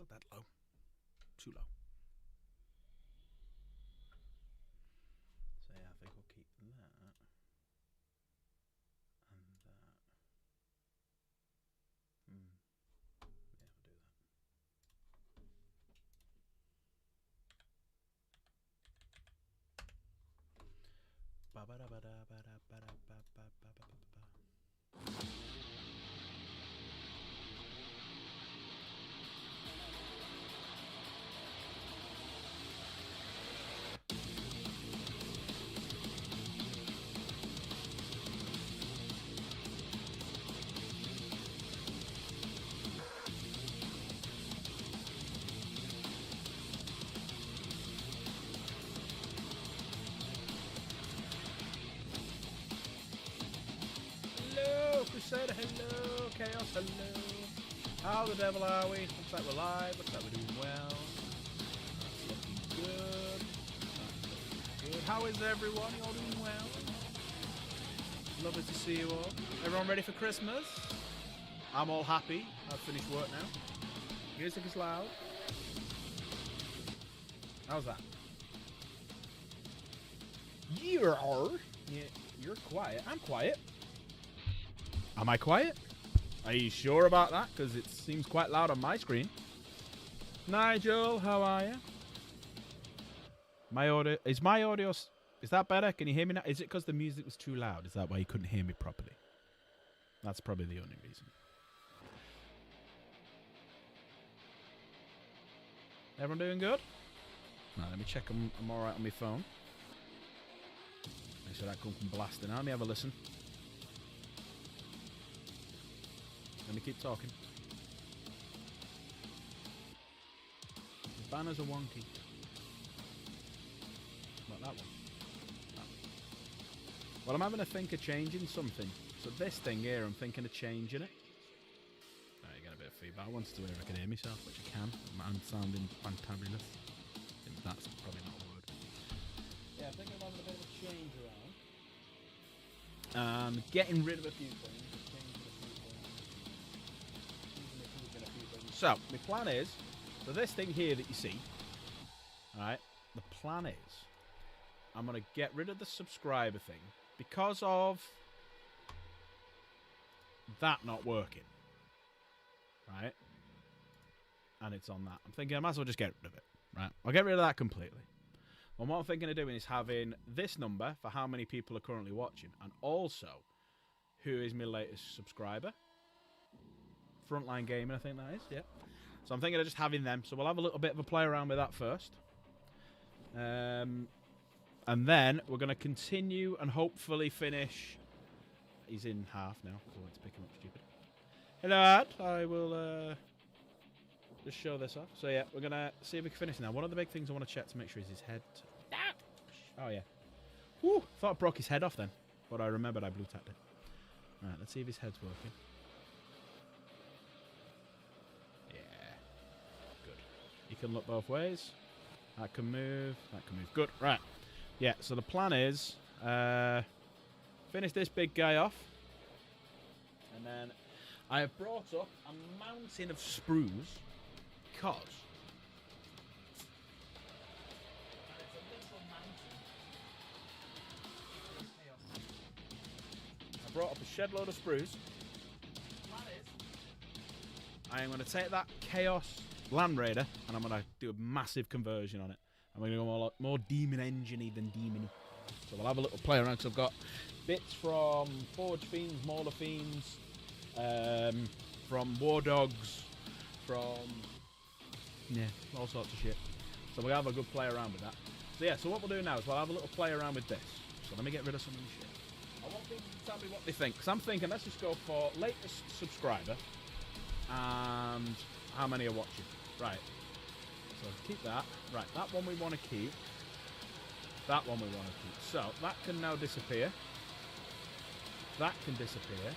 build that low. Too low. So yeah, I think we'll keep that and that. Yeah, we'll do that. Hello, Crusader, hello, Chaos, hello. How the devil are we? Looks like we're live, looks like we're doing well. That's looking good. That's looking good. How is everyone? You all doing well? Lovely to see you all. Everyone ready for Christmas? I'm all happy. I've finished work now. Music is loud. How's that? Yeah, you're quiet. I'm quiet. Am I quiet? Are you sure about that? Because it seems quite loud on my screen. Nigel, how are you? My audio is that better? Can you hear me now? Is it because the music was too loud? Is that why you couldn't hear me properly? That's probably the only reason. Everyone doing good? Now, let me check I'm alright on my phone. Make sure that comes from blasting. Let me have a listen. Let me keep talking. The banners are wonky. Not that one. That one. Well, I'm having a think of changing something. So this thing here, I'm thinking of changing it. Oh, you get a bit of feedback. I wanted to know if I can hear myself, which I can. I'm sounding fantabulous. That's probably not a word. Yeah, I think I'm having a bit of a change around. Getting rid of a few things. So, my plan is, so this thing here that you see, alright, the plan is, I'm going to get rid of the subscriber thing because of that not working. Right? And it's on that. I'm thinking I might as well just get rid of it. Right? I'll get rid of that completely. And what I'm thinking of doing is having this number for how many people are currently watching, and also who is my latest subscriber. Frontline Gaming, I think that is, yeah. So I'm thinking of just having them. So we'll have a little bit of a play around with that first. And then we're going to continue and hopefully finish. He's in half now, so let's pick him up stupid. Hello, Ad. I will just show this off. So yeah, we're going to see if we can finish now. One of the big things I want to check to make sure is his head. Oh yeah. Woo! Thought I broke his head off then. But I remembered I blue tapped it. Alright, let's see if his head's working. You can look both ways. That can move. That can move. Good. Right. Yeah, so the plan is finish this big guy off. And then I have brought up a mountain of sprues because it's a little mountain. I brought up a shed load of sprues. The plan is I am going to take that Chaos Land Raider, and I'm going to do a massive conversion on it. I'm going to go more Demon Engine-y than Demon-y. So we'll have a little play around, because I've got bits from Forge Fiends, Mauler Fiends, from War Dogs, from, yeah, all sorts of shit. So we'll have a good play around with that. So yeah, so what we'll do now is we'll have a little play around with this. So let me get rid of some of the shit. I want people to tell me what they think, because I'm thinking let's just go for latest subscriber and how many are watching. Right, so keep that. Right, that one we want to keep. That one we want to keep. So, that can now disappear. That can disappear.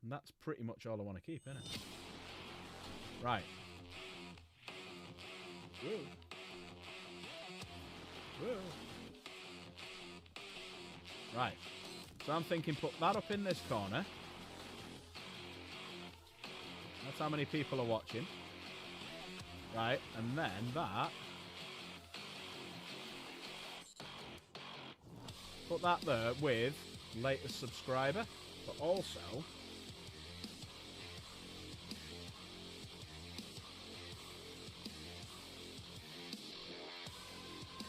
And that's pretty much all I want to keep, isn't it? Right. Whoa. Whoa. Right. So I'm thinking put that up in this corner. That's how many people are watching. Right, and then that. Put that there with latest subscriber, but also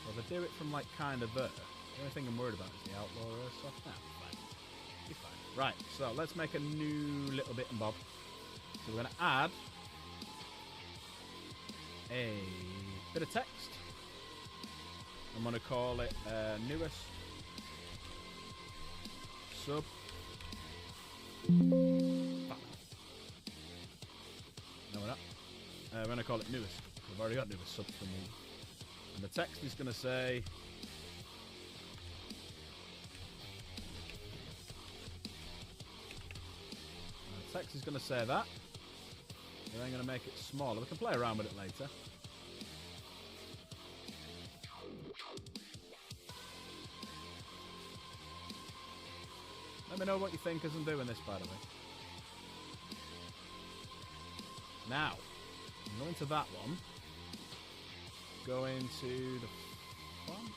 if I do it from like kind of there, the only thing I'm worried about is the outlaw stuff. Nah, fine. Be fine. Right, so let's make a new little bit and bob. So we're going to add a bit of text. I'm going to call it newest sub. No, we're not. We're going to call it newest. We've already got newest sub from me. And the text is going to say text is going to say that. We're then going to make it smaller. We can play around with it later. Let me know what you think as I'm doing this, by the way. Now, I'm going to that one. Go into the font.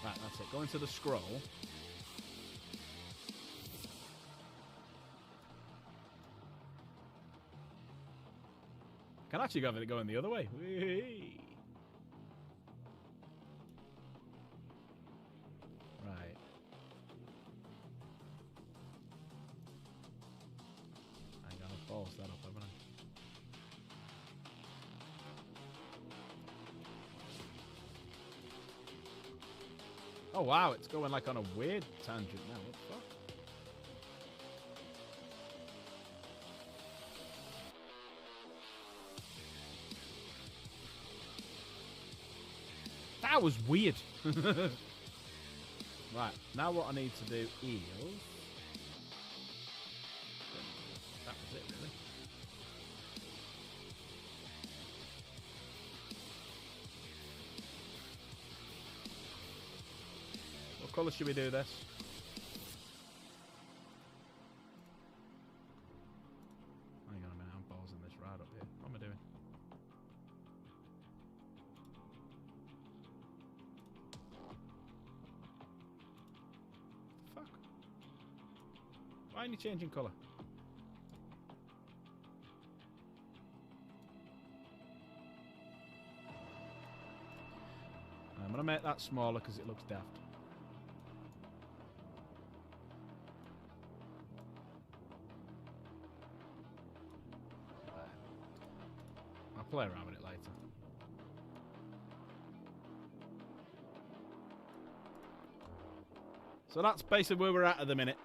Right, that's it. Go into the scroll. I can actually have it going the other way. Whee! Right. Hang on, I've balls that up, haven't I? Oh wow, it's going like on a weird tangent now. What the fuck? That was weird. Right, now what I need to do is... That was it, really. What colour should we do this? Hang on a minute, I'm pausing this right up here. What am I doing? Fuck. Why are you changing colour? I'm going to make that smaller because it looks daft. I'll play around with it later. So that's basically where we're at the minute.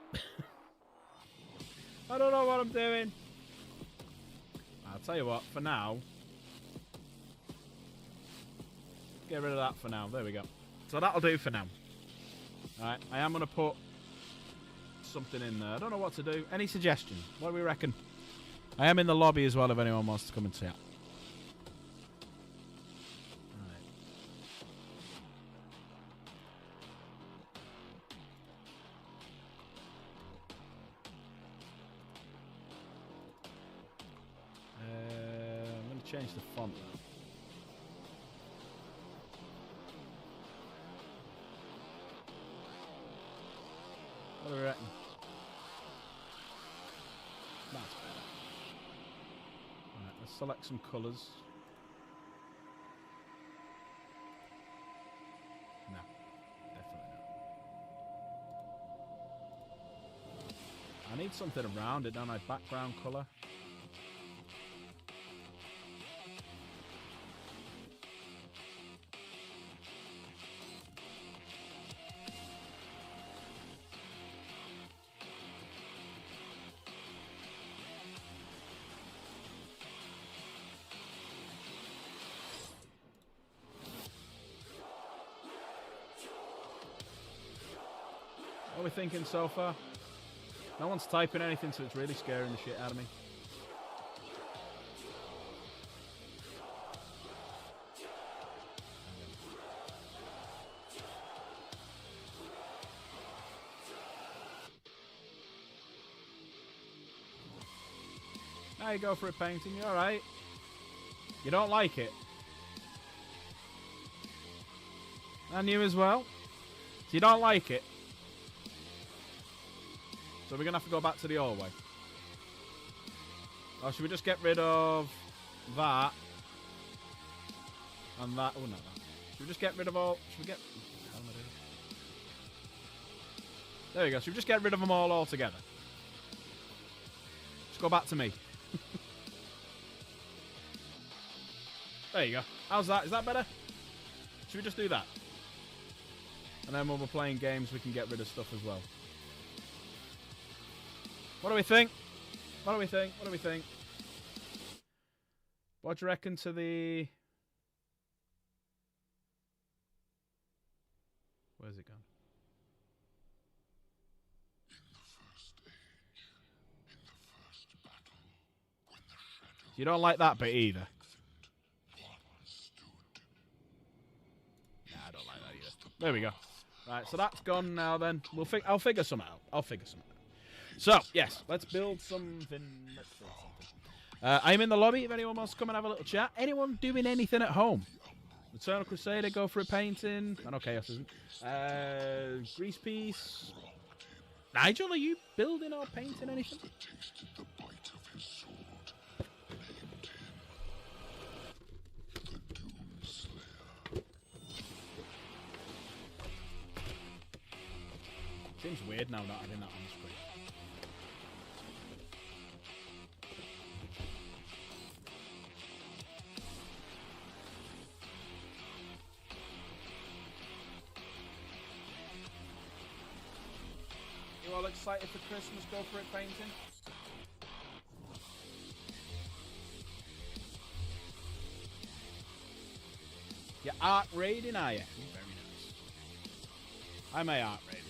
I don't know what I'm doing. I'll tell you what, for now, get rid of that for now. There we go. So that'll do for now. Alright, I am going to put something in there. I don't know what to do. Any suggestions? What do we reckon? I am in the lobby as well if anyone wants to come and see it. Change the font now. What do we reckon? That's better. Alright, let's select some colours. No, definitely not. I need something around it, don't I? Background colour. What are we thinking so far? No one's typing anything, so it's really scaring the shit out of me. Now you go for it, painting. You're alright. You don't like it. And you as well. So you don't like it. So we're going to have to go back to the old way. Or should we just get rid of that? And that. Oh, no, that. Should we just get rid of all... Should we get... There we go. Should we just get rid of them all altogether? Just go back to me. There you go. How's that? Is that better? Should we just do that? And then when we're playing games, we can get rid of stuff as well. What do we think? What do we think? What do we think? What do you reckon to the... Where's it gone? You don't like that bit either. Nah, I don't like that either. There we go. Right, so that's gone now then. I'll figure something out. I'll figure something out. So, yes, let's build something. I'm in the lobby if anyone wants to come and have a little chat. Anyone doing anything at home? Eternal Crusader, go for a painting. I know Chaos isn't. Grease Piece. Nigel, are you building or painting anything? Seems weird now not having that on the screen. You all excited for Christmas? Go for it, painting. You're art raiding, are you? Very nice. I may art raid later.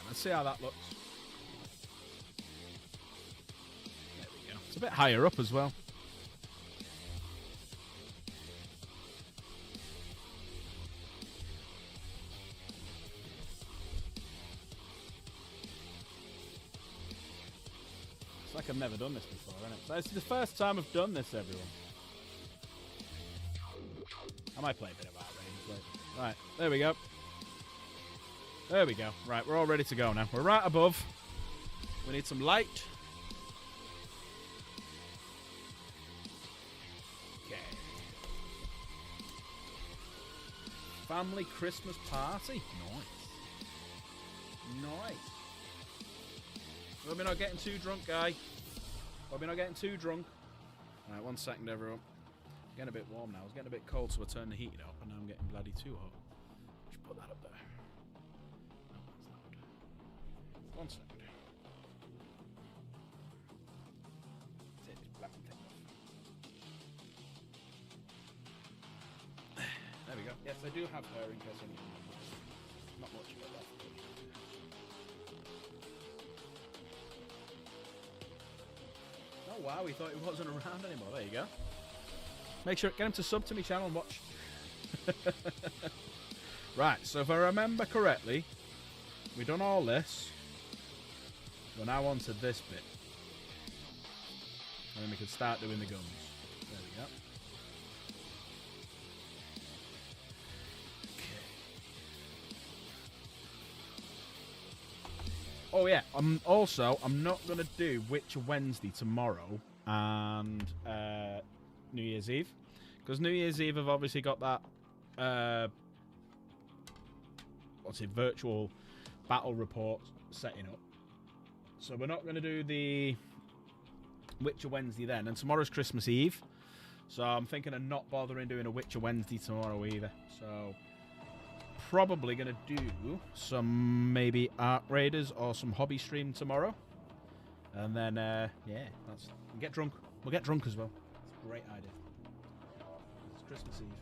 Let's see how that looks. There we go. It's a bit higher up as well. It's like I've never done this before, isn't it? So this is the first time I've done this, everyone. I might play a bit of Art Raiders later. Right, there we go. There we go. Right, we're all ready to go now. We're right above. We need some light. Okay. Family Christmas party. Nice. Nice. Hope we're not getting too drunk, guy. Hope we're not getting too drunk. Right, 1 second, everyone. Getting a bit warm now. It's getting a bit cold, so I turned the heating up, and now I'm getting bloody too hot. Just put that up there. 1 second. Take this black thing off. There we go. Yes, I do have hair in case anyone knows. Not much of it left. Oh wow, we thought he wasn't around anymore. There you go. Make sure, get him to sub to my channel and watch. Right, so if I remember correctly, we've done all this. We're now on to this bit. And then we can start doing the guns. There we go. Okay. Oh yeah, I'm not going to do Witcher Wednesday tomorrow and New Year's Eve. Because New Year's Eve have obviously got that virtual battle report setting up. So we're not going to do the Witcher Wednesday then. And tomorrow's Christmas Eve. So I'm thinking of not bothering doing a Witcher Wednesday tomorrow either. So probably going to do some maybe Art Raiders or some hobby stream tomorrow. And then, yeah, we'll get drunk. We'll get drunk as well. It's a great idea. It's Christmas Eve.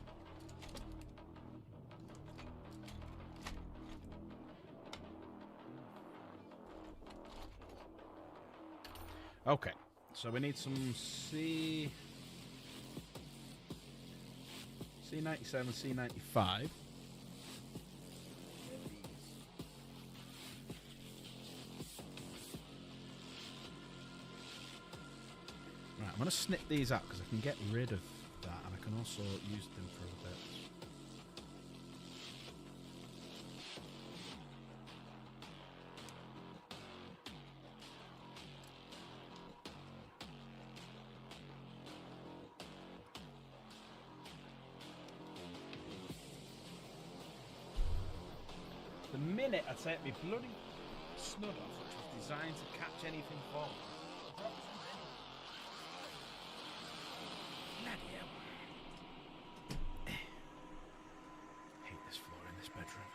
Okay, so we need some C97, C95. Right, I'm going to snip these out because I can get rid of that and I can also use them for a bit. The minute I take my bloody snud off, which was designed to catch anything falling. Bloody hell. Hate this floor in this bedroom.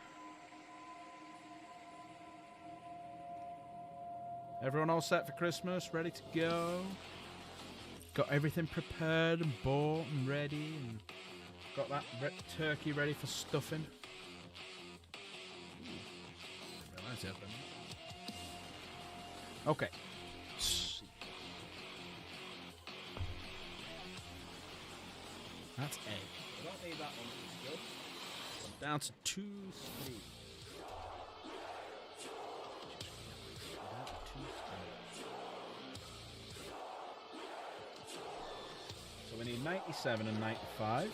Everyone all set for Christmas? Ready to go? Got everything prepared and bought and ready, and got that turkey ready for stuffing. Okay. That's A. I don't need that one. It's good. Down to 2, 3. So we need 97 and 95.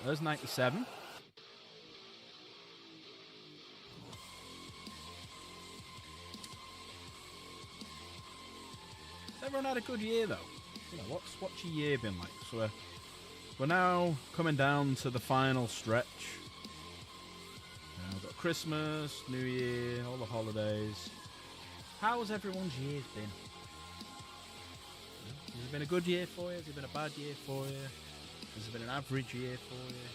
There's 97. Everyone had a good year though. You know, what's your year been like? So we're now coming down to the final stretch. We've got Christmas, New Year, all the holidays. How's everyone's year been? Has it been a good year for you? Has it been a bad year for you? Has it been an average year for you?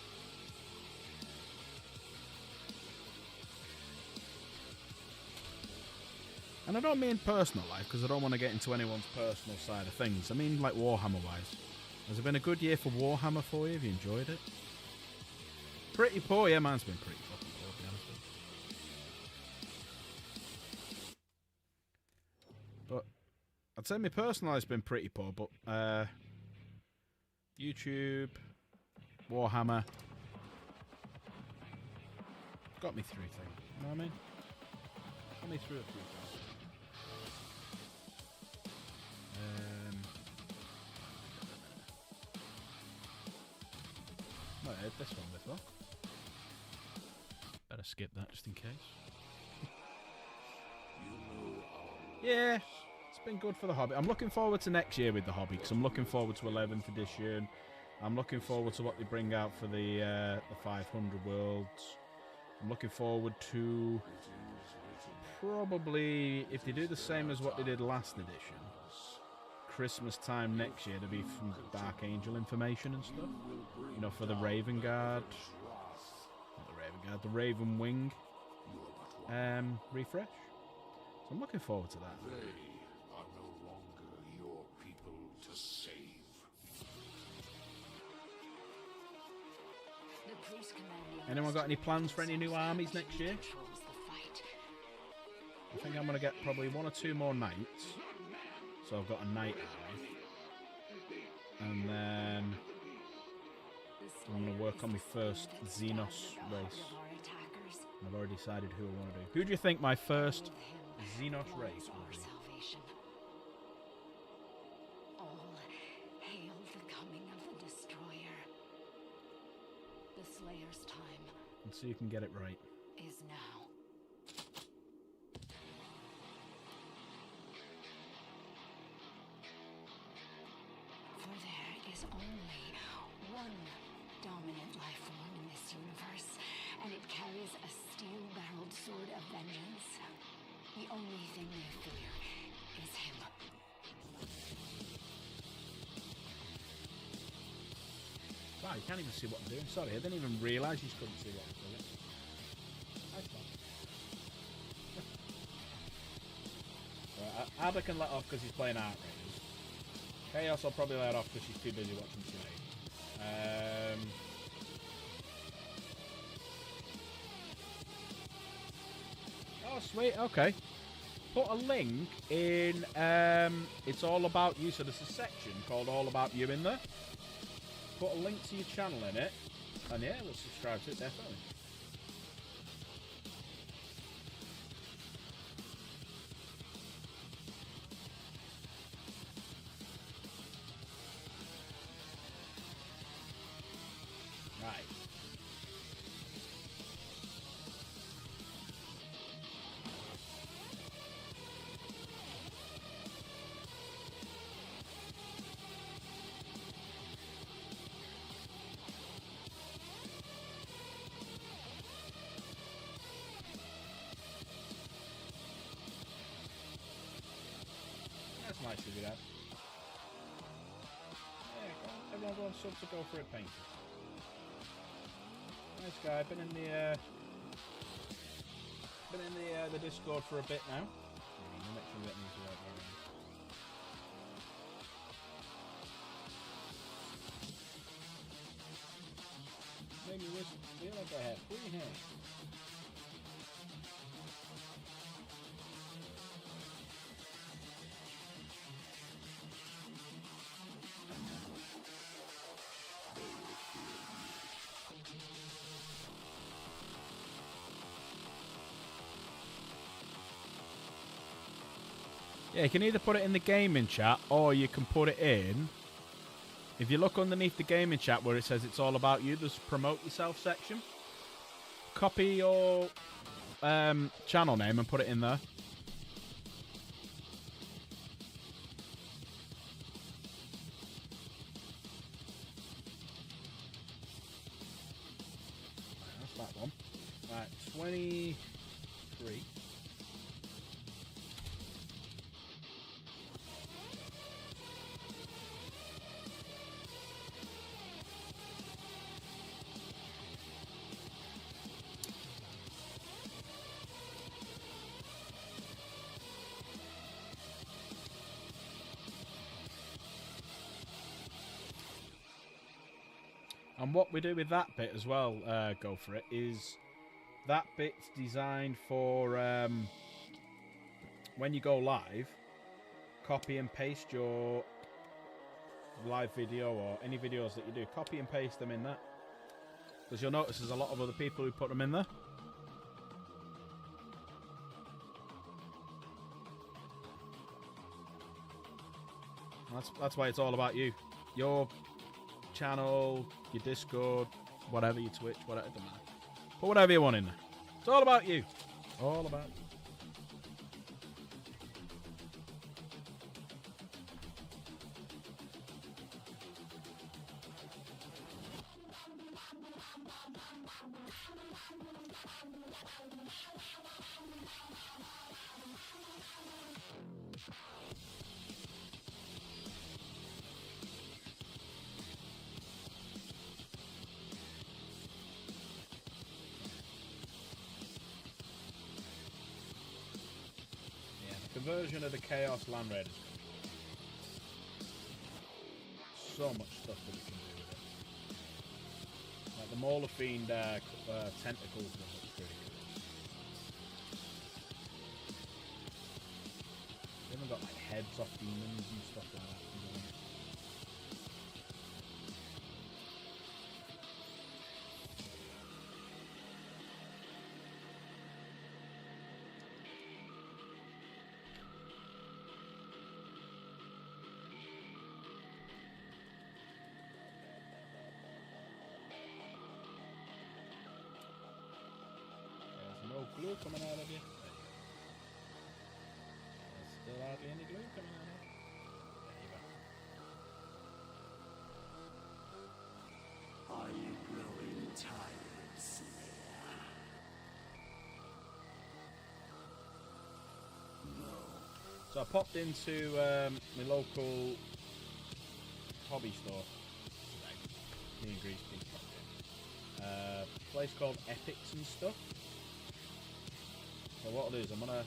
And I don't mean personal life, because I don't want to get into anyone's personal side of things. I mean like Warhammer-wise. Has it been a good year for Warhammer for you? Have you enjoyed it? Pretty poor, yeah, mine's been pretty fucking poor, to be honest with you. But I'd say my personal life's been pretty poor, but YouTube, Warhammer, got me through things, you know what I mean? Got me through a few things. Might heard this one before. Better skip that just in case. Yeah, it's been good for the hobby. I'm looking forward to next year with the hobby, because I'm looking forward to 11th edition. I'm looking forward to what they bring out for the 500 worlds. I'm looking forward to probably, if they do the same as what they did last edition, Christmas time next year to be from Dark Angel information and stuff. You know, for the Raven Guard. Not the Raven Guard, the Raven Wing refresh. So I'm looking forward to that. They are no longer your people to save. Anyone got any plans for any new armies next year? I think I'm going to get probably 1 or 2 more knights. So I've got a knight army. And then I'm going to work on my first Xenos race. And I've already decided who I want to do. Who do you think my first Xenos race will be? All hail the coming of the destroyer. The Slayer's time And see who can get it right. is now. For there is only one dominant life form in this universe, and it carries a steel-barreled sword of vengeance. The only thing they fear is him. Wow, you can't even see what I'm doing. Sorry, I didn't even realise you couldn't see what I'm doing. Right, Abba can let off because he's playing Art Raiders. Chaos will probably let off because she's too busy watching TV. sweet. Okay. Put a link in. It's all about you. So there's a section called All About You in there. Put a link to your channel in it, and yeah, we'll subscribe to it definitely. Right. That's nice of you, Dad. Yeah, go on. Everyone go on sub to go for it, painting. Nice guy. Been in the Discord for a bit now. Yeah, make sure we get these right there. Maybe we'll go ahead. Put your hand. Yeah, you can either put it in the gaming chat or you can put it in. If you look underneath the gaming chat where it says it's all about you, there's promote yourself section. Copy your channel name and put it in there. Right, that's that one. Right, 23. And what we do with that bit as well, go for it, is that bit's designed for when you go live, copy and paste your live video or any videos that you do, copy and paste them in that. Because you'll notice there's a lot of other people who put them in there. That's why it's all about you. Your channel, your Discord, whatever, your Twitch, whatever, it doesn't matter. Put whatever you want in there. It's all about you. All about you. Version of the Chaos Land Raiders. So much stuff that we can do with it. Like the Mauler Fiend tentacles one looks pretty good. They even got like heads off demons and stuff like that. Glue coming out of you. There's still hardly any glue coming out of you. There you go. Are you growing tired, Slayer? No. So I popped into my local hobby store today. Me and Grease Pete popped in. A place called Epics and Stuff. So what I'll do is I'm going to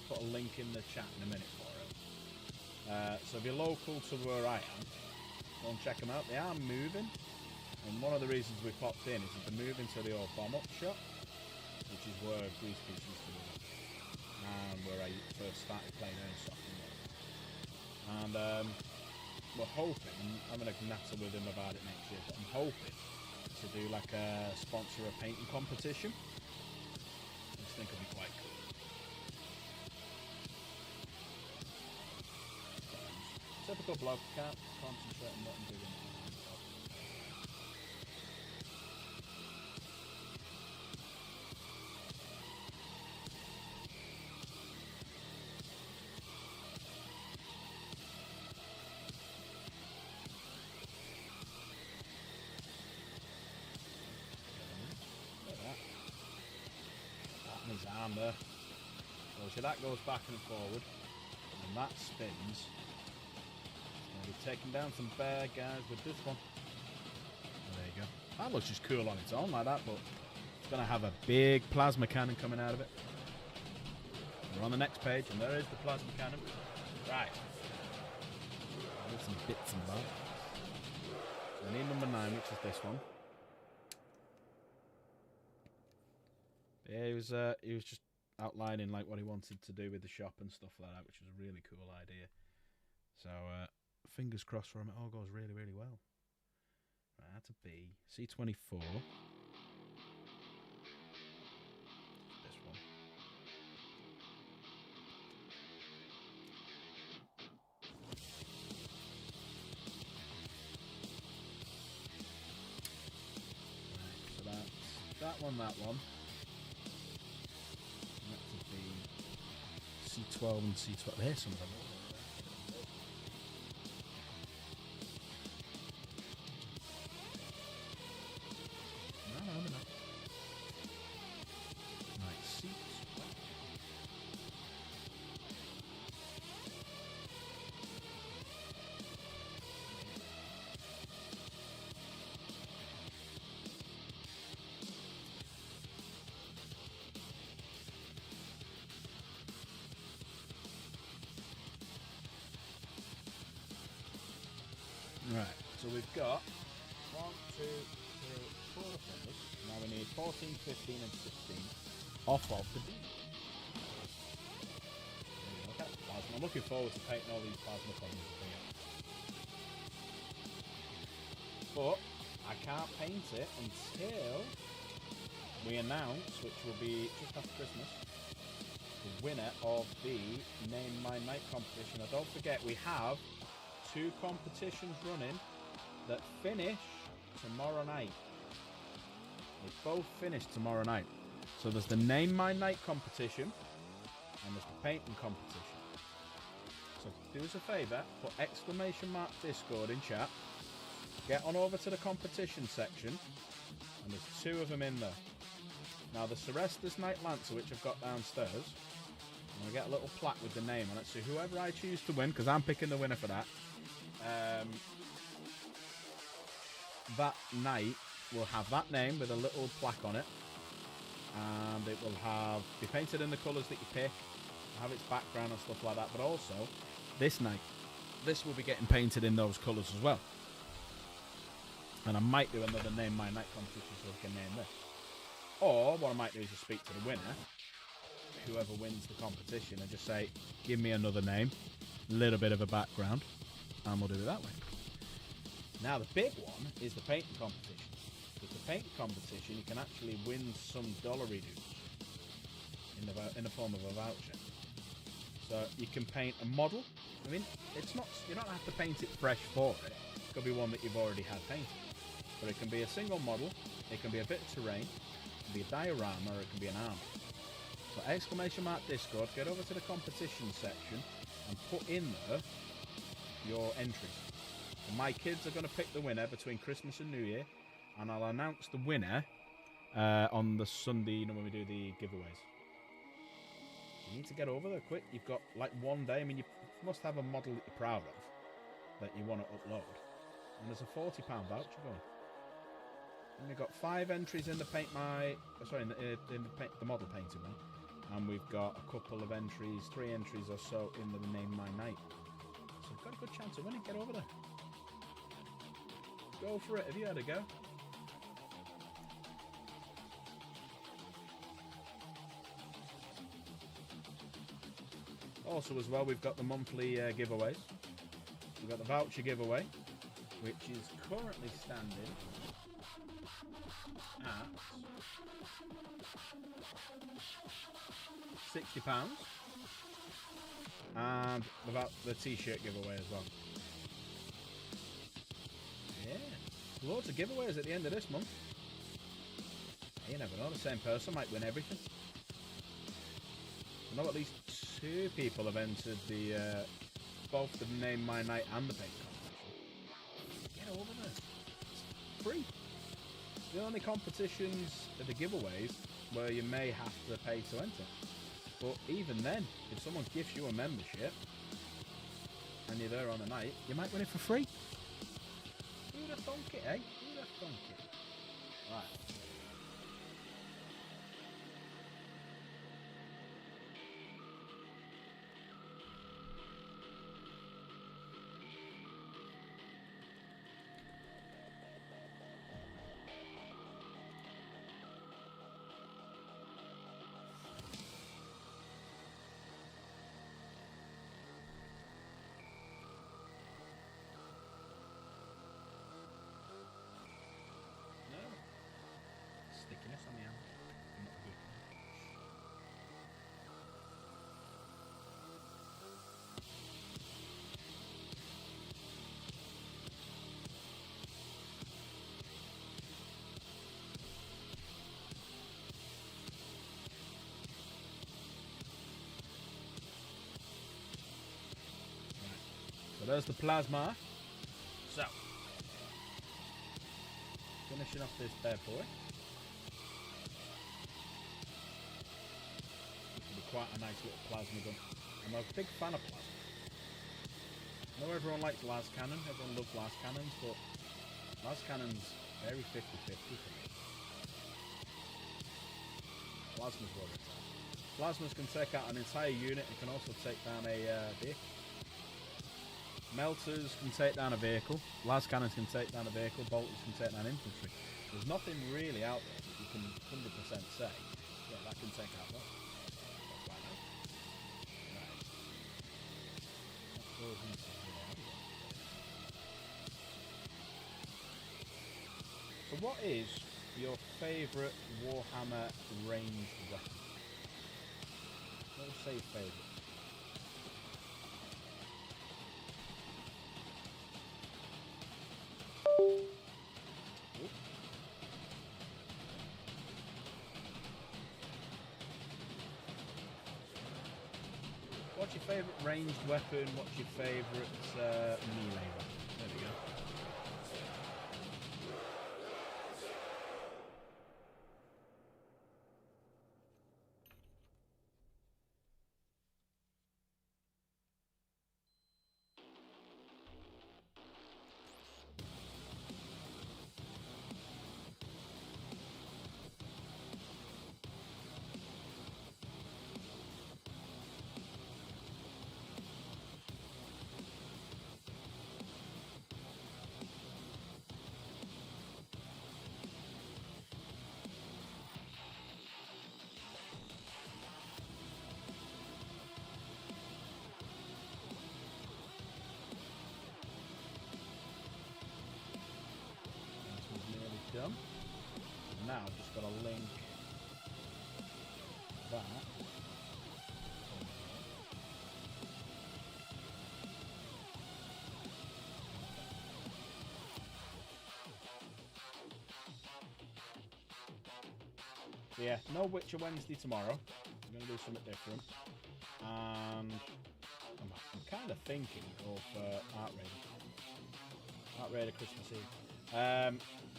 put a link in the chat in a minute for it. So if you're local to where I am, go and check them out. They are moving. And one of the reasons we popped in is that they're moving to the old bomb-up shop. which is where Grease Peace used to live, and where I first started playing Airsoft. And we're hoping, I'm going to natter with him about it next year, but I'm hoping to do like a sponsor a painting competition. I just think it'll be quite cool. Typical bloke, can't concentrate on what I'm doing. His arm there. So that goes back and forward, and that spins. Going to be taking down some bad guys with this one. Oh, there you go. That looks just cool on its own like that, but it's going to have a big plasma cannon coming out of it. We're on the next page, and there is the plasma cannon. Right. There's some bits and bobs. So I need number 9, which is this one. Yeah, he was just outlining like what he wanted to do with the shop and stuff like that, which was a really cool idea. So fingers crossed for him. It all goes really, really well. Right, that's a B. C24. This one. Right, so that's that one, that one. C12 and C12. There's some of them. No. Right, C12. Right, so we've got 1, 2, 3, 4 offenders. Now we need 14, 15 and 16 off of the D. Okay, I'm looking forward to painting all these plasma copies here. But I can't paint it until we announce, which will be just after Christmas, the winner of the Name My Night competition. Now don't forget, we have 2 competitions running that finish tomorrow night. They both finish tomorrow night. So there's the Name My Night competition and there's the painting competition. So do us a favour, put !Discord in chat, get on over to the competition section, and there's 2 of them in there. Now the Serestus Night Lancer, which I've got downstairs, I'm going to get a little plaque with the name on it, so whoever I choose to win, because I'm picking the winner for that, that night will have that name with a little plaque on it, and it will be painted in the colours that you pick, have its background and stuff like that, but also this night this will be getting painted in those colours as well. And I might do another Name My Night competition so I can name this, or what I might do is just speak to the winner, whoever wins the competition, and just say, give me another name, little bit of a background, and we'll do it that way. Now the big one is the painting competition. With the painting competition, you can actually win some dollary dues in the form of a voucher. So you can paint a model. I mean, it's not, you don't have to paint it fresh for it. It could be one that you've already had painted. But it can be a single model, it can be a bit of terrain, it can be a diorama, or it can be an army. So !Discord, get over to the competition section and put in there your entries. And my kids are going to pick the winner between Christmas and New Year, and I'll announce the winner on the Sunday, when we do the giveaways. You need to get over there quick. You've got like one day. I mean, you must have a model that you're proud of that you want to upload. And there's a £40 voucher going. And we've got 5 entries in the the model painting one. And we've got a couple of entries, 3 entries or so in the Name My Night. So we've got a good chance of winning. Get over there. Go for it. Have you had a go? Also, as well, we've got the monthly giveaways. We've got the voucher giveaway, which is currently standing at £60. And the t-shirt giveaway as well. Yeah. Loads of giveaways at the end of this month. You never know, the same person might win everything. I know at least 2 people have entered the both the Name My Night and the paint competition. Get over there. It's free. The only competitions are the giveaways where you may have to pay to enter. But even then, if someone gives you a membership and you're there on a night, you might win it for free. Who'd have thunk it, eh? Who'd have thunk it? Right. Stickiness on the hand. Not good. Right. So there's the plasma. So finishing off this bad boy. Quite a nice little plasma gun. I'm a big fan of plasma. I know everyone likes las cannon, everyone loves las cannons, but las cannon's very 50-50 for me. Plasma's what it's at. Plasmas can take out an entire unit and can also take down a vehicle. Melters can take down a vehicle, las cannons can take down a vehicle, bolters can take down infantry. There's nothing really out there that you can 100% say, yeah, that can take out what? So what is your favourite Warhammer ranged weapon? Let's say favourite. What's your favourite ranged weapon? What's your favourite melee weapon? There we go. Done. Now I've just got to link that. So yeah, no Witcher Wednesday tomorrow. I'm going to do something different. And I'm kind of thinking of Art Raider Christmas Eve.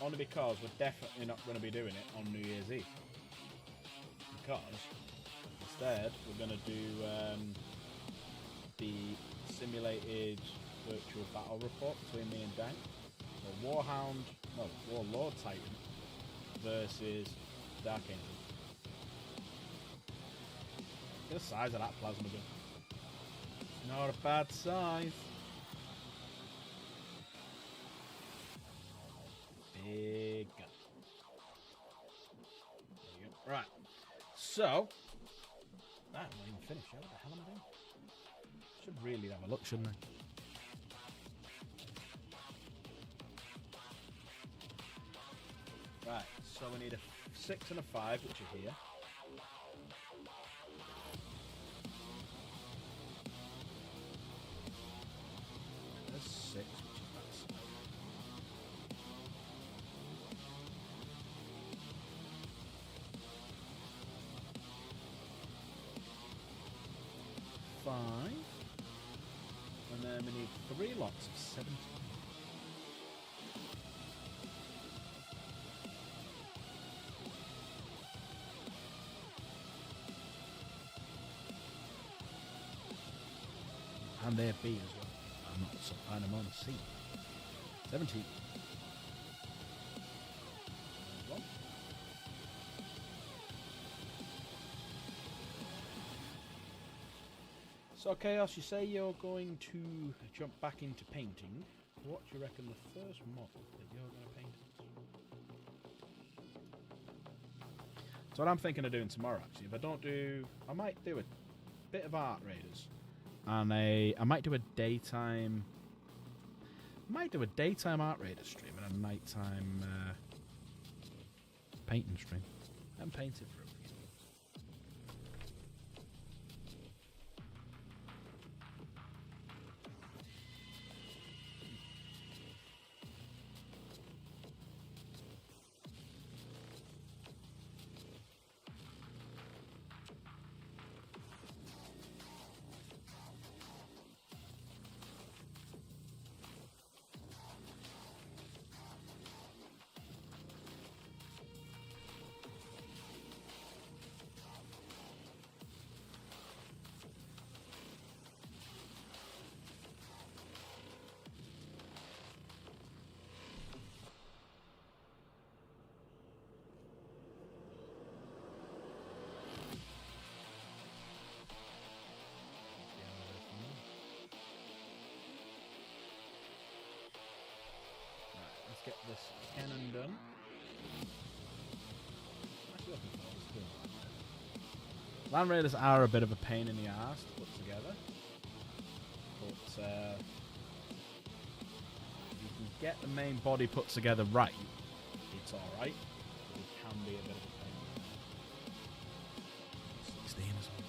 Only because we're definitely not going to be doing it on New Year's Eve. Because instead we're going to do the simulated virtual battle report between me and Dan. So Warlord Titan versus Dark Angel. Look at the size of that plasma gun. It's not a bad size. Big gun. There you go. Right. So, I'm not even finished. What the hell am I doing? Should really have a look, shouldn't I? Right, so we need a 6 and a 5, which are here. There's 6, which is that side. 5. And then we need 3 lots of 17. And they're B as well. I'm not so fine, I'm on C. 17. There's one. So Chaos, you say you're going to jump back into painting. What do you reckon the first model that you're going to paint is? So what I'm thinking of doing tomorrow, actually, if I don't do... I might do a bit of Art Raiders. And I might do a daytime... Art Raider stream and a nighttime painting stream. I haven't painted for a few months. Get this cannon done. Land Raiders are a bit of a pain in the arse to put together, but if you can get the main body put together right, it's alright. It can be a bit of a pain. 16 as well.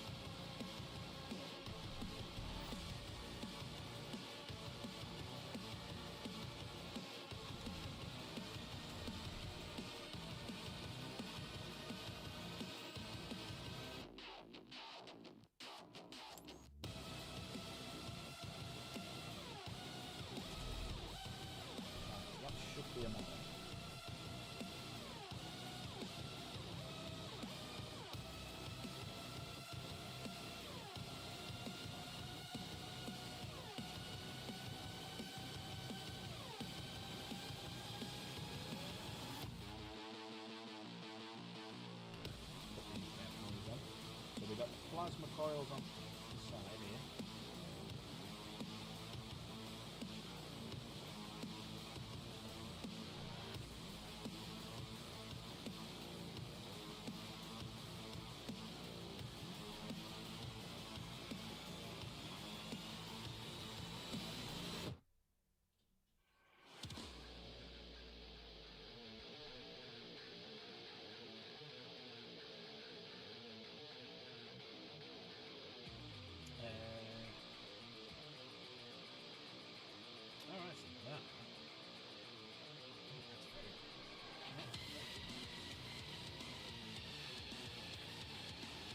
We've got plasma coils on the side here.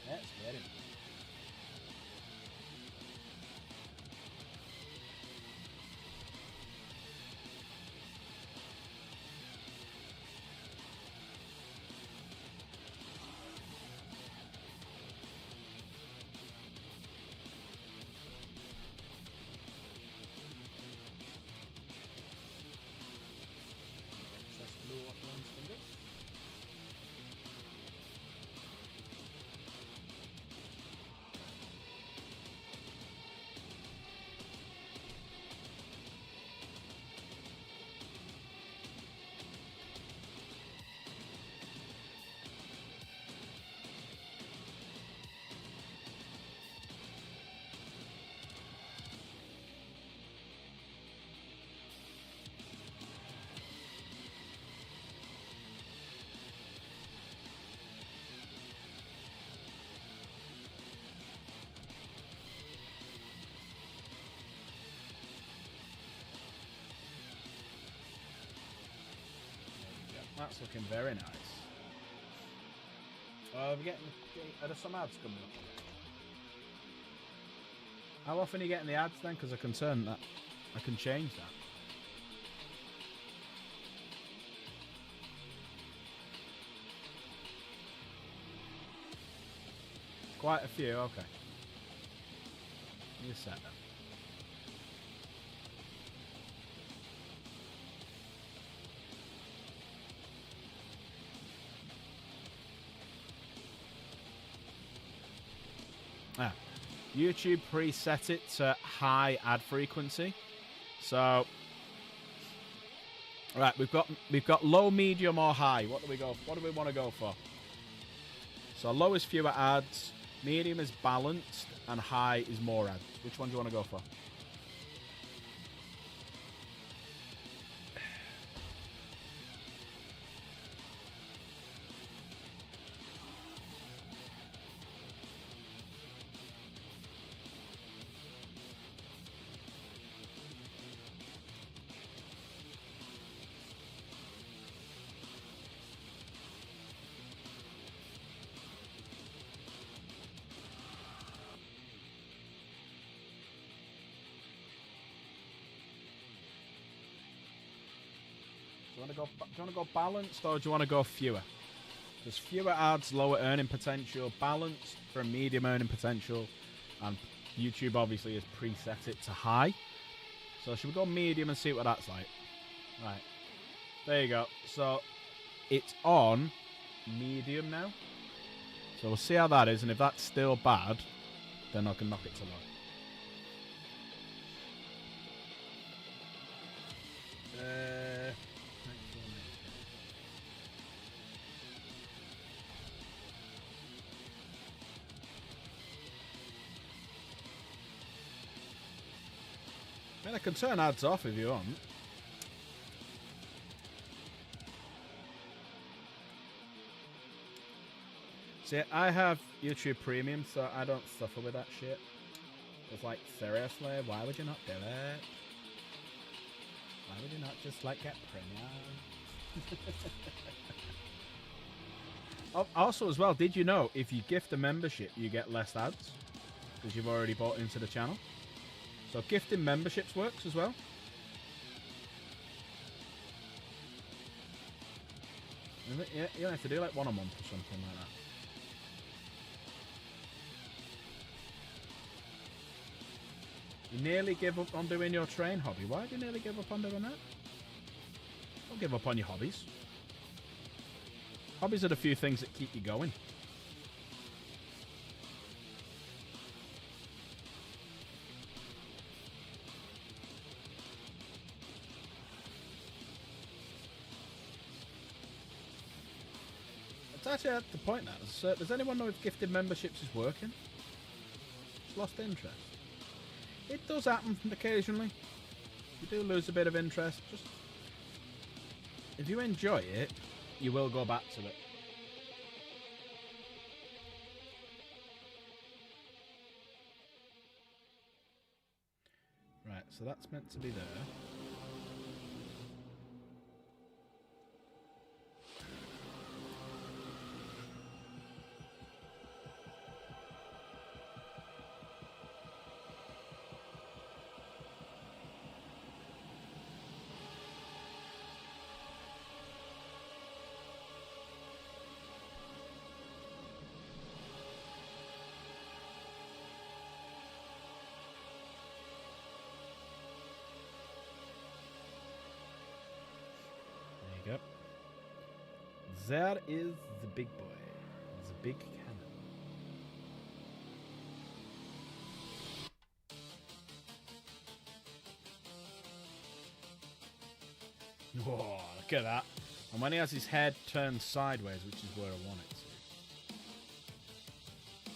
Let's get him. Excess blue off one's fingers. That's looking very nice. Are there some ads coming up? How often are you getting the ads then? Because I'm concerned that I can change that. Quite a few, okay. You set them. YouTube preset it to high ad frequency. So right, we've got low, medium, or high. What do we want to go for? So low is fewer ads, medium is balanced, and high is more ads. Which one do you want to go for? Do you want to go balanced, or do you want to go fewer? There's fewer ads, lower earning potential, balanced for a medium earning potential, and YouTube obviously has preset it to high. So should we go medium and see what that's like? Right, there you go. So it's on medium now. So we'll see how that is, and if that's still bad, then I can knock it to low. I can turn ads off if you want. See, I have YouTube Premium, so I don't suffer with that shit. It's like, seriously, why would you not do it? Why would you not just, like, get Premium? Also, as well, did you know if you gift a membership, you get less ads? Because you've already bought into the channel. So gifting memberships works as well. You don't have to do like one a month or something like that. You nearly give up on doing your train hobby. Why do you nearly give up on doing that? Don't give up on your hobbies. Hobbies are the few things that keep you going. It's actually at the point now. Does anyone know if gifted memberships is working? Just lost interest. It does happen occasionally. You do lose a bit of interest. Just if you enjoy it, you will go back to it. Right, so that's meant to be there. Yep. There is the big boy. The big cannon. Whoa, look at that. And when he has his head turned sideways, which is where I want it to.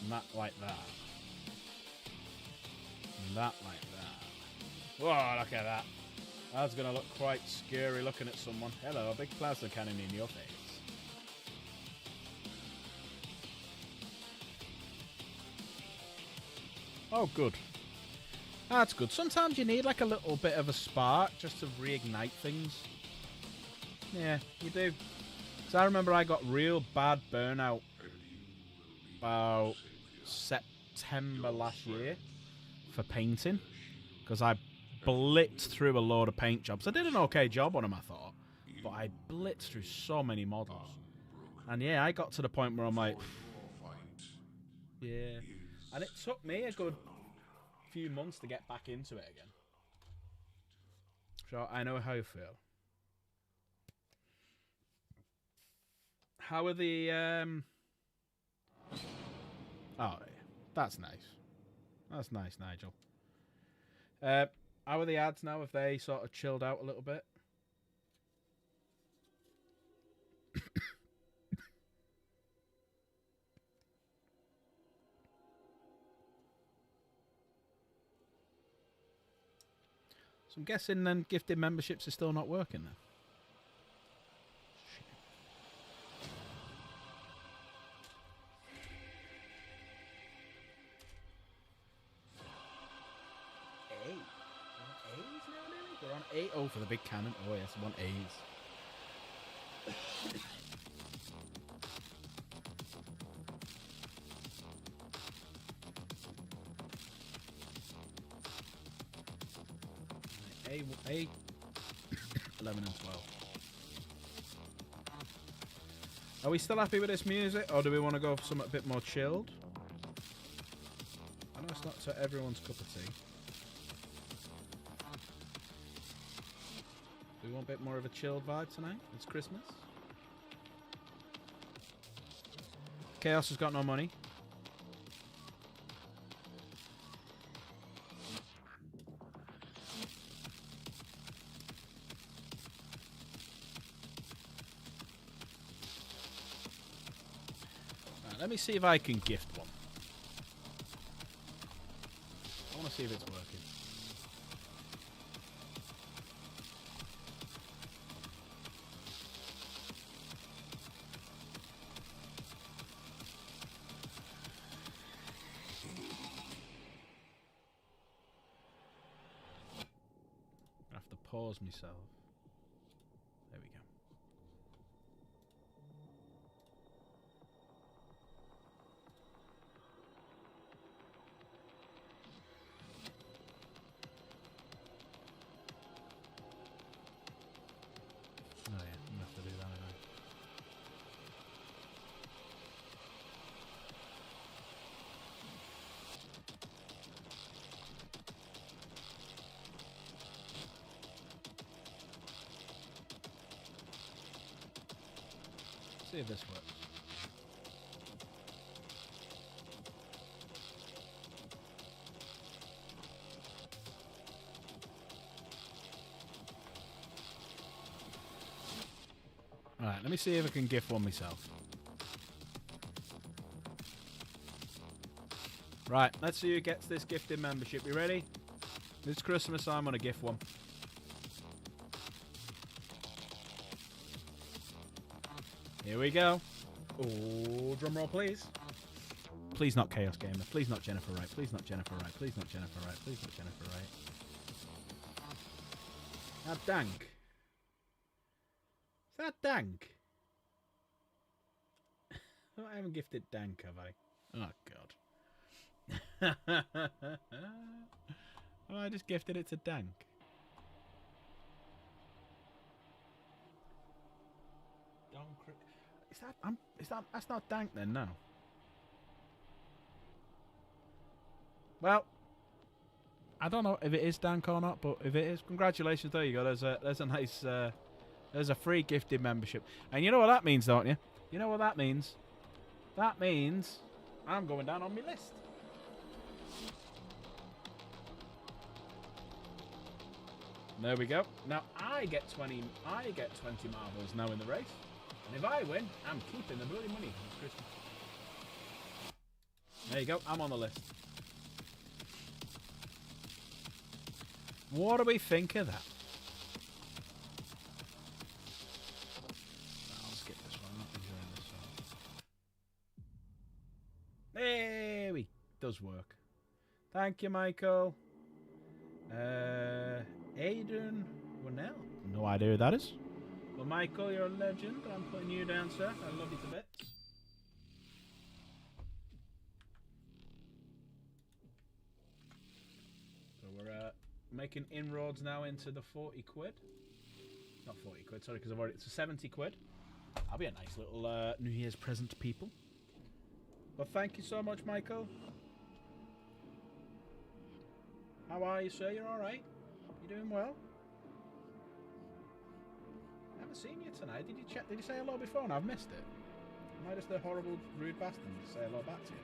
And that like that. And that like that. Whoa, look at that. That's going to look quite scary looking at someone. Hello, a big plasma cannon in your face. Oh, good. That's good. Sometimes you need like a little bit of a spark just to reignite things. Yeah, you do. So I remember I got real bad burnout about September last year for painting because I blitzed through a load of paint jobs. I did an okay job on them, I thought, but I blitzed through so many models. And yeah, I got to the point where I'm like, yeah. And it took me a good few months to get back into it again. So I know how you feel. How are the oh yeah, that's nice. That's nice, Nigel. How are the ads now? Have they sort of chilled out a little bit? So I'm guessing then gifted memberships are still not working then. We're on 8. Oh, for the big cannon. Oh, yes, I want A's. A 11 and 12. Are we still happy with this music, or do we want to go for something a bit more chilled? I know it's not to everyone's cup of tea. Do we want a bit more of a chilled vibe tonight? It's Christmas. Chaos has got no money. Right, let me see if I can gift one. I want to see if it's working. I have to pause myself. There we go. Oh yeah, I'm gonna have to do that anyway. See if this works. Alright, let me see if I can gift one myself. Right, let's see who gets this gifted membership. You ready? It's Christmas, I'm gonna gift one. Here we go. Oh, drum roll, please. Please not Chaos Gamer. Please not Jennifer Wright. Please not Jennifer Wright. Please not Jennifer Wright. Please not Jennifer Wright. That dank. Is that dank? Oh, I haven't gifted dank, have I? Oh, God. Oh, I just gifted it to dank. That's not dank then, no. Well, I don't know if it is dank or not, but if it is, congratulations. There you go. There's a nice there's a free gifted membership, and you know what that means, don't you? You know what that means? That means I'm going down on my list. There we go. Now I get 20 marbles now in the race. And if I win, I'm keeping the bloody money. It's Christmas. There you go. I'm on the list. What do we think of that? I'll skip this one. I'm not enjoying this one. There we does work. Thank you, Michael. Aiden Winnell. No idea who that is. Well, Michael, you're a legend. I'm putting you down, sir. I love you to bits. So we're making inroads now into the 40 quid. Not 40 quid, sorry, because I've already... It's a 70 quid. That'll be a nice little New Year's present to people. Well, thank you so much, Michael. How are you, sir? You're alright? You doing well? I haven't seen you tonight. Did you check? Did you say hello before and I've missed it? Am I just a horrible, rude bastard to say hello back to you?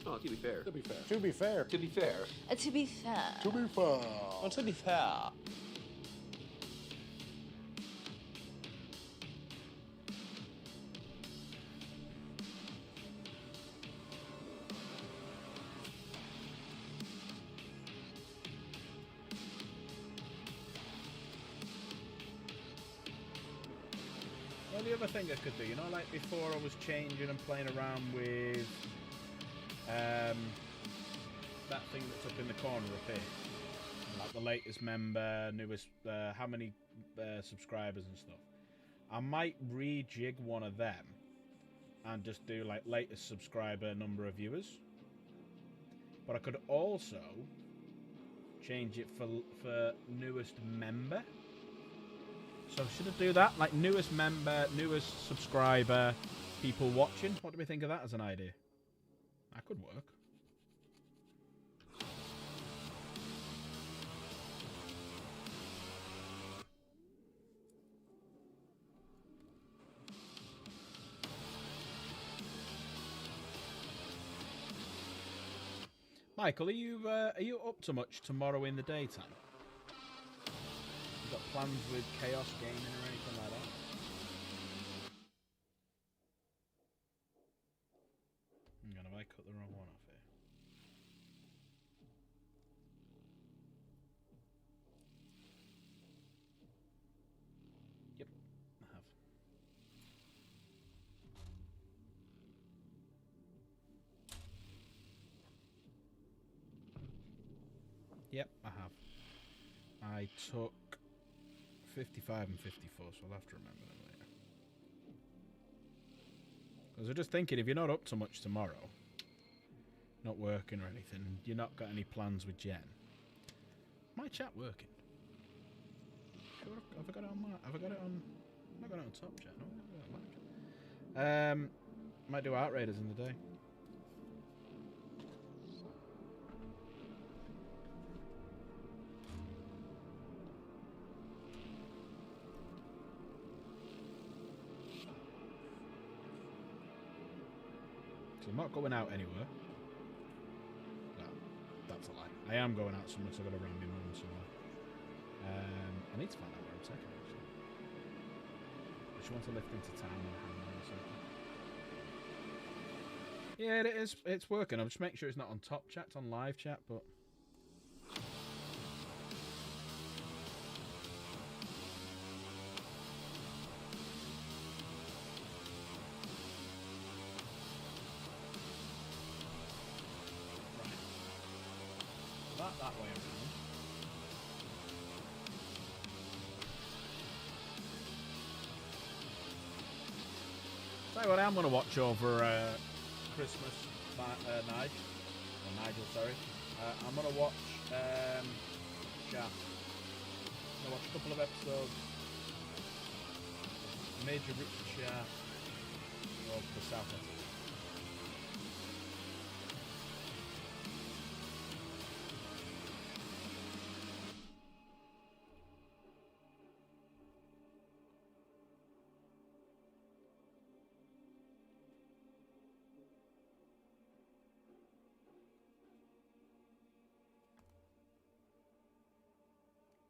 Oh, to be fair. To be fair. To be fair. To be fair. To be fair. Oh, to be fair. Well, the other thing I could do, you know, like before I was changing and playing around with that thing that's up in the corner up here. Like the latest member, newest, how many subscribers and stuff. I might rejig one of them and just do like latest subscriber, number of viewers. But I could also change it for newest member. So should I do that? Like newest member, newest subscriber, people watching. What do we think of that as an idea? That could work. Michael, are you up to much tomorrow in the daytime? You got plans with Chaos Gaming or anything like that? Hang on, have I cut the wrong one off here? Yep, I have. Yep, I have. I took 55 and 54, so I'll have to remember them later. Because I'm just thinking, if you're not up to much tomorrow, not working or anything, you're not got any plans with Jen, my chat working? Sure, have I got it on my... Have I got it on... I've not got it on top chat, no, I've got it on live chat. Might do Art Raiders in the day. So I'm not going out anywhere. No, that's a lie. I am going out somewhere, so I've got to ram my mum somewhere. I need to find out where I'm taking her, actually. She wants to lift into town or something. Yeah, it is. It's working. I'm just making sure it's not on top chat, it's on live chat, but... that way around. Tell you what I am going to watch over Christmas, Nigel, sorry. I'm going to watch Shaft. I'm going to watch a couple of episodes. Major Richard Shaft of the South End.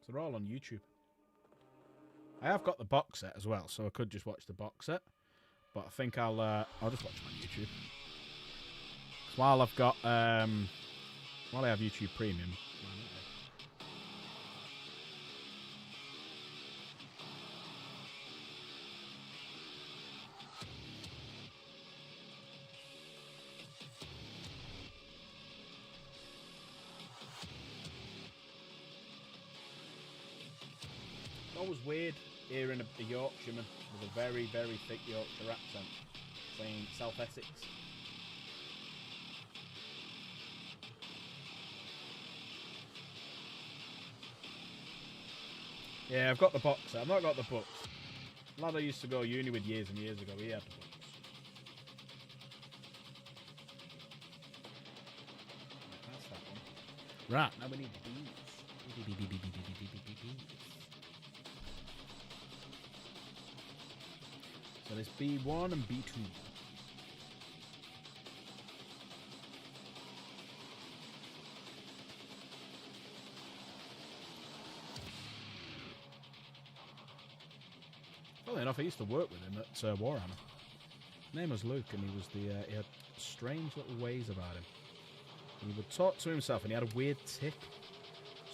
So they're all on YouTube. I have got the box set as well, so I could just watch the box set. But I think I'll just watch them on YouTube. while I've got while I have YouTube Premium. It's always weird hearing a Yorkshireman with a very, very thick Yorkshire accent saying South Essex. Yeah, I've got the box. I've not got the books. The lad I used to go uni with years and years ago, he had the books. Right, that's that one. Right, now we need bees. So there's B1 and B2. Funnily enough, I used to work with him at Warhammer. His name was Luke, and he was he had strange little ways about him. And he would talk to himself, and he had a weird tick.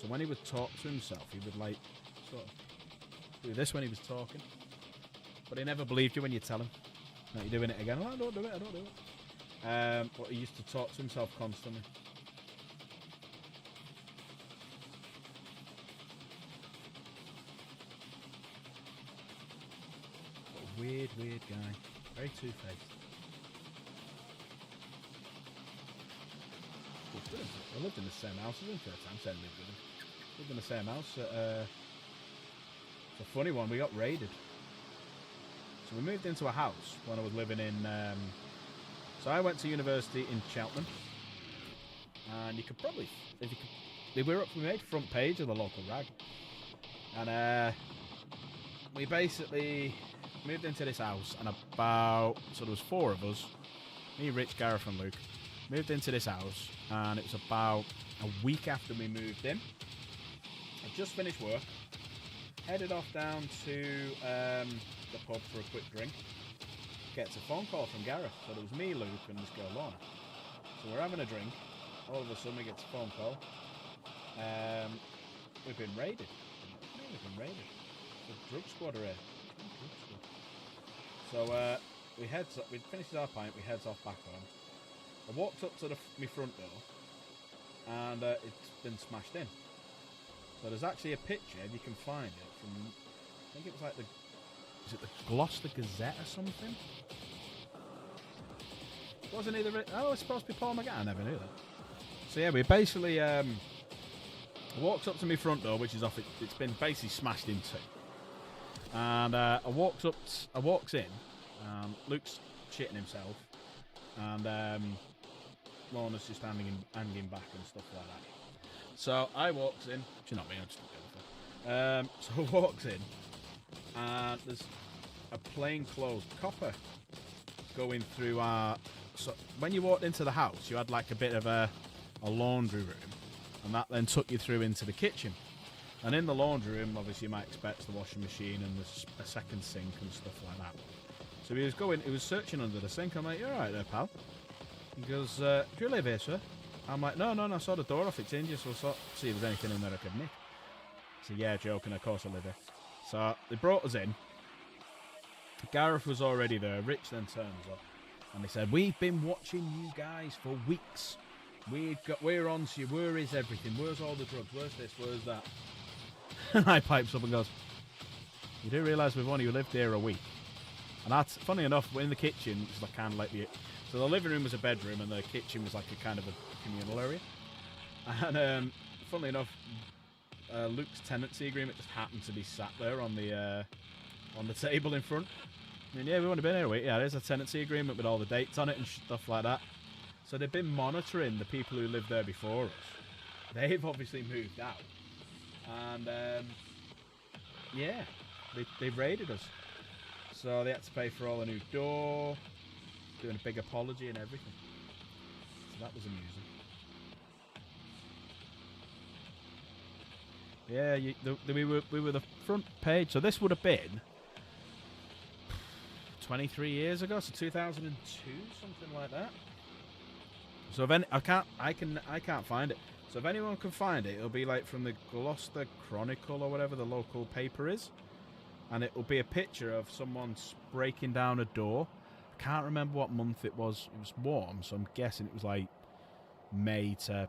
So when he would talk to himself, he would like sort of do this when he was talking. But he never believed you when you tell him. Like, you're doing it again. Oh, I don't do it, I don't do it. But he used to talk to himself constantly. What a weird, weird guy. Very two-faced. I lived in the same house as him for a time. Said lived with him. Lived in the same house. It's a funny one. We got raided. So we moved into a house when I was living in... so I went to university in Cheltenham. And you could probably... we made front page of the local rag. And we basically moved into this house. And about... So there was 4 of us. Me, Rich, Gareth and Luke. Moved into this house. And it was about a week after we moved in. I just finished work. Headed off down to... the pub for a quick drink. Gets a phone call from Gareth. So it was me, Luke, and this girl Lorna. So we're having a drink. All of a sudden we get a phone call. We've been raided. We've been raided. The drug squad are here. So we heads up. We finishes our pint. We heads off back home. I walked up to my front door, and it's been smashed in. So there's actually a picture, if you can find it, from I think it was like the. Is it the Gloucester Gazette or something? Wasn't he the... Oh, it's supposed to be Paul McGann. I never knew that. So yeah, we basically... walked up to my front door, which is off... It's been basically smashed into. And I walks in. Luke's shitting himself. And Lorna's just hanging back and stuff like that. So I walks in. She's not me, I just don't give a fuck. So I walks in. And there's a plainclothes copper going through our... So when you walked into the house, you had like a bit of a laundry room, and that then took you through into the kitchen. And in the laundry room, obviously you might expect the washing machine and there's a second sink and stuff like that. So he was searching under the sink. I'm like, "You alright there, pal?" He goes, "Do you live here, sir?" I'm like, no, I saw the door off, it's in just so see if there's anything in there I could nick. So yeah, joking, of course I live here. So they brought us in. Gareth was already there. Rich then turns up, and they said, "We've been watching you guys for weeks. We're on to you. Where is everything? Where's all the drugs? Where's this? Where's that?" And I pipes up and goes, "You do realise we've only lived here a week?" And that's funny enough. In the kitchen, it's like kind of like so the living room was a bedroom, and the kitchen was like a kind of a communal area. And funnily enough, Luke's tenancy agreement just happened to be sat there on the table in front. I mean, yeah, we've only been here a week. Yeah, there's a tenancy agreement with all the dates on it and stuff like that. So they've been monitoring the people who lived there before us. They've obviously moved out. And, yeah, they raided us. So they had to pay for all a new door, doing a big apology and everything. So that was amusing. Yeah, we were the front page. So this would have been 23 years ago, so 2002, something like that. So if I can't find it. So if anyone can find it, it'll be like from the Gloucester Chronicle or whatever the local paper is, and it will be a picture of someone breaking down a door. I can't remember what month it was. It was warm, so I'm guessing it was like May to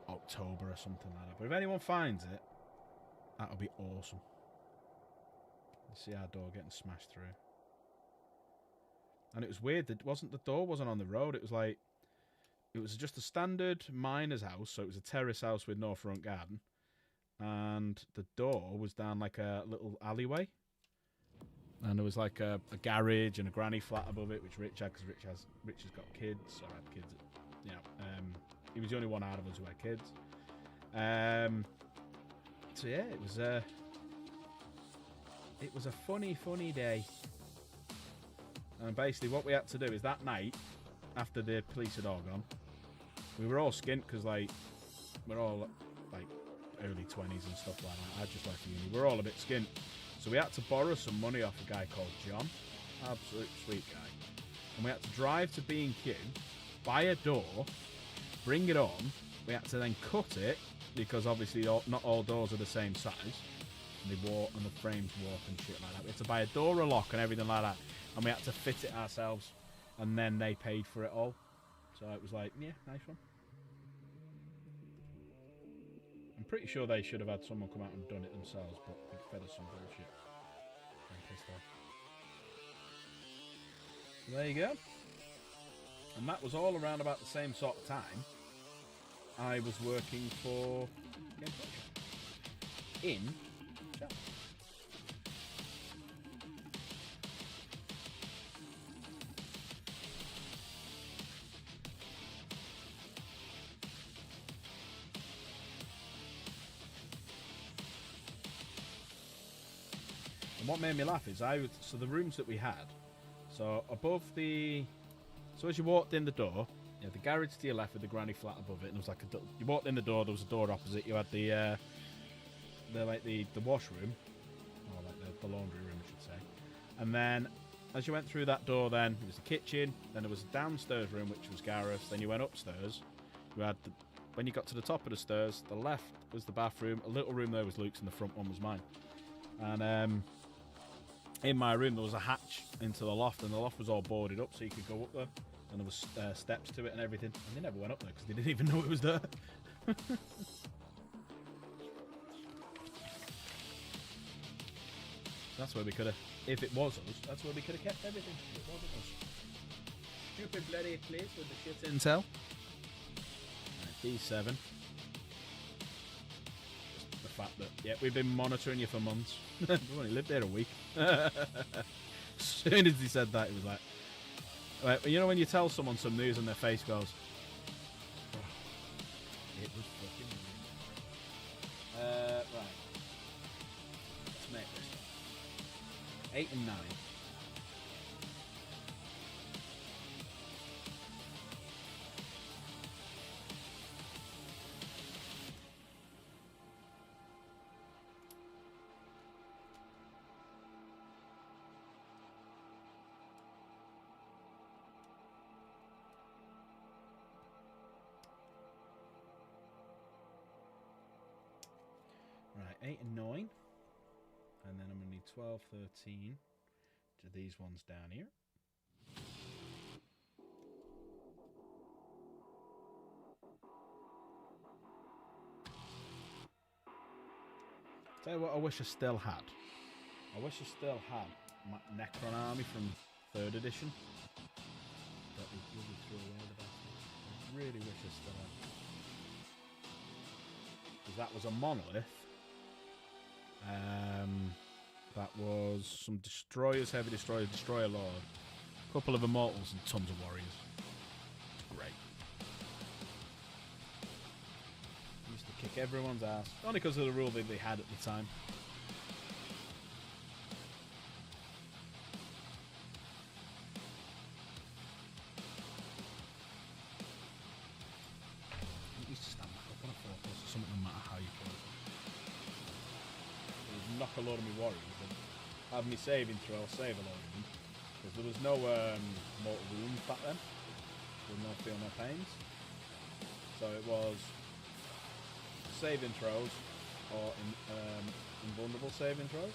October or something like that. But if anyone finds it, that'll be awesome. You see our door getting smashed through. And it was weird that the door wasn't on the road. It was like, it was just a standard miner's house, so it was a terrace house with no front garden. And the door was down like a little alleyway. And there was like a garage and a granny flat above it, which Rich had, because Rich has got kids, or had kids, you know. He was the only one out of us who had kids. So yeah, it was a funny day. And basically what we had to do is that night, after the police had all gone, we were all skint because, like, we're all, like, early 20s and stuff like that. I just left uni. We're all a bit skint. So we had to borrow some money off a guy called John. Absolute sweet guy. And we had to drive to B&Q, buy a door, bring it on. We had to then cut it, because obviously not all doors are the same size. And they warp, and the frames warp and shit like that. We had to buy a door, a lock, and everything like that. And we had to fit it ourselves, and then they paid for it all. So it was like, yeah, nice one. I'm pretty sure they should have had someone come out and done it themselves, but they fed us some bullshit. I'm pissed off. So there you go. And that was all around about the same sort of time I was working for Game Culture in Chelsea. And what made me laugh is so the rooms that we had, so above the, so as you walked in the door, you had the garage to your left with the granny flat above it, and it was like you walked in the door, there was a door opposite, you had the washroom, or like the laundry room I should say, and then as you went through that door, then there was the kitchen, then there was a downstairs room which was Gareth's, then you went upstairs, you had when you got to the top of the stairs, the left was the bathroom, a little room there was Luke's, and the front one was mine. And in my room there was a hatch into the loft, and the loft was all boarded up so you could go up there, and there was steps to it and everything, and they never went up there because they didn't even know it was there. That's where we could have, if it was us, that's where we could have kept everything. It wasn't us. Stupid bloody place with the shit intel. Right, D7. Just the fact that, yeah, we've been monitoring you for months. We've only lived there a week. As soon as he said that, he was like, right, you know when you tell someone some news and their face goes, oh, it was fucking weird. Right. Let's make this. 8 and 9. Right, 8 and 9. And then I'm going to need 12, 13 to these ones down here. Tell you what I wish I still had. I wish I still had my Necron army from 3rd edition. But we really threw away the bastard. I really wish I still had. Because that was a monolith. That was some destroyers, heavy destroyers, destroyer lord, a couple of immortals, and tons of warriors. Great. Used to kick everyone's ass, only because of the rule that they had at the time. You used to stand back up on a 4+ or something, no matter how you play. Knock a load of me warriors and have me saving throw, I'll save a load of them. Because there was no mortal wounds back then. There was no feel, no pains. So it was saving throws or invulnerable saving throws.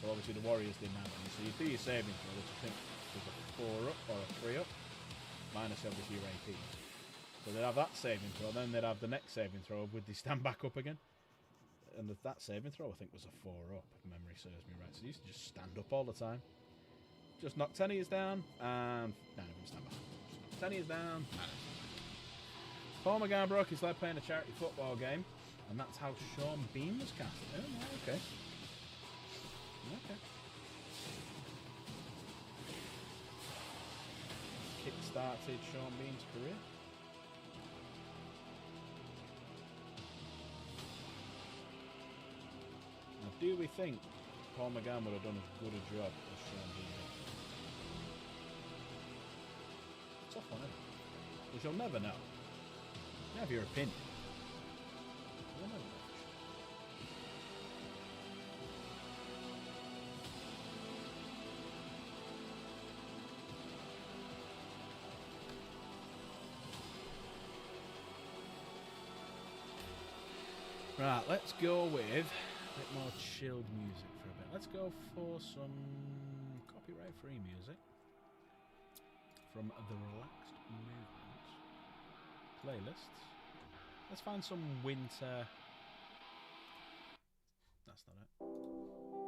So obviously the warriors didn't have any. So you do your saving throw, which I think was a 4 up or a 3 up, minus obviously your AP. So they'd have that saving throw, then they'd have the next saving throw with the stand back up again. And that saving throw I think was a 4 up, if memory serves me right. So you used to just stand up all the time. Just knock 10 ears down and no, even stand back. Just knock 10 ears down and Paul McGann broke his leg playing a charity football game, and that's how Sean Bean was cast. Oh, okay. Okay. Kick-started Sean Bean's career. Now, do we think Paul McGann would have done as good a job as Sean Bean did? Tough one, isn't it? Because you'll never know. You have your opinion. You'll never know. Right, let's go with a bit more chilled music for a bit. Let's go for some copyright-free music from the Relaxed Movement playlists. Let's find some winter... That's not it.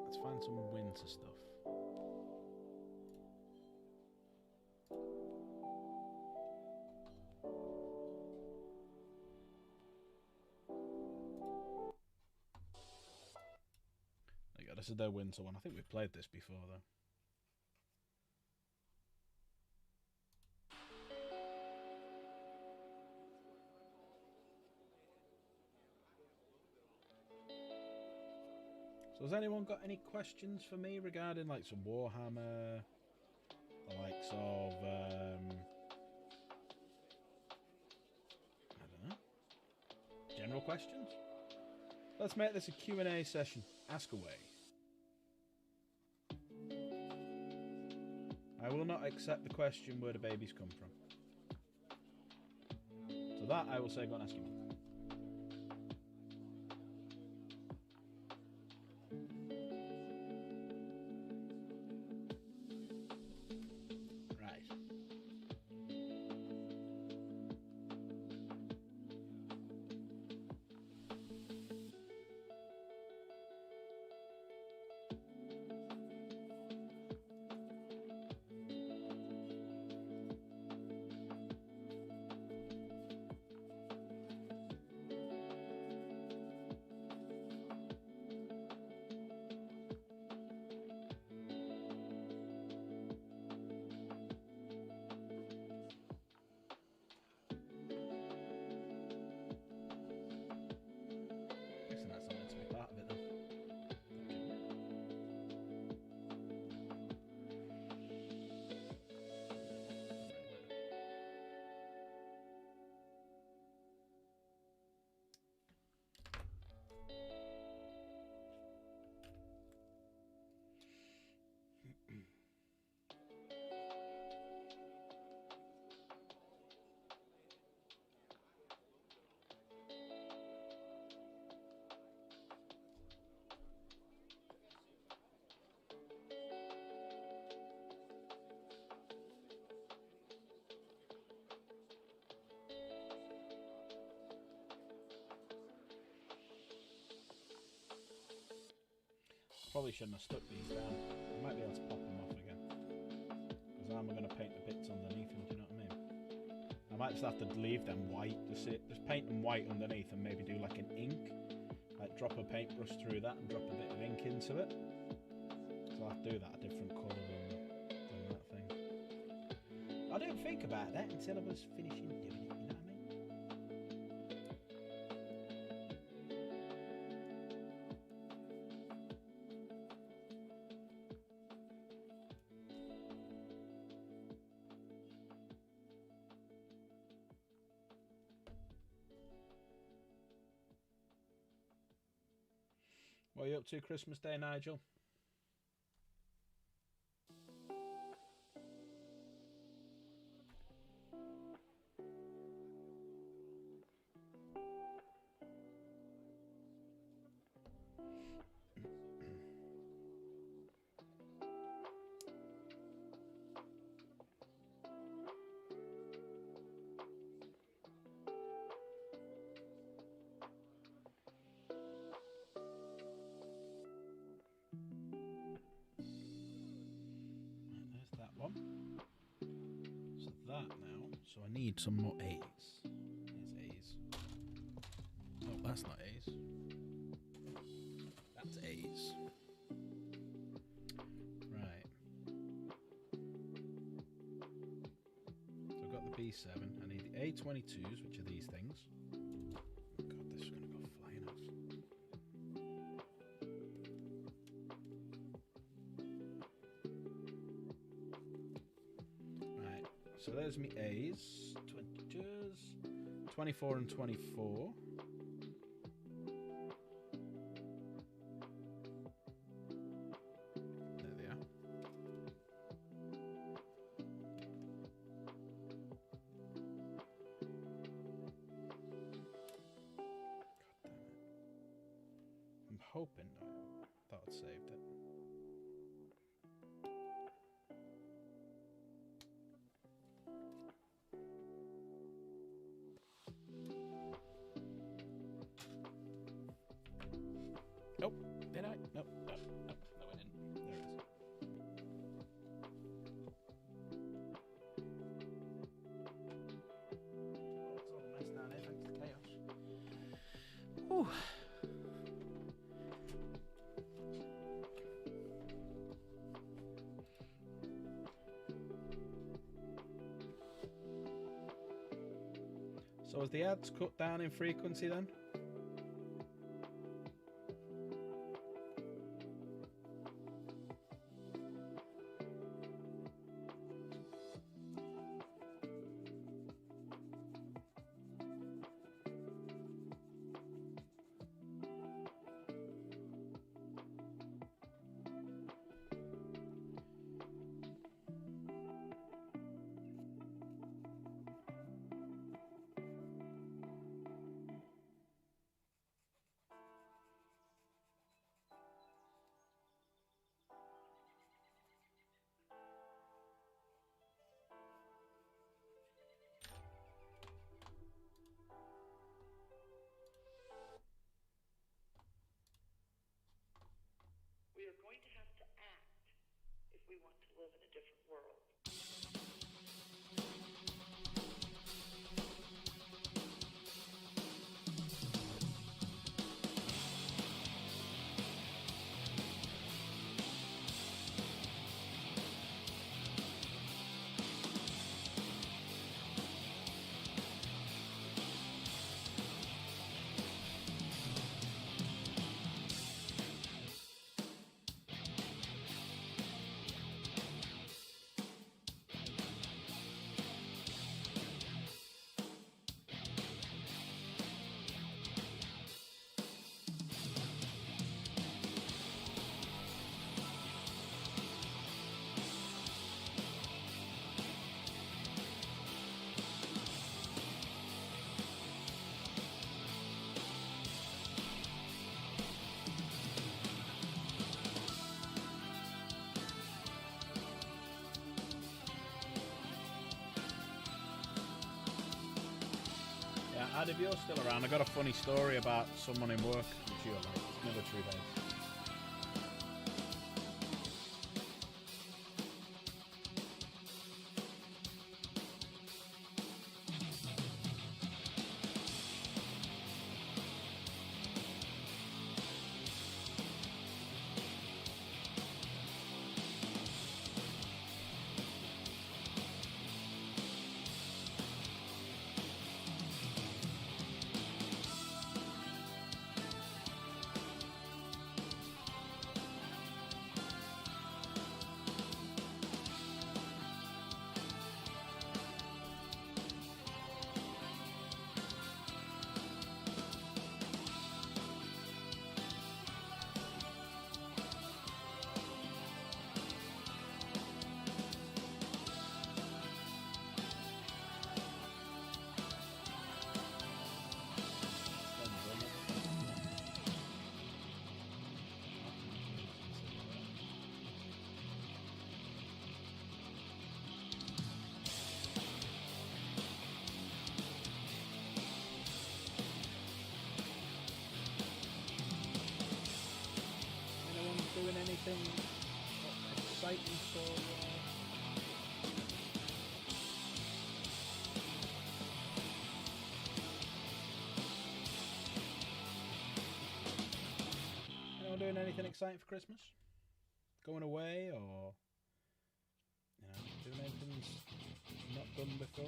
Let's find some winter stuff. This is their winter one. I think we've played this before, though. So has anyone got any questions for me regarding like some Warhammer, the likes of I don't know, general questions? Let's make this a Q&A session. Ask away. I will not accept the question where the babies come from. So that I will say, go and ask him. Right. Probably shouldn't have stuck these down. I might be able to pop them off again. Because now I'm going to paint the bits underneath them, do you know what I mean? I might just have to leave them white. Just paint them white underneath and maybe do like an ink. Like drop a paintbrush through that and drop a bit of ink into it. So I'll have to do that a different colour than that thing. I didn't think about that until I was finishing doing it, you know what I mean? What are you up to Christmas Day, Nigel? So I need some more A's. Here's A's. Oh, that's not A's. That's A's. Right. So I've got the B7. I need the A22s, which are these things. Oh God, this is going to go flying off. Right. So there's me A's. 22s. 24 and 24. Hoping I thought it saved it. Nope. Did I? Nope. Nope. Nope. No, I didn't. There it is. Oh, it's all a mess down here thanks to chaos. Whew. So was the ads cut down in frequency then? We are going to have to act if we want to live in a different world. Ad, if you're still around, I got a funny story about someone in work which you're like, military base. Doing anything exciting for doing anything exciting for Christmas? Going away or doing anything not done before?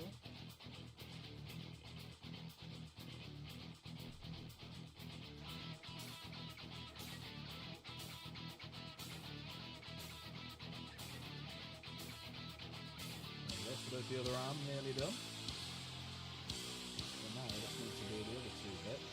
So there's the other arm nearly done. So now I just need to do the other two bits.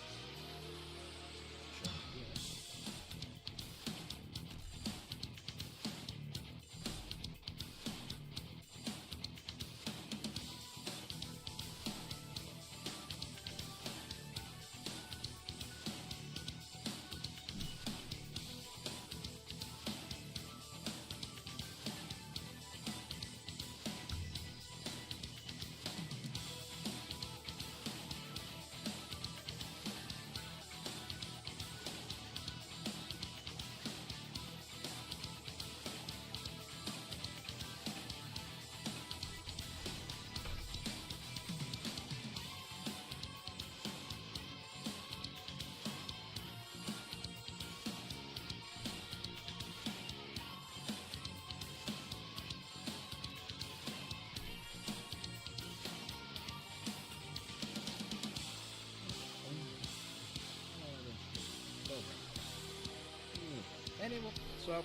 Anyway, so I'm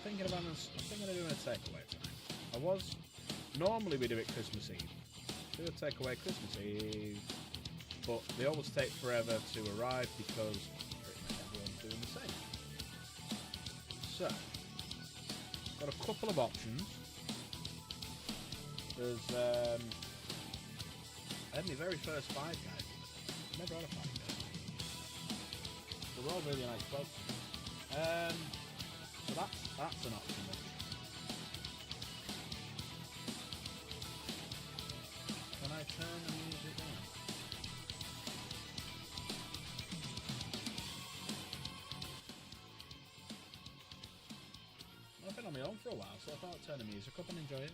thinking of doing a takeaway tonight. Normally we do it Christmas Eve. Do a takeaway Christmas Eve, but they always take forever to arrive because pretty much everyone's doing the same. So, got a couple of options. There's I had my very first Five Guys. Never had a Five Guys. They were all really nice folks. So that's an option. Can I turn the music down? I've been on my own for a while, so I thought I'd turn the music up and enjoy it.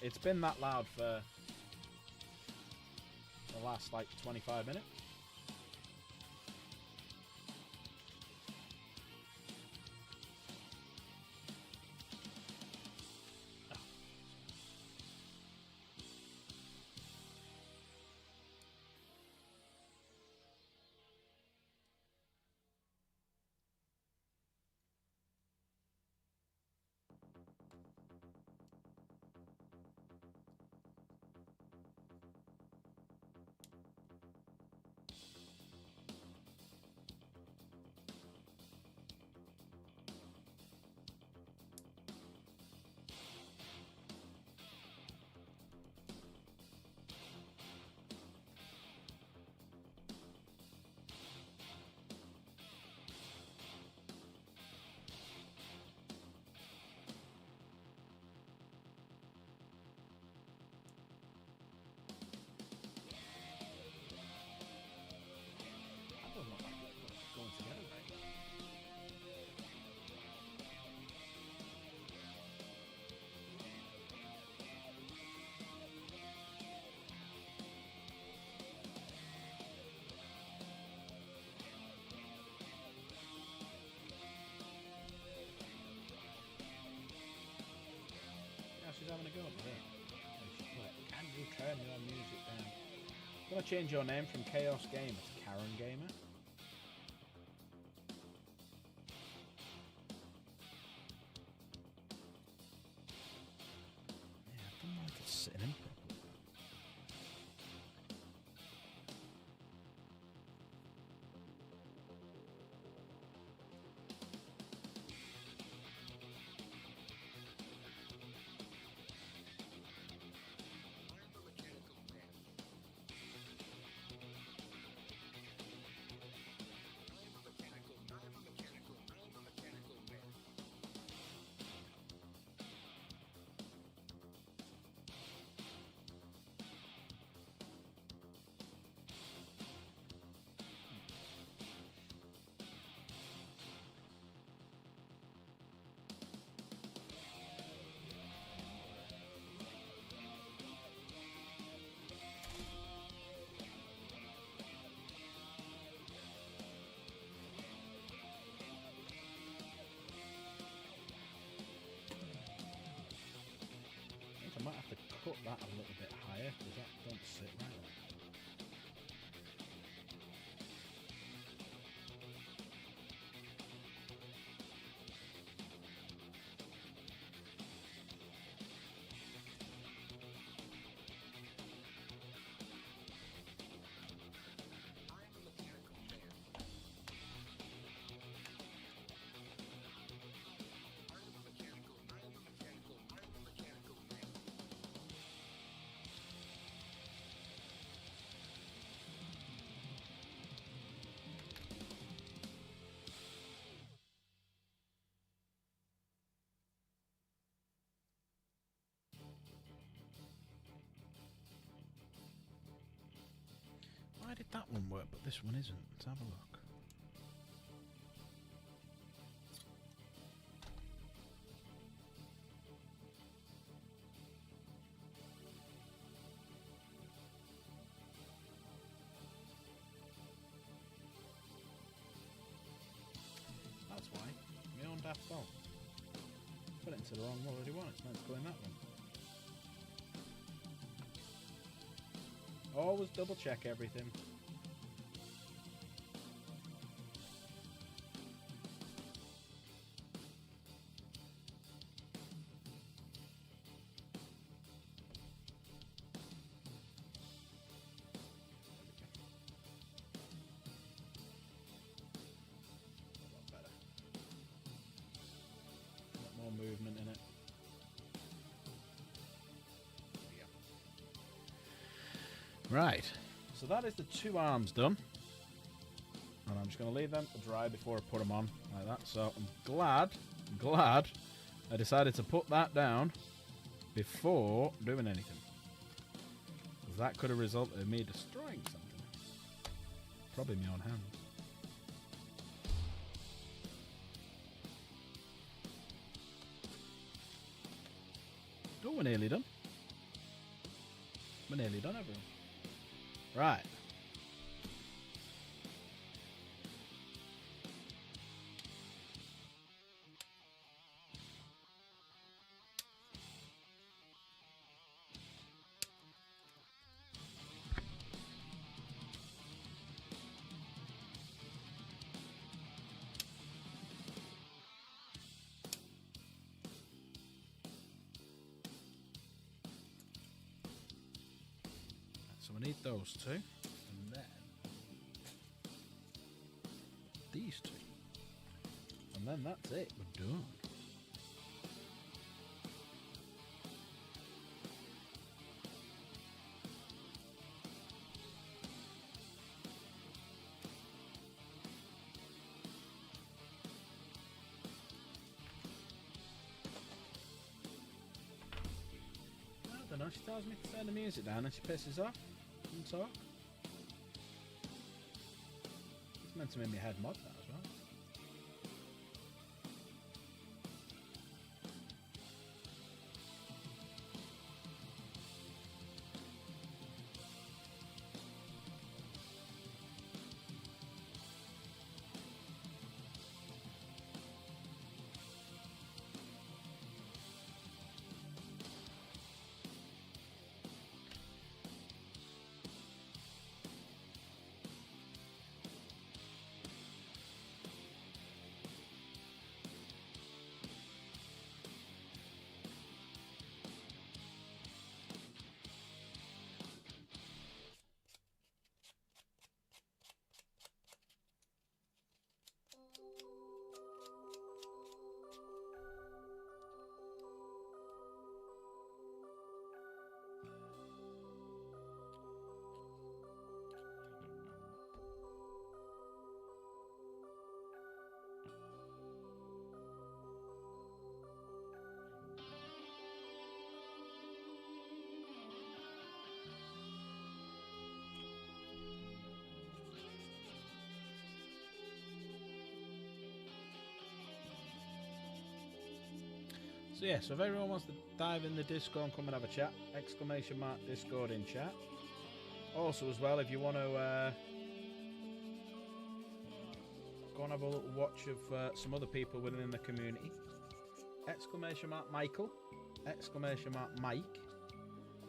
It's been that loud for the last like 25 minutes. Going together, right? Yeah, she's having a go over there. Can you turn your music down? I'm gonna change your name from Chaos Gamer to Karen Gamer. Sitting in properly. put that a little bit higher because that don't sit right there. Why did that one work, but this one isn't? Let's have a look. That's why. My own daft fault. Put it into the wrong already one. It's meant to go in that one. Always double check everything. A lot better. A lot more movement in it. Right, so that is the two arms done, and I'm just going to leave them to dry before I put them on like that. So I'm glad I decided to put that down before doing anything, because that could have resulted in me destroying something, probably my own hands. Oh, we're nearly done. We're nearly done, everyone. Right. So we need those two, and then these two, and then that's it. We're done. I don't know. She tells me to turn the music down, and she pisses off. And talk. It's meant to make me head mod that as well. So yeah, so if everyone wants to dive in the Discord and come and have a chat, exclamation mark Discord in chat. Also as well, if you want to go and have a little watch of some other people within the community, exclamation mark Michael, exclamation mark Mike,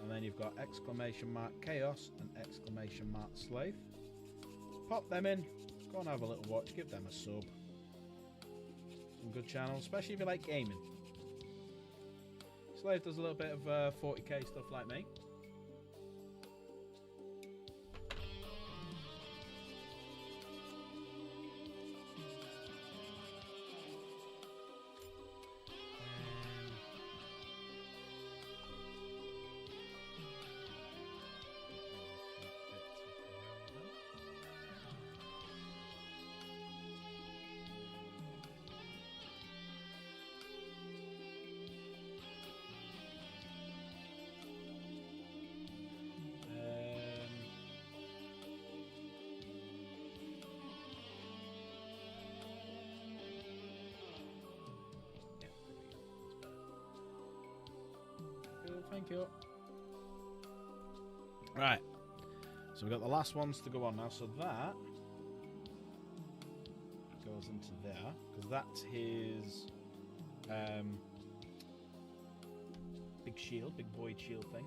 And then you've got exclamation mark chaos and exclamation mark slave. Pop them in. Go and have a little watch. Give them a sub. Some good channels, especially if you like gaming. Slave does a little bit of 40k stuff like me. Thank you. Right. So we've got the last ones to go on now. So that goes into there. Because that's his big shield, big void shield thing.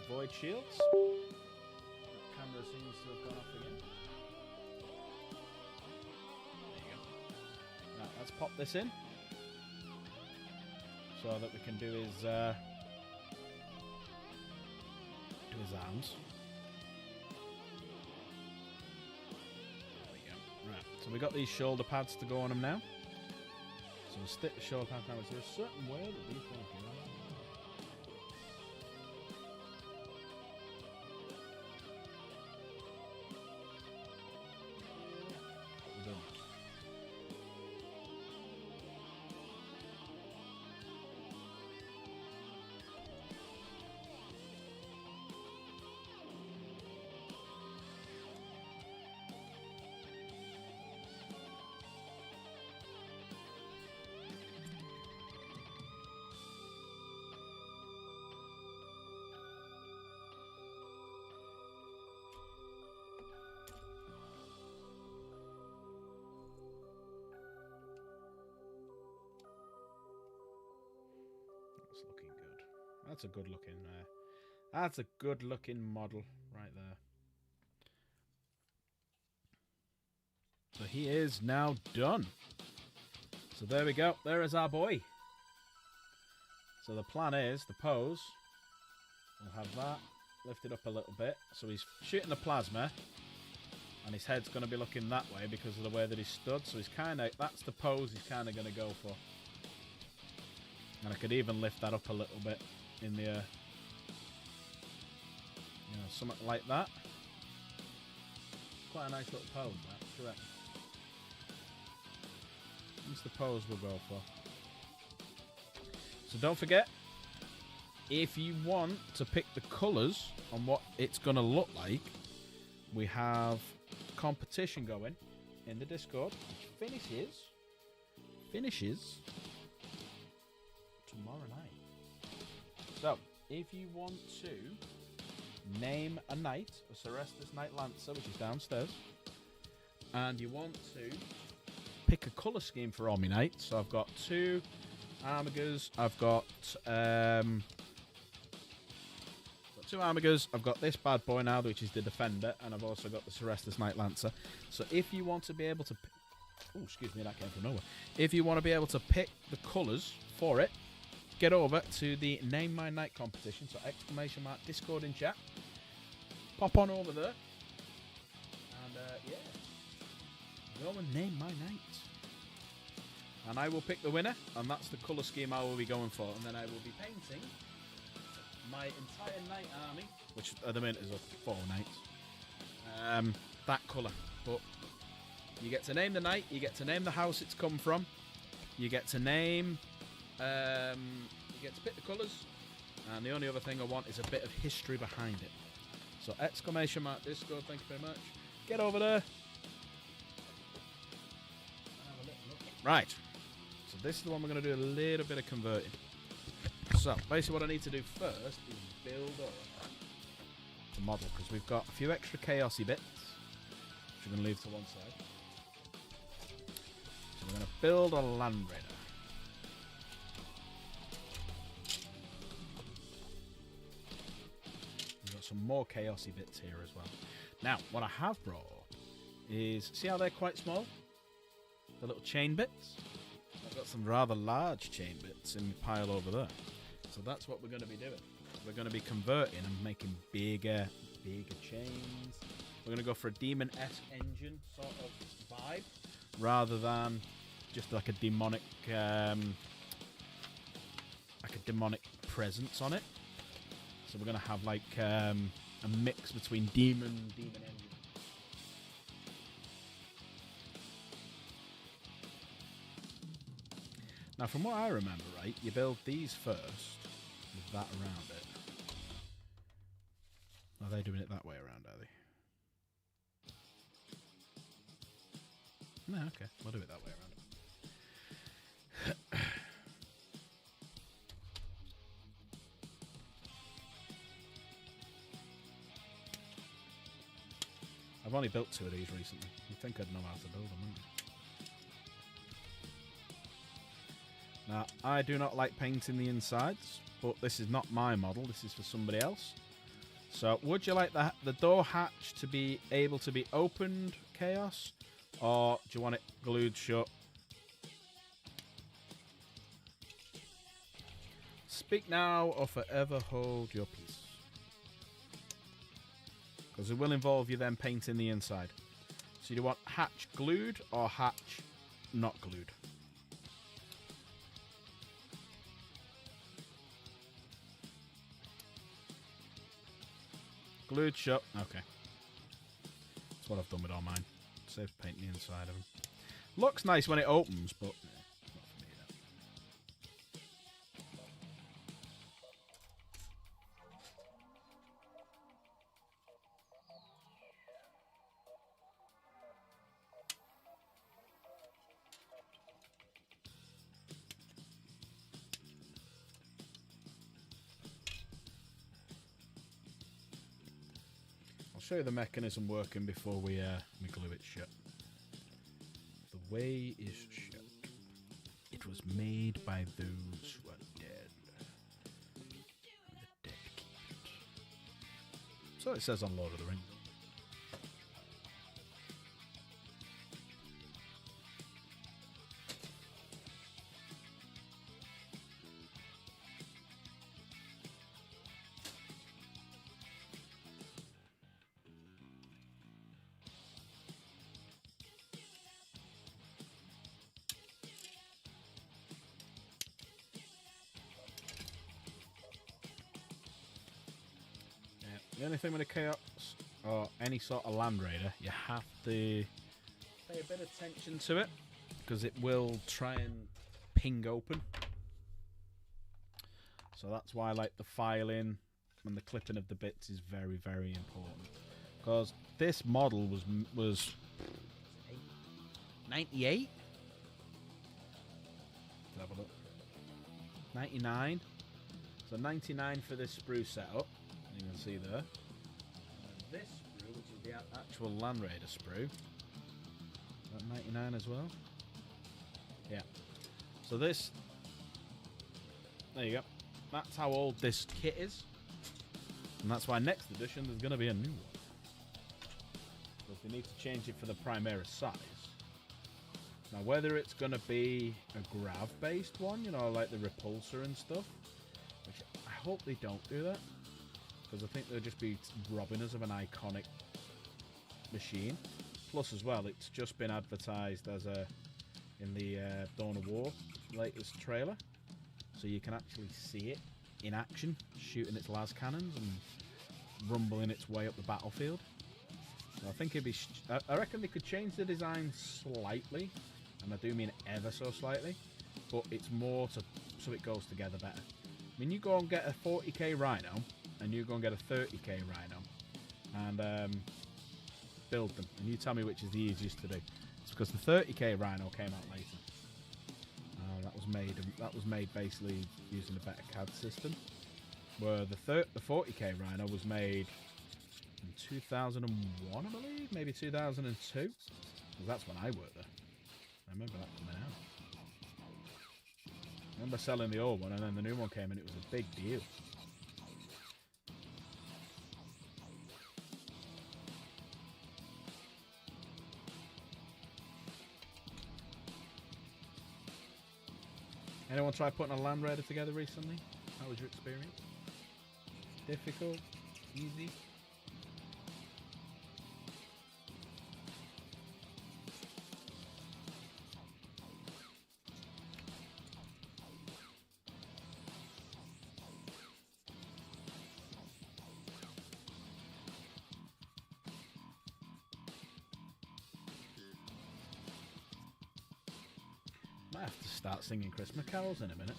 Void shields. The camera seems to have gone off again. There you go. Right, let's pop this in so that we can do his arms. There we go. Right, so we got these shoulder pads to go on them now. So we'll stick the shoulder pads now. Is there a certain way that these ones go on? Looking good. That's a good looking that's a good looking model right there. So he is now done. So there we go. There is our boy. So the plan is the pose. We'll have that lifted up a little bit. So he's shooting the plasma and his head's going to be looking that way because of the way that he's stood. So he's kind of, that's the pose he's kind of going to go for. And I could even lift that up a little bit in the air. You know, something like that. Quite a nice little pose, that. Correct. That's the pose we'll go for. So don't forget, if you want to pick the colours on what it's going to look like, we have a competition going in the Discord, which finishes tomorrow night. So, if you want to name a knight, a Cerestus Knight Lancer, which is downstairs, and you want to pick a colour scheme for all my knights, so I've got 2 Armigers, I've got 2 Armigers, I've got this bad boy now, which is the Defender, and I've also got the Cerestus Knight Lancer. So if you want to be able to... Oh, excuse me, that came from nowhere. If you want to be able to pick the colours for it, get over to the Name My Knight competition, so exclamation mark Discord in chat. Pop on over there. And, yeah. Go and name my knight. And I will pick the winner, and that's the colour scheme I will be going for. And then I will be painting my entire knight army, which at the minute is 4 knights. That colour. But you get to name the knight, you get to name the house it's come from, you get to name... you get to pick the colours, and the only other thing I want is a bit of history behind it. So exclamation mark Discord, thank you very much. Get over there. Right. So this is the one we're going to do a little bit of converting. So, basically what I need to do first is build up the model, because we've got a few extra chaosy bits, which we're going to leave to one side. So we're going to build a Land Raider. We've got some more chaosy bits here as well. Now, what I have brought is, see how they're quite small? The little chain bits? I've got some rather large chain bits in the pile over there. So that's what we're going to be doing. We're going to be converting and making bigger chains. We're going to go for a demon-esque engine sort of vibe, rather than just like a demonic presence on it. So we're going to have like a mix between demon engine. Now, from what I remember, right, you build these first with that around it. Are they doing it that way around, are they? No, okay, we'll do it that way around. I've only built 2 of these recently. You'd think I'd know how to build them, wouldn't you? Now, I do not like painting the insides, but this is not my model, this is for somebody else. So, would you like the door hatch to be able to be opened, Chaos? Or do you want it glued shut? Speak now or forever hold your peace. Because it will involve you then painting the inside. So you want hatch glued or hatch not glued? Glued shut. Okay. That's what I've done with all mine. Saves painting the inside of them. Looks nice when it opens, but not for me then. I'll show you the mechanism working before we glue it shut. The way is shut. It was made by those who are dead. And the dead keep it. So it says on Lord of the Rings. The only thing with a Chaos or any sort of Land Raider, you have to pay a bit of attention to it, because it will try and ping open. So that's why, like, the filing and the clipping of the bits is very, very important. Because this model was 98. Let's have a look. 99. So 99 for this sprue setup. You can see there. And this sprue, which is the actual Land Raider sprue, is that 99 as well? Yeah. So this, there you go. That's how old this kit is, and that's why next edition there's going to be a new one, because they need to change it for the Primaris size. Now, whether it's going to be a grav-based one, you know, like the repulsor and stuff, which I hope they don't do that. Because I think they'll just be robbing us of an iconic machine. Plus, as well, it's just been advertised as in the Dawn of War latest trailer, so you can actually see it in action, shooting its las cannons and rumbling its way up the battlefield. So I think it'd be. I reckon they could change the design slightly, and I do mean ever so slightly, but it's more so it goes together better. I mean, you go and get a 40k Rhino, and you go and get a 30k Rhino, and build them, and you tell me which is the easiest to do. It's because the 30k Rhino came out later. That was was made basically using a better CAD system. Where the 40k Rhino was made in 2001, I believe, maybe 2002. Because that's when I worked there. I remember that coming out. I remember selling the old one, and then the new one came, and it was a big deal. Anyone try putting a Land Raider together recently? How was your experience? Difficult? Easy? Might have to start singing Christmas carols in a minute.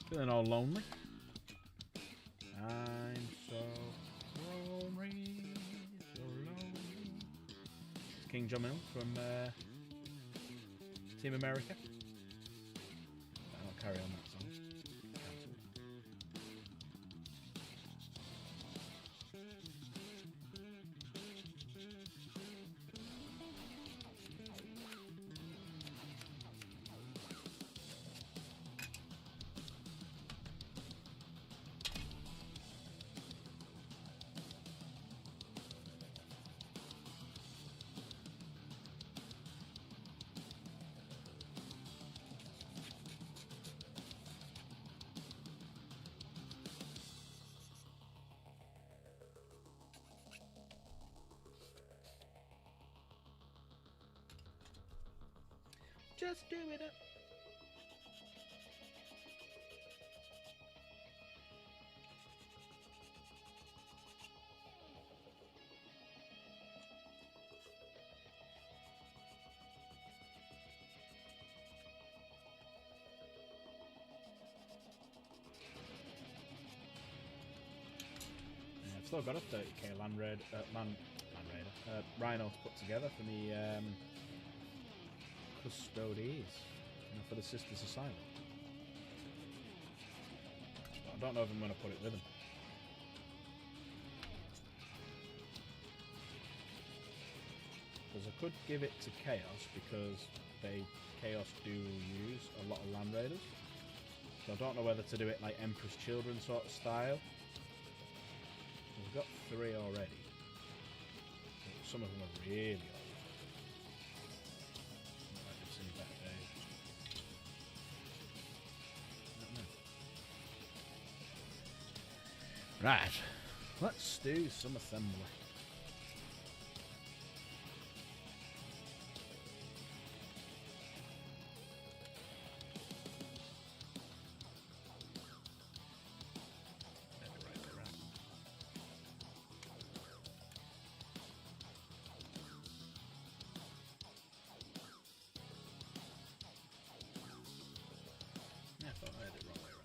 Feeling all lonely. I'm so lonely, so lonely. It's King John Mill from Team America. I'll carry on that song. Cancelled. Just do it up. I've still got a 30k Land Raider, Rhino to put together for me. Custodes, for the Sisters Asylum. I don't know if I'm going to put it with them. Because I could give it to Chaos, because Chaos do use a lot of Land Raiders. So I don't know whether to do it like Emperor's Children sort of style. We've got 3 already. Some of them are really old. Right, let's do some assembly. Yeah, I thought I had it wrong way around.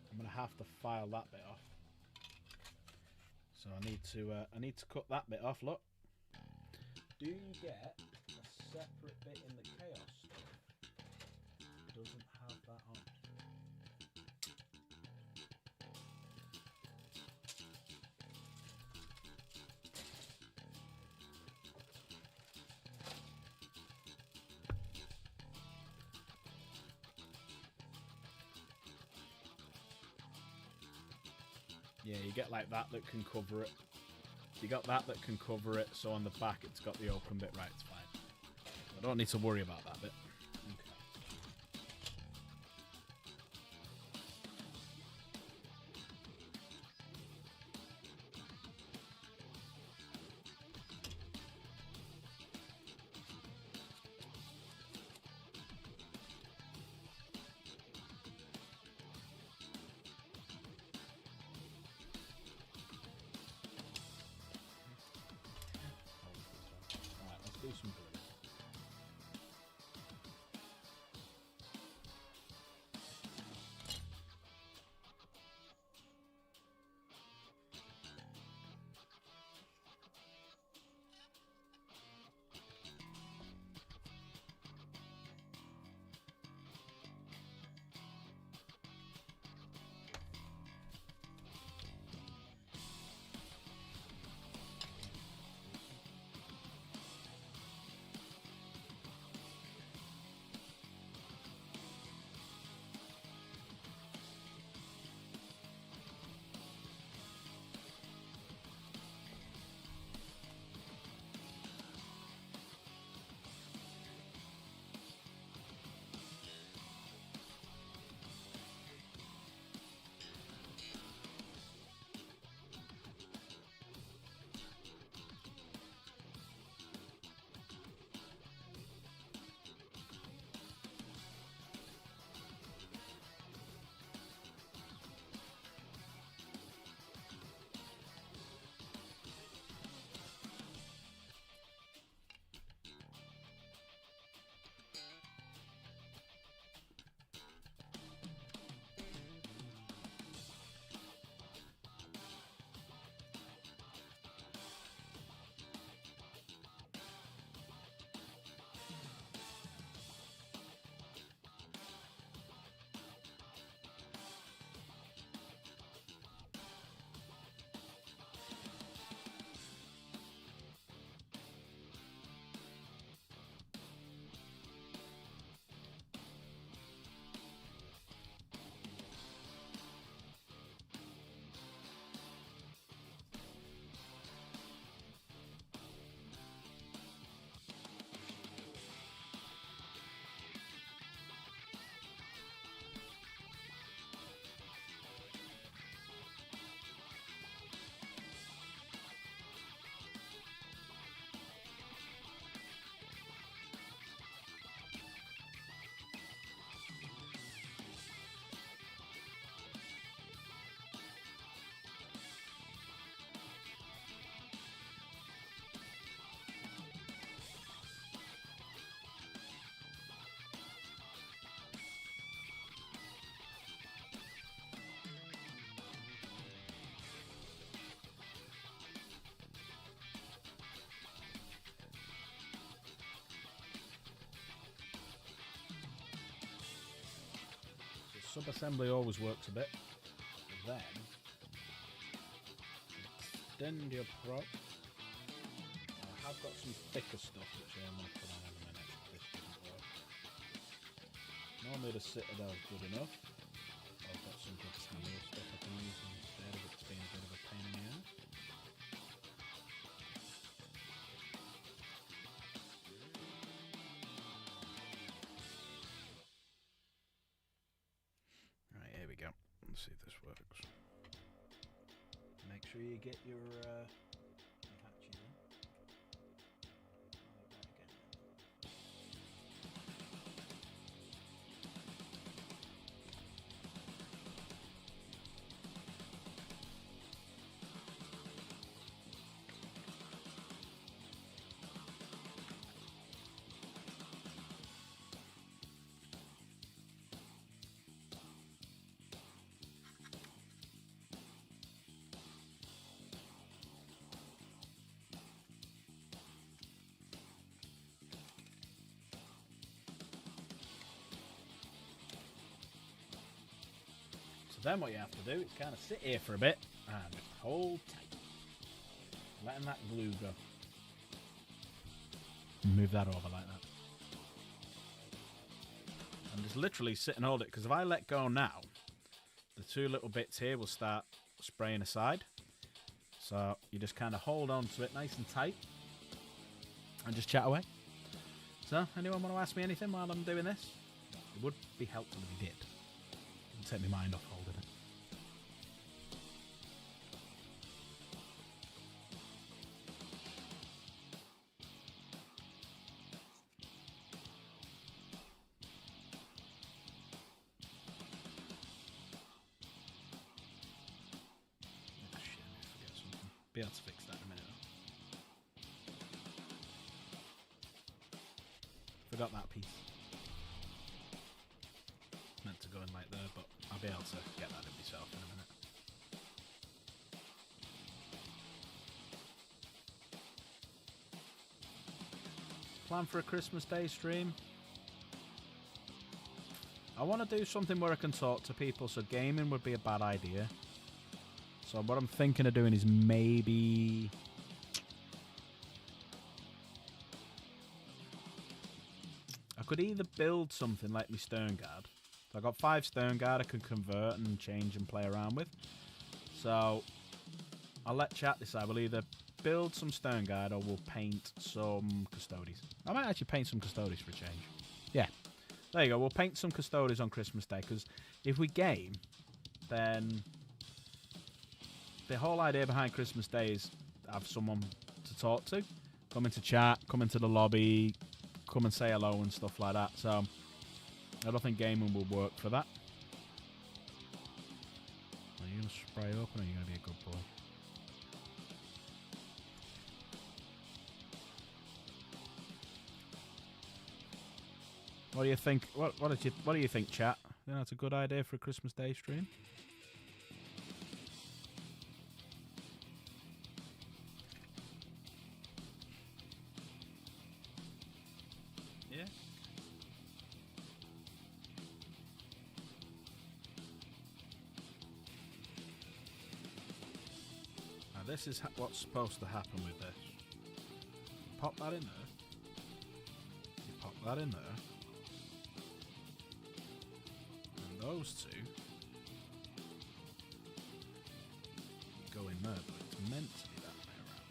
I'm gonna have to file that bit off. So I need to cut that bit off. Look, do you get a separate bit in the Chaos stuff? Doesn't have that on. Yeah, you get like that can cover it. You got that can cover it, so on the back it's got the open bit. Right, it's fine. I don't need to worry about that bit. Sub-assembly always works a bit. Then, extend your prop. I have got some thicker stuff which I'm going to put on in a minute. This doesn't work. Normally the Citadel is good enough. I've got some good steel stuff I can use instead of it being a bit of a pain in the ass. Right, here we go. Let's see if this works. Make sure you get your hatching in. So then what you have to do is kind of sit here for a bit and hold tight. Letting that glue go. Move that over like that. And just literally sit and hold it, because if I let go now, the two little bits here will start spraying aside. So you just kind of hold on to it nice and tight and just chat away. So, anyone want to ask me anything while I'm doing this? It would be helpful if you did. It would take my mind off holding it. Oh shit, I forget something. Be able to fix that in a minute. Forgot that piece. Meant to go in like there, but I'll be able to get that in myself in a minute. Plan for a Christmas Day stream. I want to do something where I can talk to people, so gaming would be a bad idea. So what I'm thinking of doing is maybe... I could either build something like my Stern Guard. So I've got 5 Stern Guard I can convert and change and play around with. So I'll let chat decide. We'll either build some Stern Guard or we'll paint some Custodes. I might actually paint some Custodes for a change. Yeah. There you go. We'll paint some Custodes on Christmas Day, because if we game, then the whole idea behind Christmas Day is have someone to talk to. Come into chat, come into the lobby, come and say hello and stuff like that. So I don't think gaming will work for that. Are you going to spray open or are you going to be a good boy? What do you think? What do you think, chat? You know, it's a good idea for a Christmas Day stream. Yeah. Now this is what's supposed to happen with this. Pop that in there. You pop that in there. Those two go in there, but it's meant to be that way around.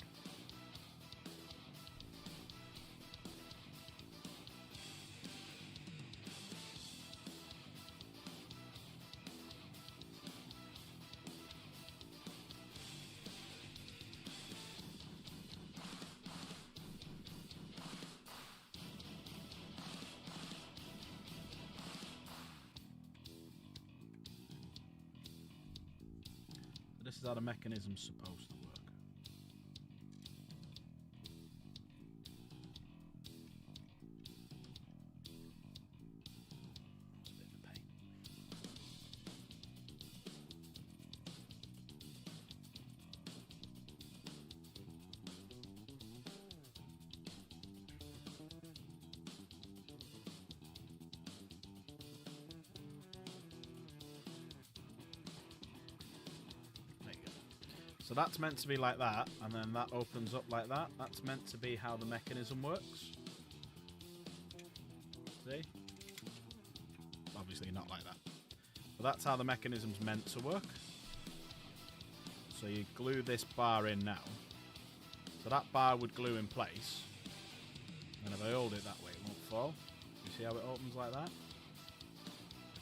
This is how the mechanism's supposed to work. It's a bit of a pain. So that's meant to be like that, and then that opens up like that. That's meant to be how the mechanism works. See? Obviously not like that. But that's how the mechanism's meant to work. So you glue this bar in now. So that bar would glue in place. And if I hold it that way, it won't fall. You see how it opens like that?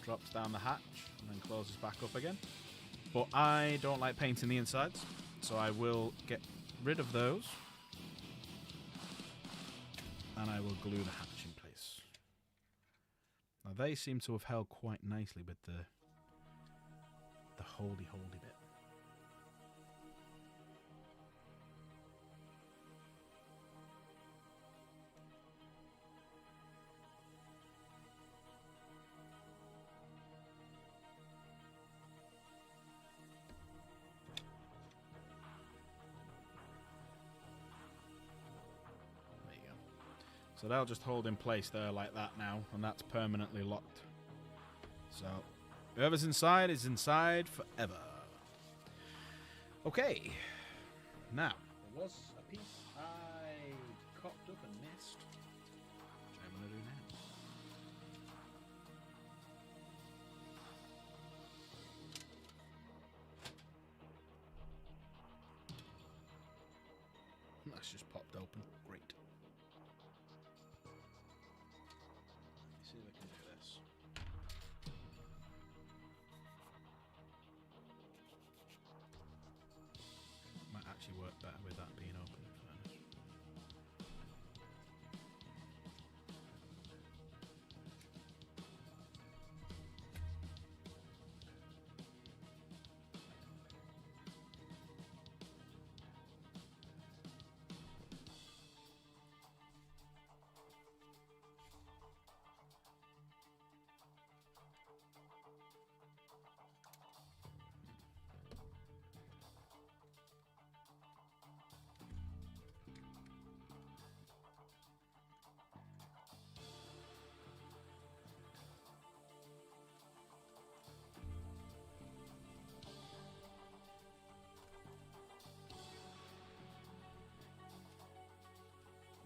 Drops down the hatch and then closes back up again. But I don't like painting the insides, so I will get rid of those. And I will glue the hatch in place. Now they seem to have held quite nicely with the holdy bit. So they'll just hold in place there like that now, and that's permanently locked. So whoever's inside is inside forever. Okay. Now, there was a piece I cocked up and missed, which I'm going to do now. That's just popped open. Great. See if I can do this. Might actually work better with that being open, in fairness.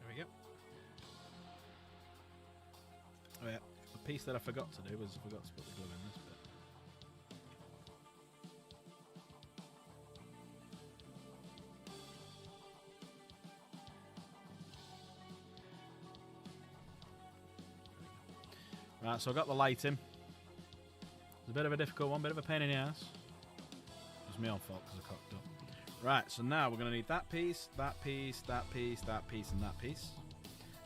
There we go. Oh yeah, the piece that I forgot to do was I forgot to put the glue in this bit. Right, so I got the lighting. It's a bit of a difficult one, bit of a pain in the ass. It's my own fault because I cocked up. Right, so now we're going to need that piece, that piece, that piece, that piece, and that piece.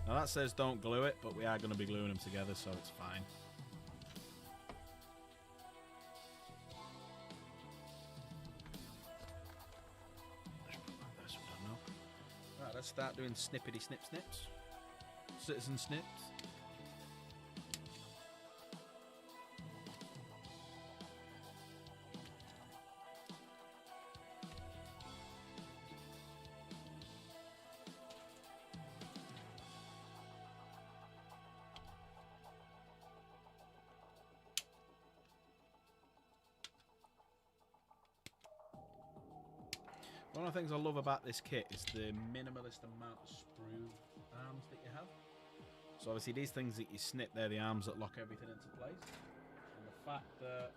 Now that says don't glue it, but we are going to be gluing them together, so it's fine. Right, let's start doing snippety snip snips. Citizen snips. One of the things I love about this kit is the minimalist amount of sprue arms that you have. So obviously these things that you snip, they're the arms that lock everything into place. And the fact that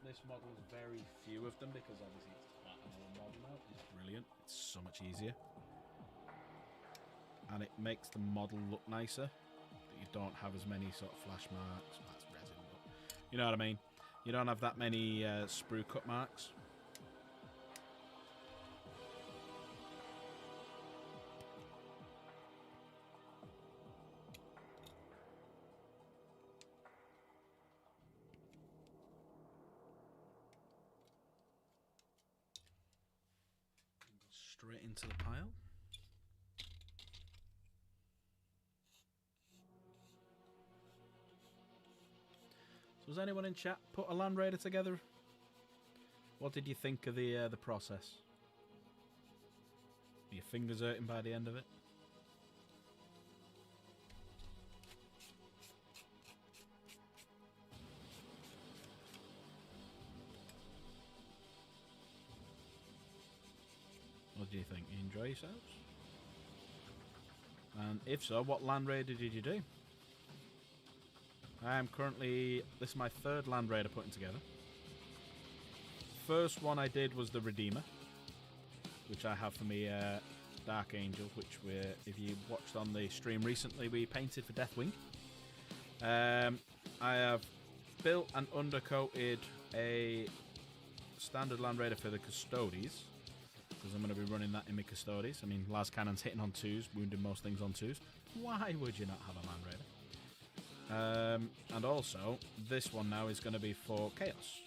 this model is very few of them, because obviously it's flat and all model now, is brilliant. It's so much easier. And it makes the model look nicer. That you don't have as many sort of flash marks. Well, that's resin, but you know what I mean. You don't have that many sprue cut marks. Straight into the pile. So has anyone in chat put a Land Raider together? What did you think of the process? Were your fingers hurting by the end of it? did you think? You enjoy yourselves? And if so, what Land Raider did you do? I am currently... This is my third Land Raider putting together. First one I did was the Redeemer, which I have for me Dark Angel, which if you watched on the stream recently, we painted for Deathwing. I have built and undercoated a standard Land Raider for the Custodes, because I'm going to be running that in my Custodes. I mean, Las Cannon's hitting on 2s, wounding most things on 2s. Why would you not have a Land Raider? And also, this one now is going to be for Chaos.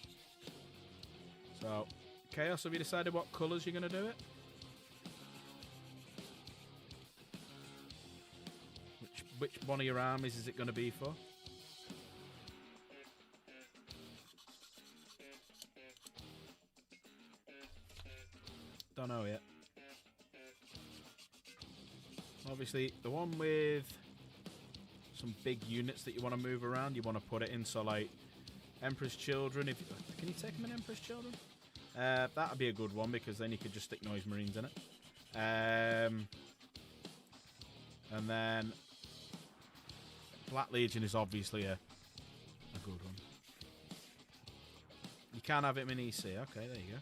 So, Chaos, have you decided what colours you're going to do it? Which one of your armies is it going to be for? Don't know yet. Obviously, the one with some big units that you want to move around, you want to put it in. So, like Emperor's Children. Can you take them in Emperor's Children? That would be a good one, because then you could just stick Noise Marines in it. And then Black Legion is obviously a good one. You can't have him in EC. Okay, there you go.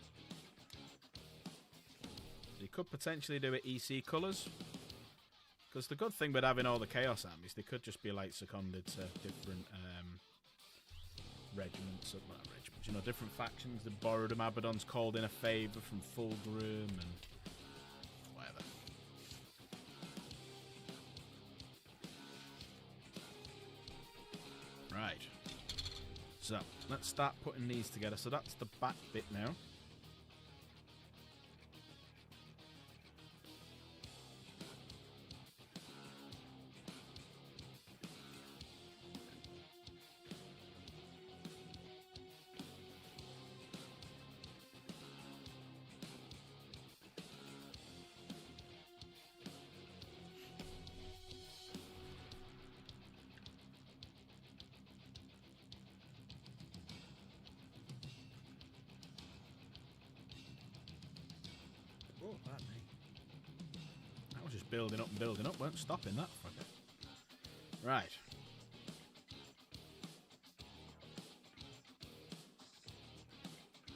You could potentially do it EC colours, because the good thing with having all the Chaos armies, they could just be like seconded to different regiments, not regiments, you know, different factions. The Borodom Abaddon's called in a favour from Fulgrim and whatever. Right. So let's start putting these together. So that's the back bit now. That was just building up and building up, weren't stopping that fucker. Right.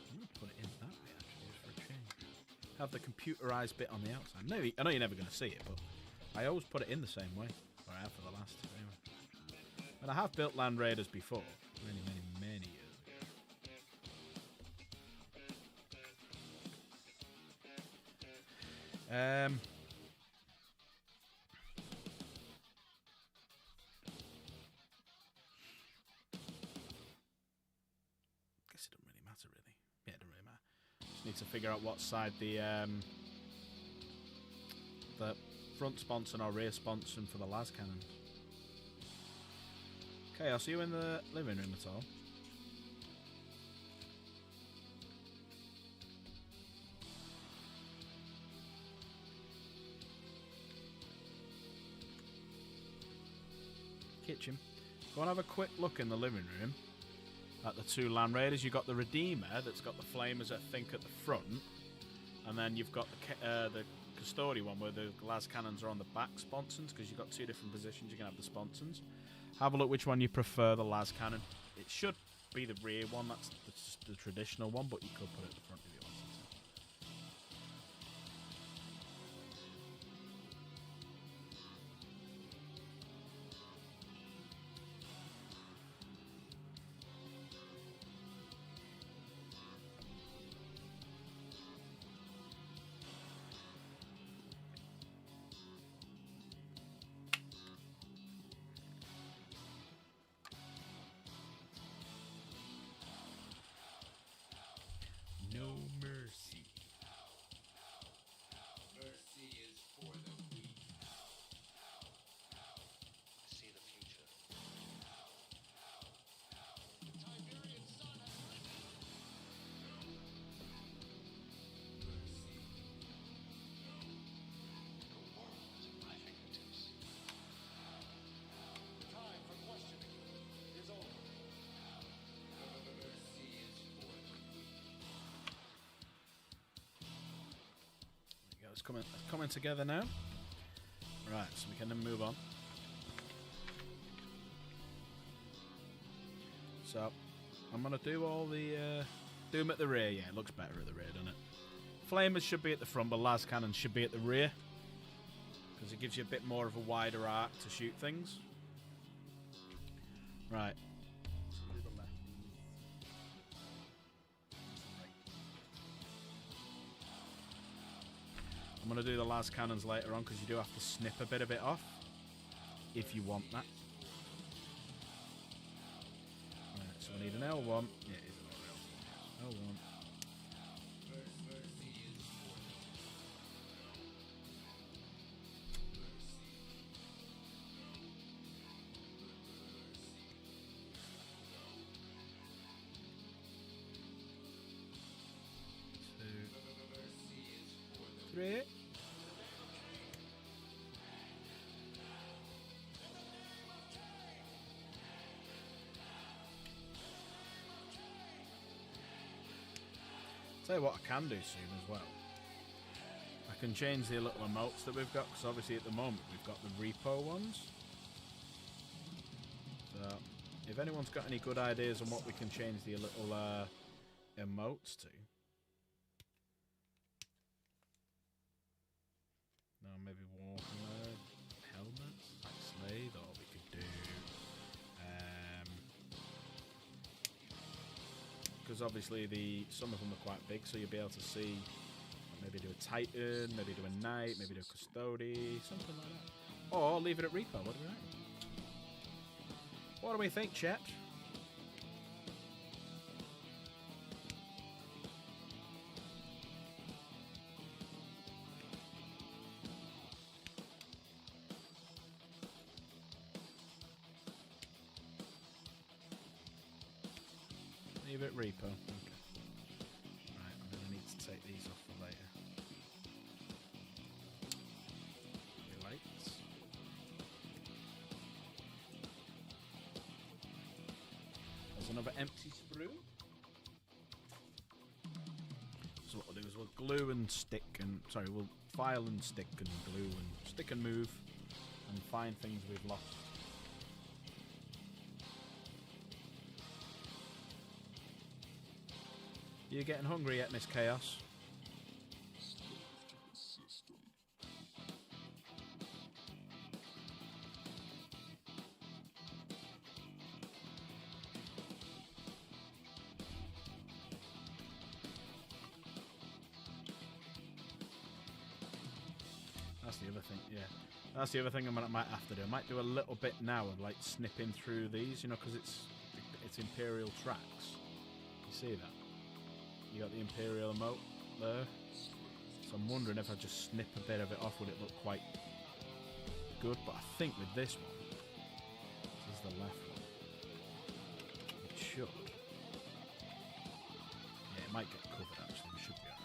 I'm going to put it in that way, actually, just for a change. Have the computerized bit on the outside. I know you're never going to see it, but I always put it in the same way. Or I have for the last two, anyway. And I have built Land Raiders before, many years ago. Guess it doesn't really matter, really. Yeah, it doesn't really matter. Just need to figure out what side the front sponson or rear sponson for the las cannons. Okay, I'll see you in the living room at all. Kitchen. Go and have a quick look in the living room at the two Land Raiders. You've got the Redeemer that's got the flamers, I think, at the front, and then you've got the Custodian one where the las cannons are on the back sponsons, because you've got two different positions. You can have the sponsons. Have a look which one you prefer, the las cannon. It should be the rear one, that's the traditional one, but you could put it at the front if you wanted to. No it's coming together now. Right, so we can then move on. So, I'm going to do all the... do them at the rear. Yeah, it looks better at the rear, doesn't it? Flamers should be at the front, but las cannons should be at the rear. Because it gives you a bit more of a wider arc to shoot things. Right. I'm going to do the las cannons later on because you do have to snip a bit of it off. If you want that. Right, so I need an L1. Yeah, it is an L1. L1. Three. Tell you what I can do soon as well. I can change the little emotes that we've got, because obviously at the moment we've got the repo ones. So, if anyone's got any good ideas on what we can change the little emotes to. No, maybe Warhammer helmets, like Slade, or we could do... because obviously some of them are quite big, so you'll be able to see, maybe do a Titan, maybe do a Knight, maybe do a Custody, something like that. Or leave it at repo, what do we reckon? What do we think, chat? Leave it repo. Okay. Right, I'm going to need to take these off for later. The lights. There's another empty sprue. So what we'll do is we'll glue and stick and... Sorry, we'll file and stick and glue and stick and move and find things we've lost. You getting hungry yet, Miss Chaos? That's the other thing, yeah. That's the other thing I might have to do. I might do a little bit now of like snipping through these, you know, because it's Imperial tracks. You see that? You got the Imperial emote there. So I'm wondering if I just snip a bit of it off, would it look quite good? But I think with this one, this is the left one, it should. Yeah, it might get covered actually, it should be alright.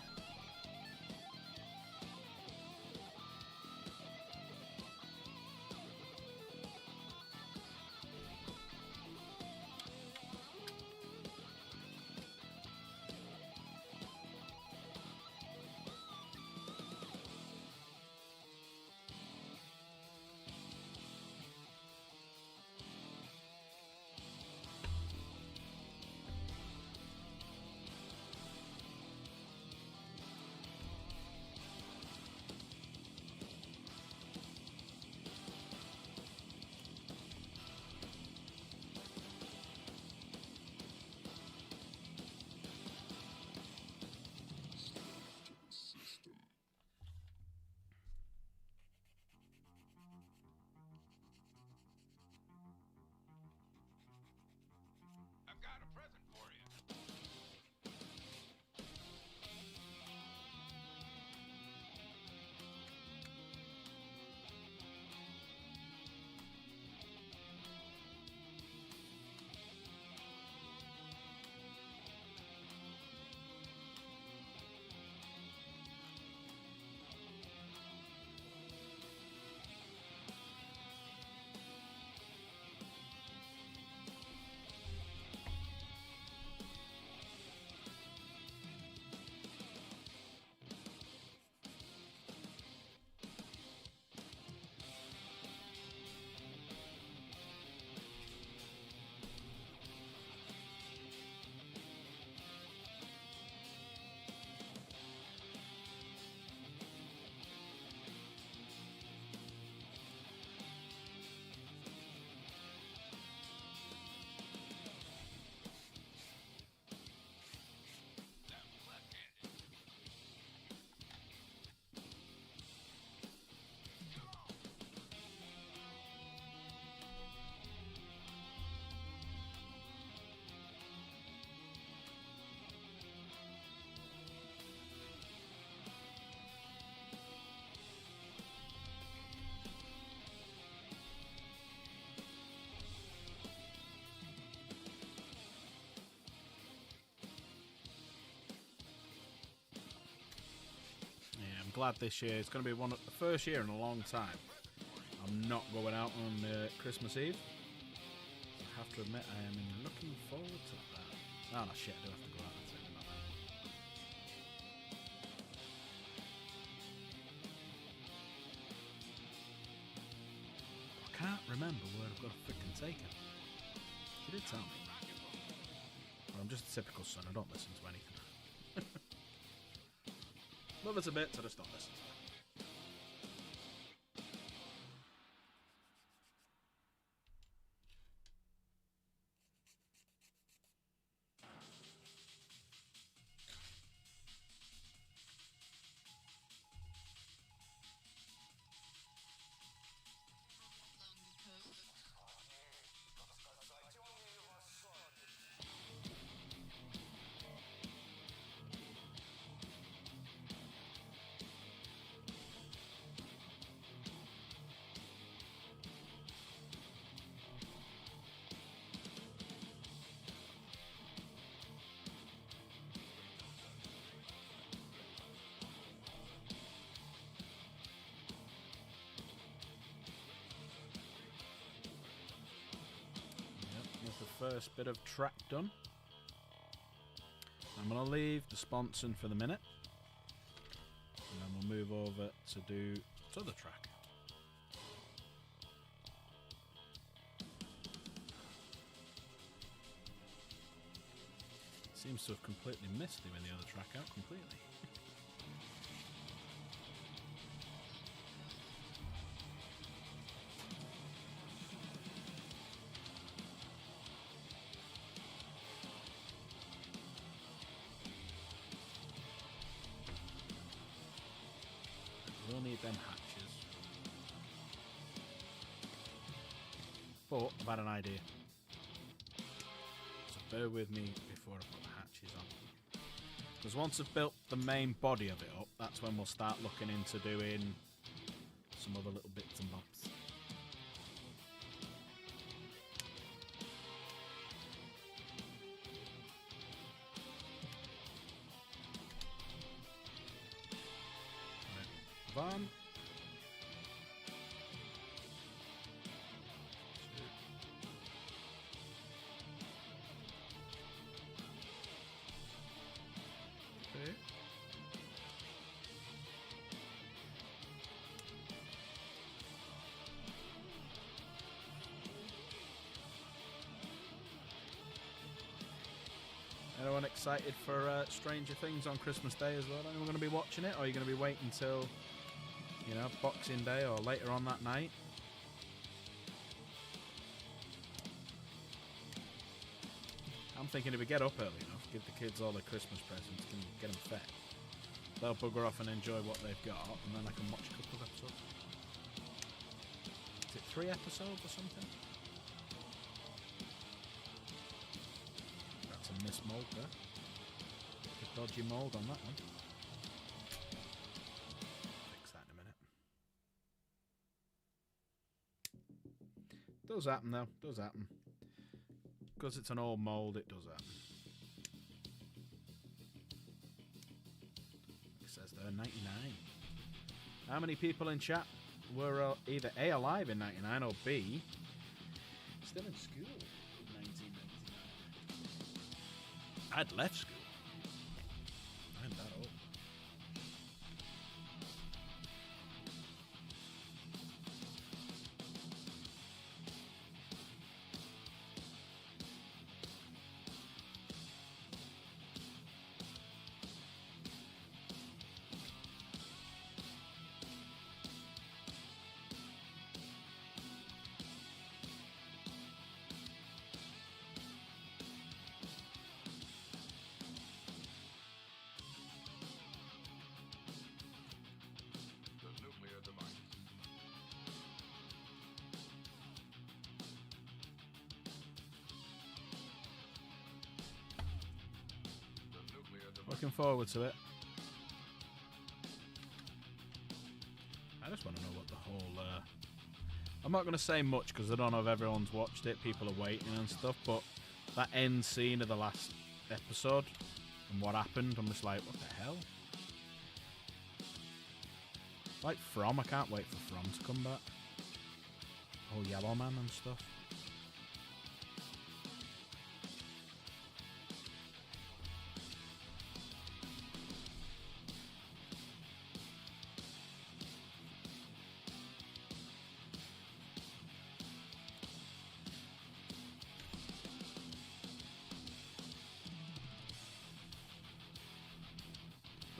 glad this year. It's going to be the first year in a long time I'm not going out on Christmas Eve. I have to admit, I am looking forward to that. Oh, no, shit, I do have to go out. That's it, not that. I can't remember where I've got to frickin' take it. She did tell me. Well, I'm just a typical son. I don't listen to anything. Love us a bit, so I just don't listen to it. First bit of track done. I'm going to leave the sponsoring for the minute, and then we'll move over to do this other track. Seems to have completely missed him in the other track out completely. We'll need them hatches. But I've had an idea. So bear with me before I put the hatches on. Because once I've built the main body of it up, that's when we'll start looking into doing some other little bits and bobs. One. Two. Anyone excited for Stranger Things on Christmas Day as well? Anyone going to be watching it, or are you going to be waiting until, you know, Boxing Day or later on that night? I'm thinking if we get up early enough, give the kids all their Christmas presents, and get them fed, they'll bugger off and enjoy what they've got, and then I can watch a couple of episodes. Is it 3 episodes or something? That's a miss mold there. A dodgy mold on that one. Fix that in a minute. Does happen though, does happen. Because it's an old mold, it does happen. It says there 99. How many people in chat were either A, alive in 99, or B, still in school in 1999? I'd left school. I'm that old. Looking forward to it. I just want to know what the whole... I'm not going to say much because I don't know if everyone's watched it. People are waiting and stuff. But that end scene of the last episode and what happened, I'm just like, what the hell? Like From, I can't wait for From to come back. Oh, Yellow Man and stuff.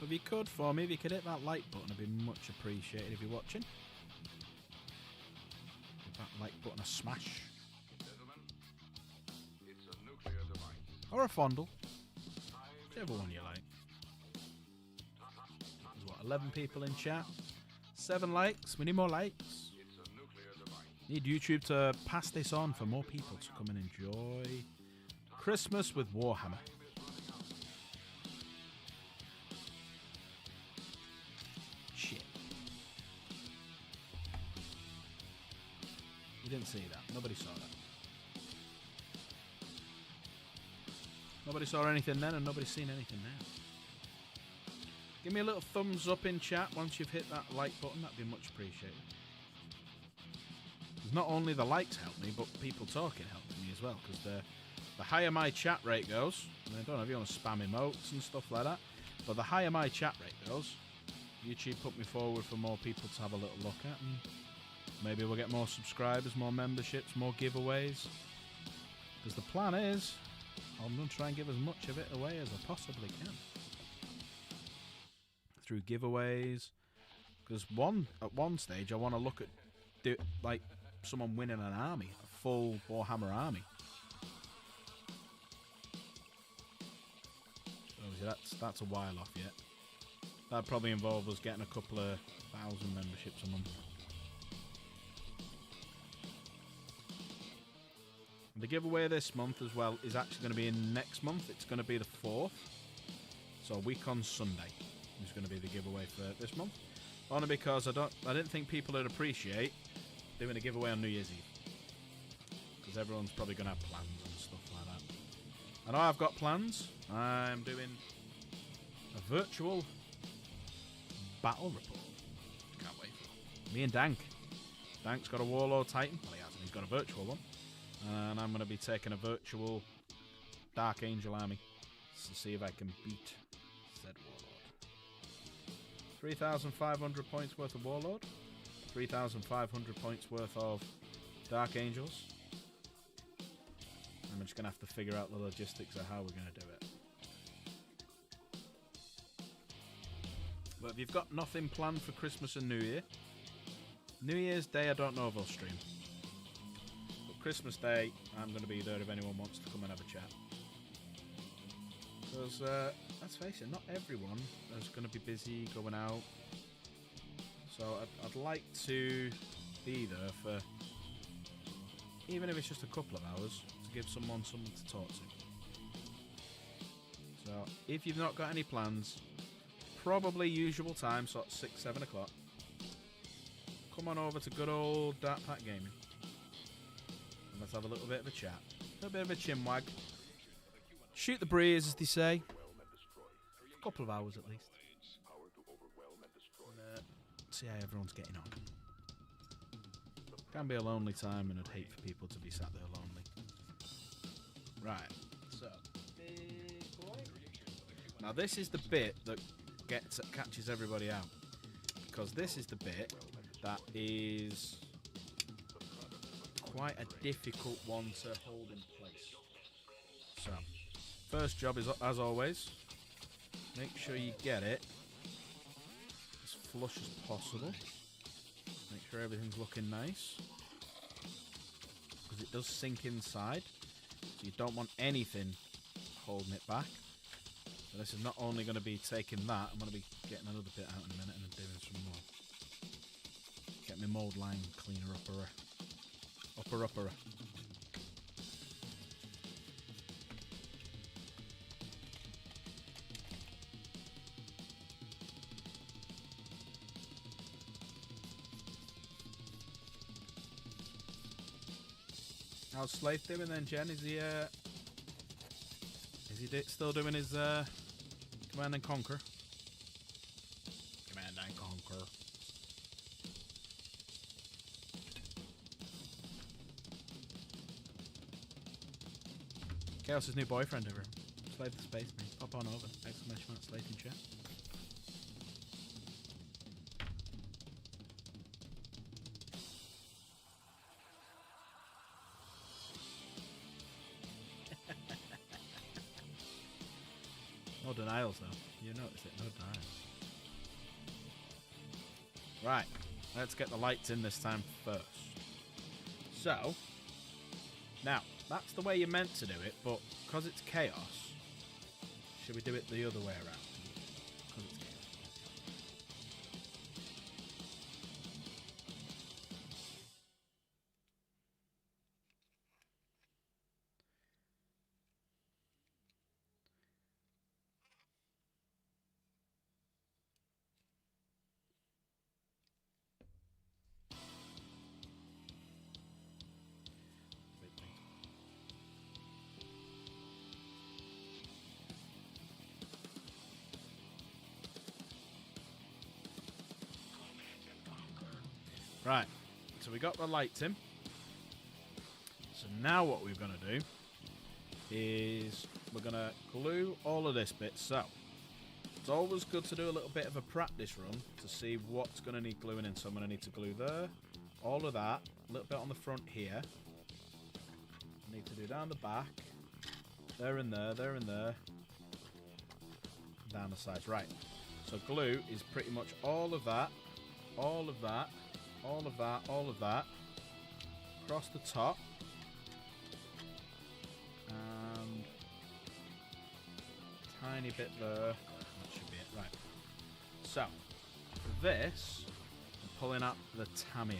If you could for me, if you could hit that like button, it'd be much appreciated if you're watching. Give that like button a smash. Gentlemen, it's a nuclear device. Or a fondle. Whichever one you like. There's what, 11 people in chat? 7 likes. We need more likes. It's a nuclear device. Need YouTube to pass this on for more people to come and enjoy Christmas with Warhammer. Shit. You didn't see that. Nobody saw that. Nobody saw anything then, and nobody's seen anything now. Give me a little thumbs up in chat once you've hit that like button. That'd be much appreciated. Because not only the likes help me, but people talking helps me as well. Because the higher my chat rate goes, and I don't know if you want to spam emotes and stuff like that, but the higher my chat rate goes, YouTube put me forward for more people to have a little look at, and maybe we'll get more subscribers, more memberships, more giveaways. Because the plan is, I'm going to try and give as much of it away as I possibly can. Through giveaways. Because at one stage, I want to look at like someone winning an army, a full Warhammer army. Obviously, that's a while off yet. That'd probably involve us getting a couple of 1,000 memberships a month. The giveaway this month as well is actually going to be in next month. It's going to be the 4th. So a week on Sunday is going to be the giveaway for this month. Only because I didn't think people would appreciate doing a giveaway on New Year's Eve. Because everyone's probably going to have plans and stuff like that. I know I've got plans. I'm doing a virtual battle report. Can't wait for it. Me and Dank. Dank's got a Warlord Titan. Well, he hasn't. He's got a virtual one. And I'm going to be taking a virtual Dark Angel army to see if I can beat said Warlord. 3,500 points worth of Warlord. 3,500 points worth of Dark Angels. I'm just going to have to figure out the logistics of how we're going to do it. But if you've got nothing planned for Christmas and New Year, New Year's Day I don't know if I'll stream. Christmas Day, I'm going to be there if anyone wants to come and have a chat. Because, let's face it, not everyone is going to be busy going out. So I'd like to be there for, even if it's just a couple of hours, to give someone something to talk to. So if you've not got any plans, probably usual time, sort of 6, 7 o'clock, come on over to good old Dark Pack Gaming. Let's have a little bit of a chat. A little bit of a chinwag. Shoot the breeze, as they say. A couple of hours at least. And, see how everyone's getting on. Can be a lonely time, and I'd hate for people to be sat there lonely. Right. So, big boy. Now this is the bit that catches everybody out. Because this is the bit that is quite a difficult one to hold in place. So, first job is, as always, make sure you get it as flush as possible. Make sure everything's looking nice, because it does sink inside, so you don't want anything holding it back. So this is not only going to be taking that, I'm going to be getting another bit out in a minute and doing some more. Get my mould line cleaner upper. How's Slave doing then, Jen? Is he still doing his Command and Conquer? Command and Conquer. Chaos's new boyfriend over him. Slave the space marine. Pop on over. Exclamation mark, slave in chat. No denials though. You notice it, no denials. Right, let's get the lights in this time first. So, now, that's the way you're meant to do it, but because it's chaos, should we do it the other way around? 'Cause it's chaos. Right, so we got the lights in. So now what we're going to do is we're going to glue all of this bit. So it's always good to do a little bit of a practice run to see what's going to need gluing in. So I'm going to need to glue there, all of that, a little bit on the front here. I need to do down the back, there and there, there and there, down the sides. Right, so glue is pretty much all of that, all of that, all of that, all of that, across the top, and tiny bit there. That should be it, right. So, for this, I'm pulling up the Tamiya.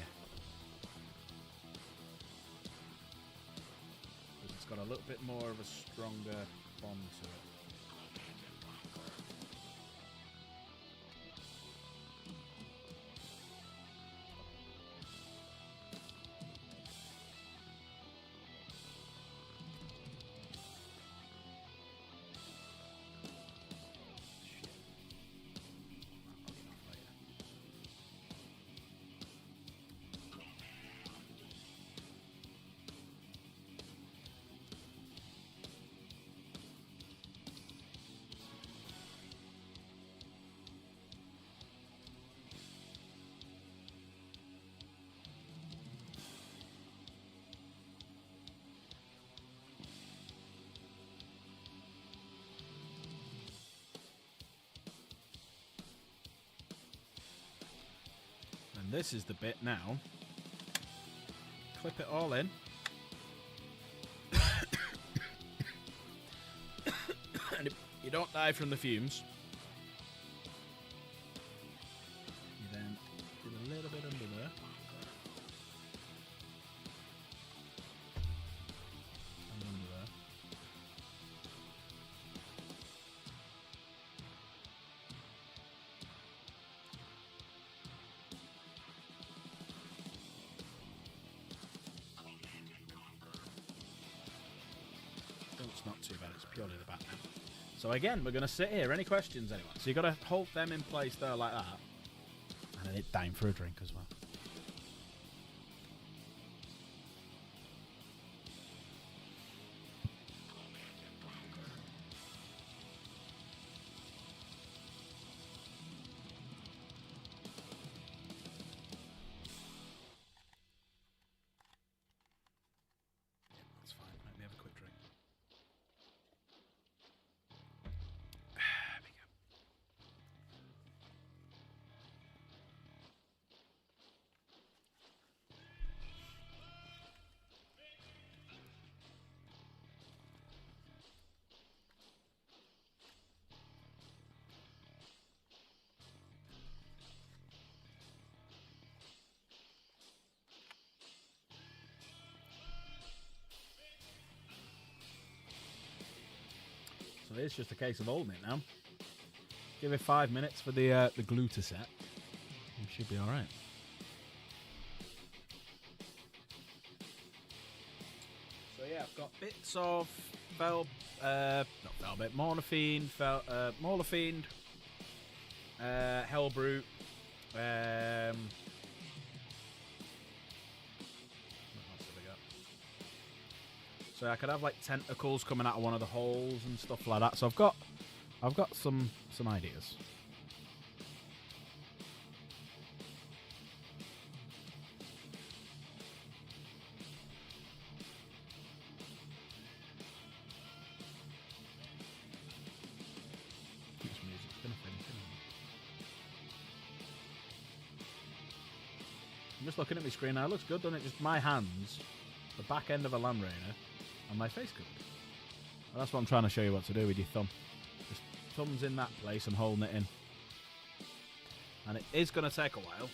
It's got a little bit more of a stronger bond to it. And this is the bit now. Clip it all in. And if you don't die from the fumes, you then do a little bit under there. And under there. It's not too bad, it's purely the back now. So again, we're going to sit here. Any questions, anyone? So you've got to hold them in place there like that. And then it's time for a drink as well. That's fine. Let me have a quick drink. There we go. So it's just a case of holding it now. Give it 5 minutes for the glue to set. You should be all right. So yeah, I've got bits of Morphine, Morphine, Hellbrute, what else have I got? So I could have like tentacles coming out of one of the holes and stuff like that. So I've got some ideas. This music's gonna finish, isn't it? I'm just looking at my screen now. It looks good, doesn't it? Just my hands, the back end of a Land Raider, and my face covered. Well, that's what I'm trying to show you what to do with your thumb. Just thumb's in that place and holding it in. And it is going to take a while.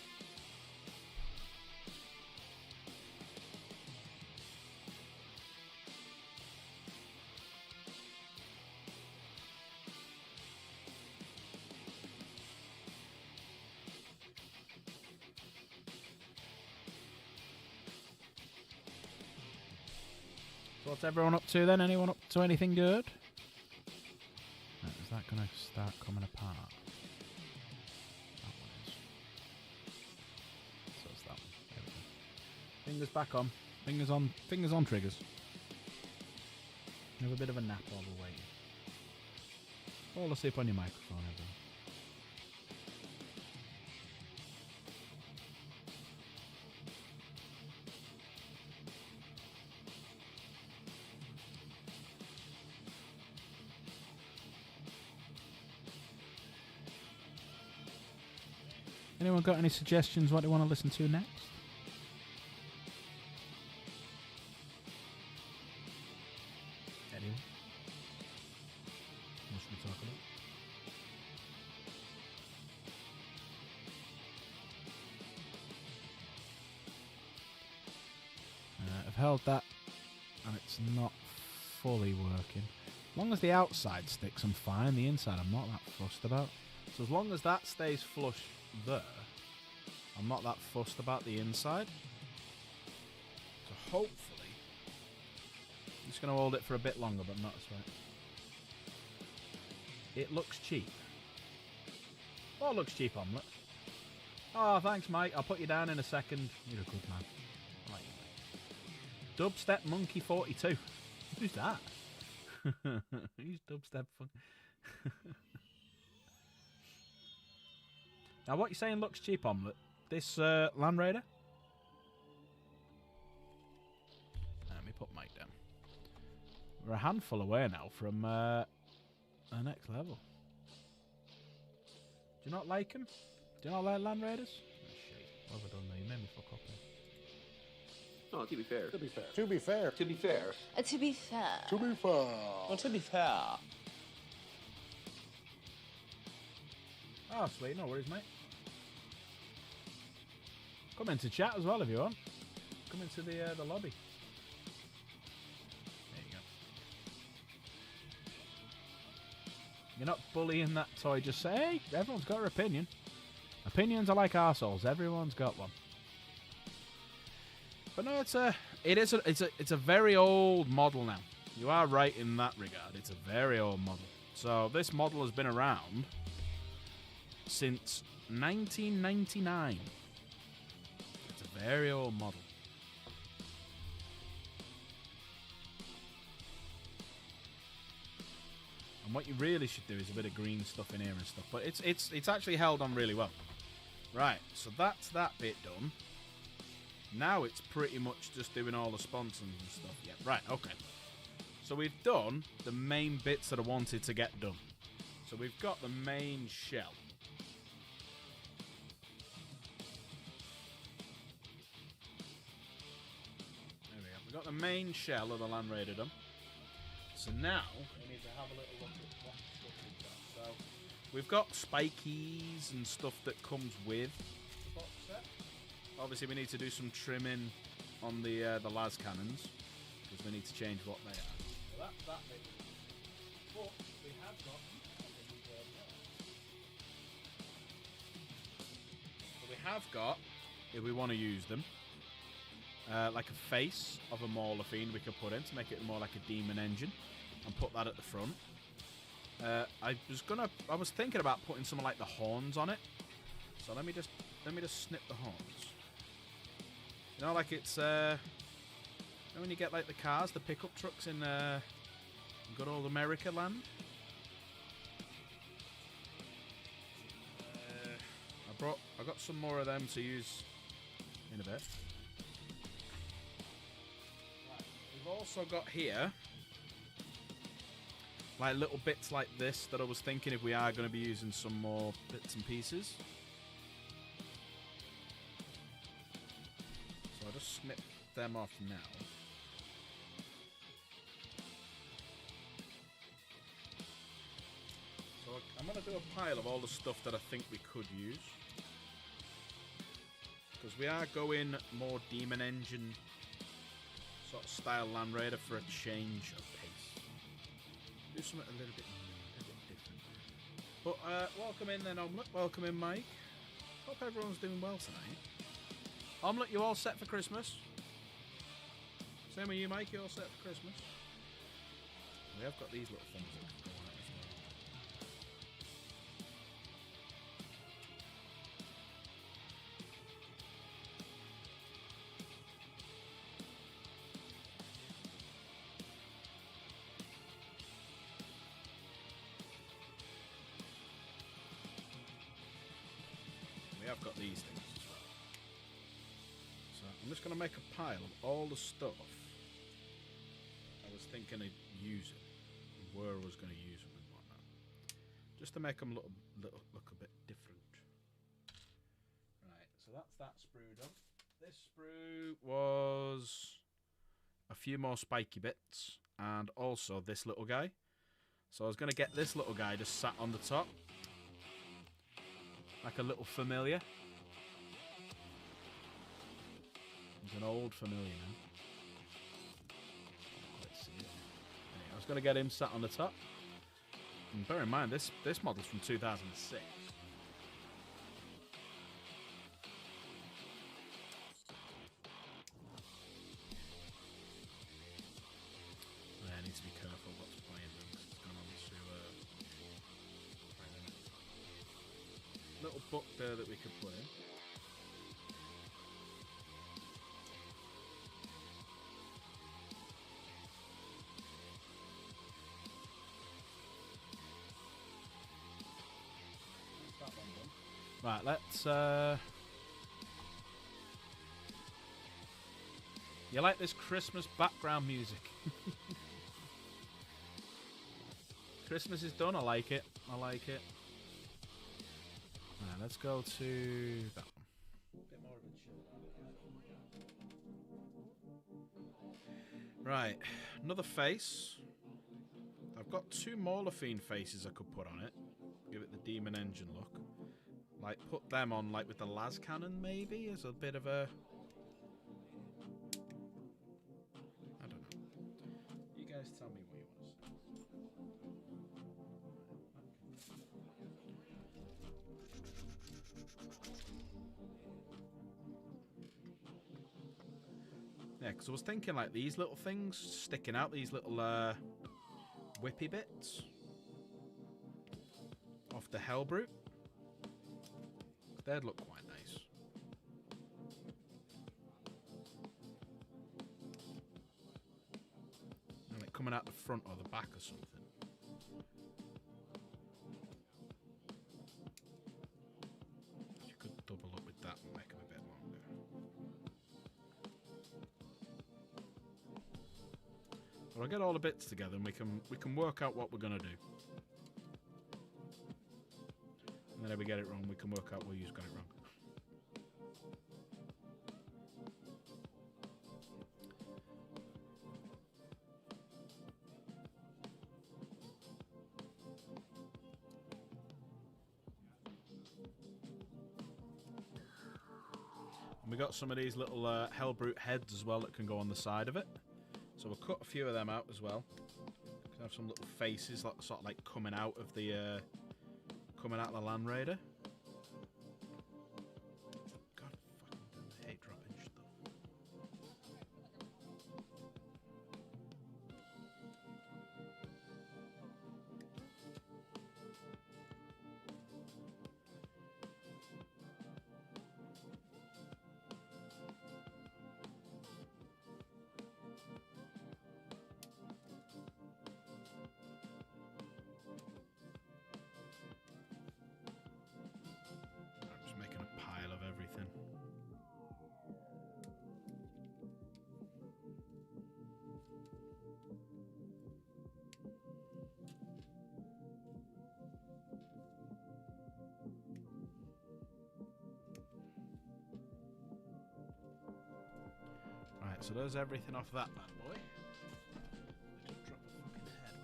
So what's everyone up to then? Anyone up to anything good? Is that going to start coming apart? That one is. So it's that one. There we go. Fingers back on. Fingers on triggers. Have a bit of a nap while we're waiting. Fall asleep on your microphone, everyone. Anyone got any suggestions what they want to listen to next? Anyone? What should we talk about? I've held that and it's not fully working. As long as the outside sticks, I'm fine. The inside I'm not that fussed about. So as long as that stays flush there, I'm not that fussed about the inside. So hopefully, I'm just going to hold it for a bit longer, but not as right. It looks cheap. Oh, it looks cheap, omelette. Oh, thanks, Mike. I'll put you down in a second. You're a good man. I like you, mate. Dubstep Monkey 42. Who's that? Who's Dubstep Fun? Now, what you're saying looks cheap, omelette. This Land Raider. Let me put Mike down. We're a handful away now from our next level. Do you not like him? Do you not like Land Raiders? Oh, shit. What have I done there? You made me fuck up there. Oh, to be fair. To be fair. To be fair. To be fair. To be fair. To be fair. Well, to be fair. Oh, sweet. No worries, mate. Come into chat as well if you want. Come into the lobby. There you go. You're not bullying that toy. Just say, hey, everyone's got their opinion. Opinions are like arseholes. Everyone's got one. But no, it's a very old model now. You are right in that regard. It's a very old model. So this model has been around since 1999. It's a very old model. And what you really should do is a bit of green stuff in here and stuff. But it's actually held on really well. Right, so that's that bit done. Now it's pretty much just doing all the sponsons and stuff. Yeah, right, okay. So we've done the main bits that I wanted to get done. So we've got the main shell. There we go. We've got the main shell of the Land Raider done. So now we need to have a little look at what stuff we've got. So we've got spikies and stuff that comes with the box set. Obviously we need to do some trimming on the las cannons because we need to change what they are. So that's that bit. But we have got. So we have got, if we want to use them, like a face of a Mauler Fiend we could put in to make it more like a demon engine, and put that at the front. I was thinking about putting something like the horns on it. So let me just snip the horns. You know, like it's And when you get like the cars, the pickup trucks in good old America land. I got some more of them to use in a bit. Right, we've also got here like little bits like this that I was thinking if we are going to be using some more bits and pieces. So I'll just snip them off now. So I'm going to do a pile of all the stuff that I think we could use. Because we are going more Demon Engine sort of style Land Raider for a change of pace. Do something a little bit different. But welcome in then, Omelette. Welcome in, Mike. Hope everyone's doing well tonight. Omelette, you all set for Christmas? Same with you, Mike. You all set for Christmas? We have got these little things that can go on it as well. We have got these things as well. So I'm just going to make a pile of all the stuff I was thinking of using, where I was going to use them and whatnot, just to make them look a bit different. Right, so that's that sprue done. This sprue was a few more spiky bits and also this little guy. So I was going to get this little guy just sat on the top. Like a little familiar. He's an old familiar now. Let's see it. Anyway, I was going to get him sat on the top. And bear in mind, this model's from 2006. I need to be careful what's playing them because it's going on to little book there that we could put in. That's that one done. Right, let's you like this Christmas background music? Christmas is done, I like it. I like it. Right, let's go to that one. Bit more of a chill. Right, another face. I've got two Morlophine faces I could put on it. Give it the Demon Engine look. Like, put them on, like, with the las cannon, maybe, as a bit of a... I don't know. You guys tell me what you want to say. Yeah, because I was thinking like these little things sticking out, these little whippy bits off the Hellbrute. They'd look quite nice. And like coming out the front or the back or something. You could double up with that and make them a bit longer. But I'll get all the bits together and we can work out what we're gonna do. And then if we get it wrong, we can work out where you've got it wrong. And we got some of these little Hellbrute heads as well that can go on the side of it. So we'll cut a few of them out as well. Have some little faces, like, sort of like coming out of the Land Raider. God, fucking hate dropping stuff. Right, so there's everything off that bad boy. I just dropped a fucking head.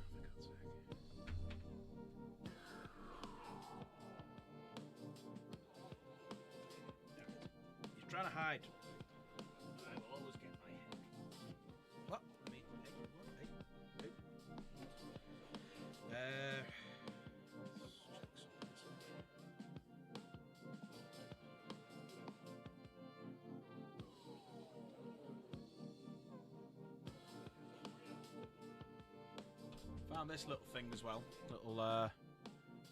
Why did I drop that? Oh, for God's sake. He's trying to hide. I will always get my head. What? I mean, hey. Found this little thing as well. Little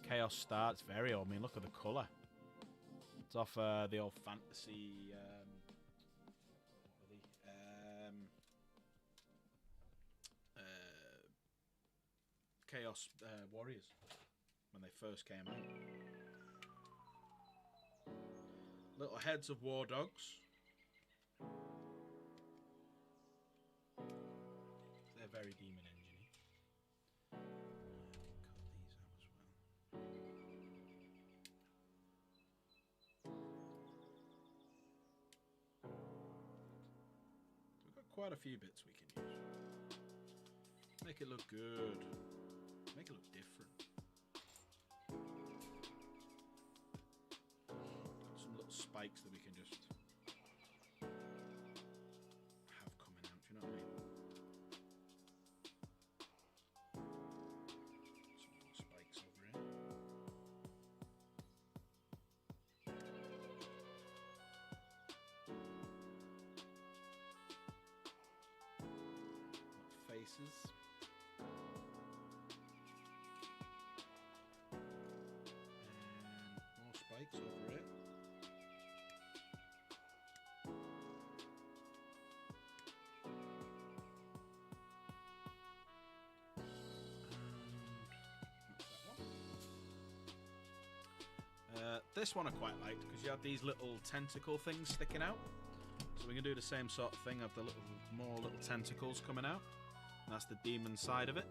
Chaos Star. It's very old. I mean, look at the colour. It's off the old fantasy. What were they? Chaos Warriors when they first came out. Little heads of war dogs. They're very demon engine-y. Cut these out as well. We've got quite a few bits we can use. Make it look good. Make it look different. Got some little spikes that we can just have coming out, do you know what I mean? Some little spikes over here. Little faces. Spikes over it. This one I quite liked because you have these little tentacle things sticking out. So we can do the same sort of thing, have the more little tentacles coming out. And that's the demon side of it.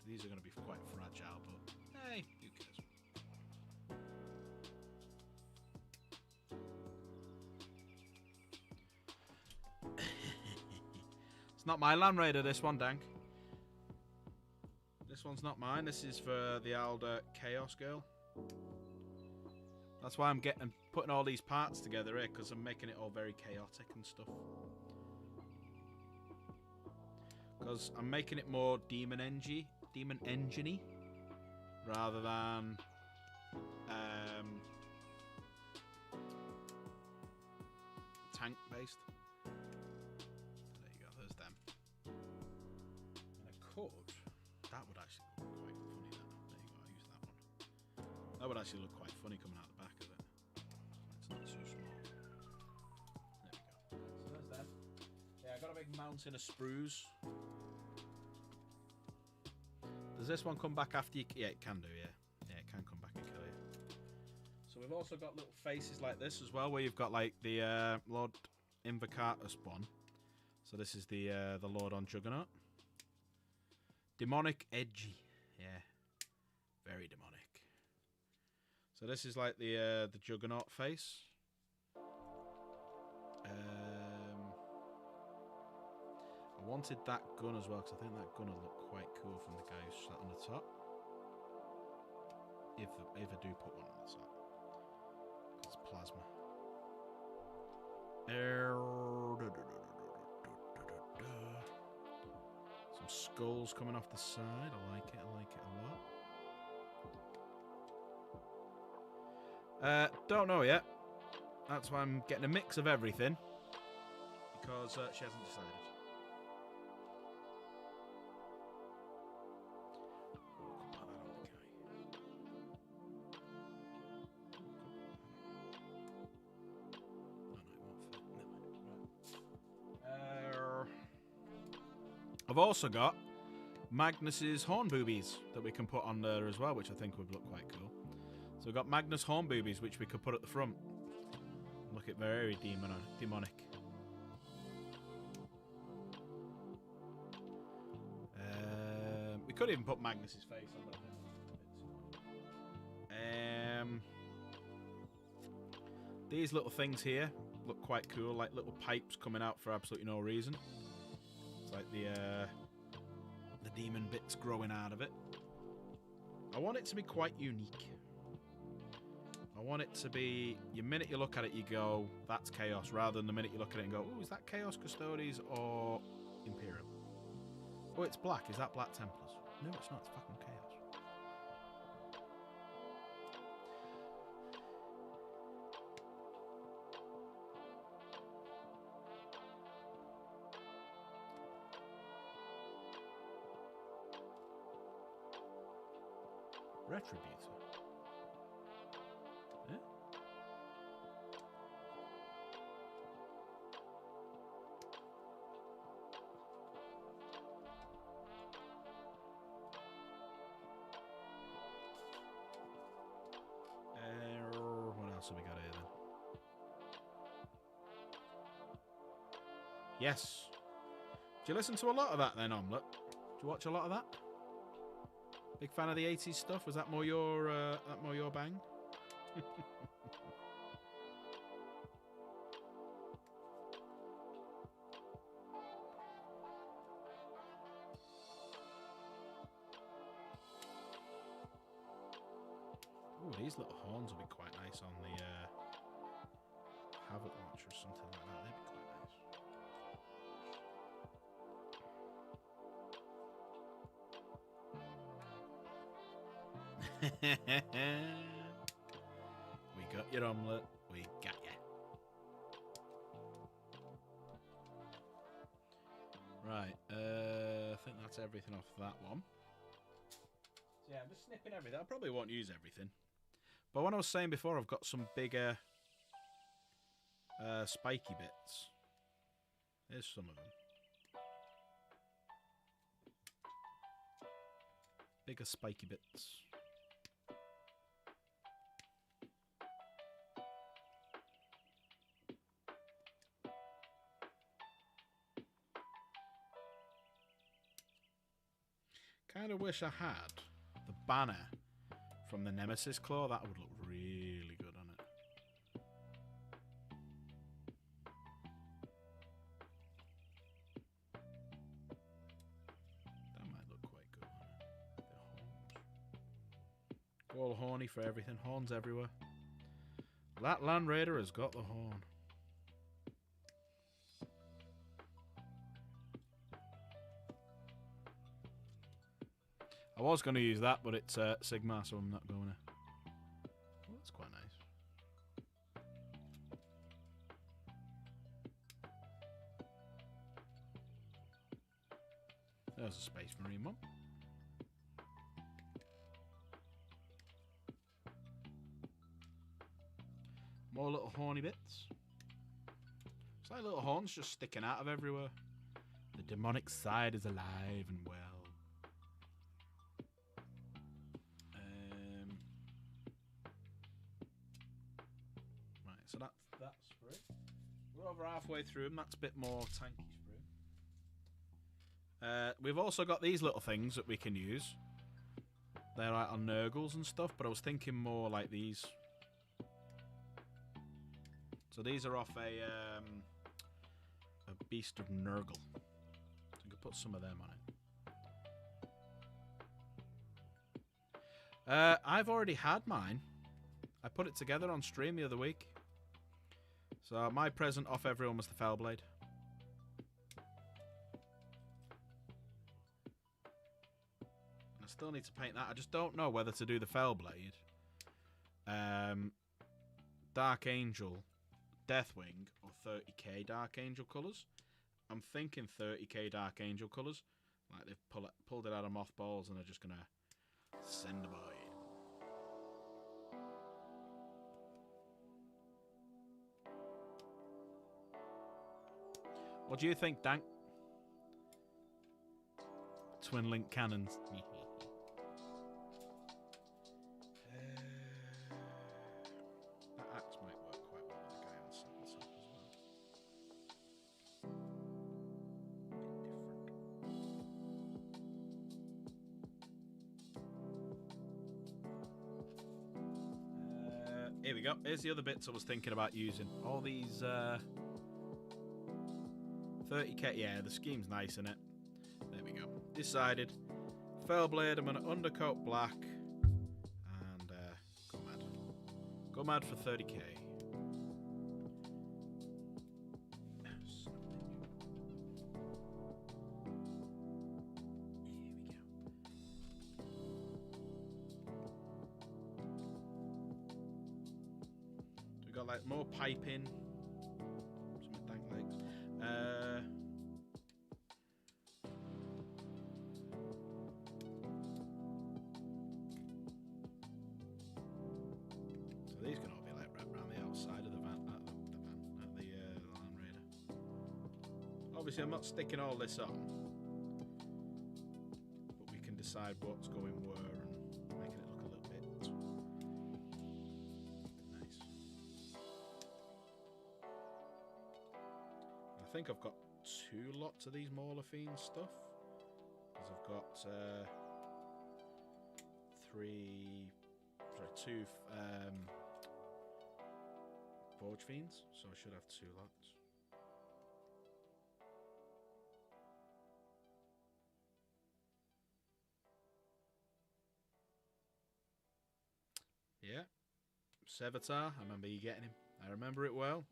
These are going to be quite fragile, but hey, who cares? It's not my Land Raider, this one, Dank. This one's not mine. This is for the old Chaos Girl. That's why I'm putting all these parts together here, because I'm making it all very chaotic and stuff. Because I'm making it more demon engine-y rather than tank based. There you go, there's them. And I could, that would actually look quite funny. There you go, I'll use that one. That would actually look quite funny coming out the back of it. It's not so small. There we go. So there's them. Yeah, I got a big mountain of sprues. Does this one come back after you? Yeah, it can do, yeah. Yeah, it can come back and kill you. So we've also got little faces like this as well, where you've got like the Lord Invocatus one. So this is the Lord on Juggernaut. Demonic edgy. Yeah. Very demonic. So this is like the Juggernaut face. I wanted that gun as well, because I think that gun will look quite cool from the guy who's sat on the top. If I do put one on the top. It's plasma. Some skulls coming off the side. I like it a lot. Don't know yet. That's why I'm getting a mix of everything. Because she hasn't decided. I've also got Magnus's horn boobies that we can put on there as well, which I think would look quite cool. So we've got Magnus horn boobies, which we could put at the front. Look at very demonic. We could even put Magnus's face on there. These little things here look quite cool, like little pipes coming out for absolutely no reason. It's like the demon bits growing out of it. I want it to be quite unique. I want it to be, the minute you look at it, you go, that's Chaos, rather than the minute you look at it and go, oh, is that Chaos Custodes or Imperial? Oh, it's black. Is that Black Templars? No, it's not. It's fucking Chaos. Retributor. Yeah. What else have we got here then? Yes. Do you listen to a lot of that then, Omelette? Do you watch a lot of that? Big fan of the 80s stuff? Was that more your bang? Ooh, these little horns would be quite nice on the Havoc Launcher or something like that. They'd be quite We got your omelette. We got ya. Right. I think that's everything off that one. So yeah, I'm just snipping everything. I probably won't use everything. But when I was saying before, I've got some bigger spiky bits. Here's some of them. Bigger spiky bits. Kind of wish I had the banner from the Nemesis Claw. That would look really good on it. That might look quite good on it. The horns. Go all horny for everything. Horns everywhere. That Land Raider has got the horn. I was going to use that, but it's Sigma, so I'm not going to. Oh, that's quite nice. There's a Space Marine one. More little horny bits. It's like little horns just sticking out of everywhere. The demonic side is alive and well. So that's sprue. We're over halfway through them. That's a bit more tanky sprue. We've also got these little things that we can use. They're like on Nurgles and stuff, but I was thinking more like these. So these are off a Beast of Nurgle. So you could put some of them on it. I've already had mine. I put it together on stream the other week. So my present off everyone was the Fellblade. I still need to paint that. I just don't know whether to do the Fellblade, Dark Angel, Deathwing, or 30k Dark Angel colours. I'm thinking 30k Dark Angel colours. Like they've pulled it out of mothballs and they're just gonna send the boy. What do you think, Dank? twin link cannons. That axe might work quite well with the guy on the second top as well. Here we go. Here's the other bits I was thinking about using. All these 30k. Yeah, the scheme's nice, isn't it? There we go. Decided. Fellblade, I'm going to undercoat black. And go mad. Go mad for 30k. Like more piping, some dank legs. So these can all be like wrapped around the outside of the van, at the Land Raider. Obviously, I'm not sticking all this on, but we can decide what's going where and making it look a little bit nice. I think I've got 2 lots of these Morphine stuff, because I've got 2 Forge Fiends, so I should have 2 lots. Yeah, Sevatar, I remember you getting him. I remember it well.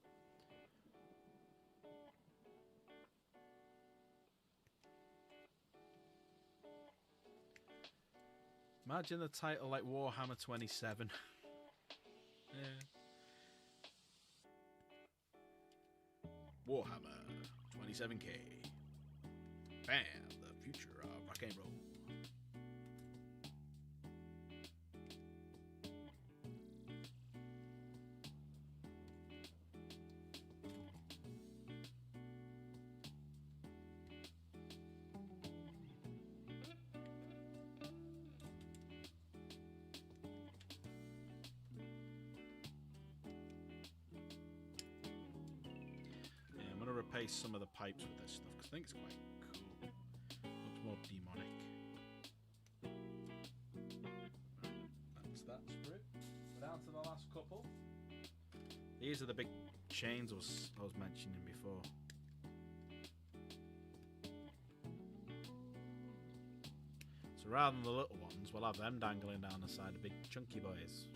Imagine the title like Warhammer 27. Yeah. Warhammer 27k. Bam, the future of rock and roll. Replace some of the pipes with this stuff because I think it's quite cool. Looks more demonic. That's that sprue. We're down to the last couple. These are the big chains I was mentioning before. So rather than the little ones, we'll have them dangling down the side, the big chunky boys.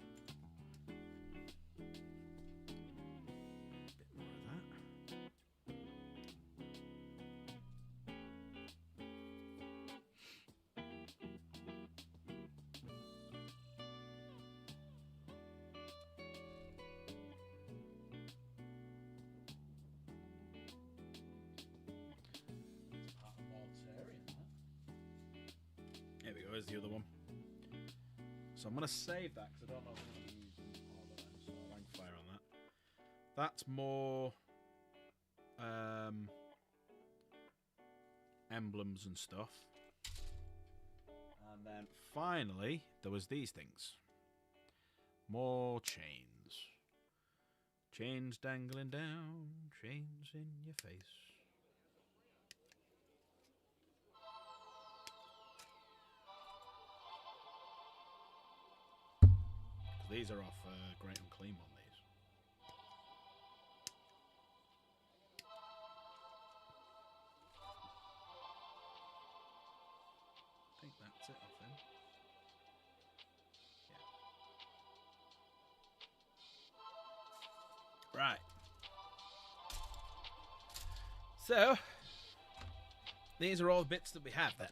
Where's the other one? So I'm going to save that because I don't know if I'm going to use all of them, so I'll hang fire on that. That's more emblems and stuff. And then finally, there was these things. More chains. Chains dangling down, chains in your face. These are off Great Unclean on these. I think that's it off him. Yeah. Right. So these are all the bits that we have then.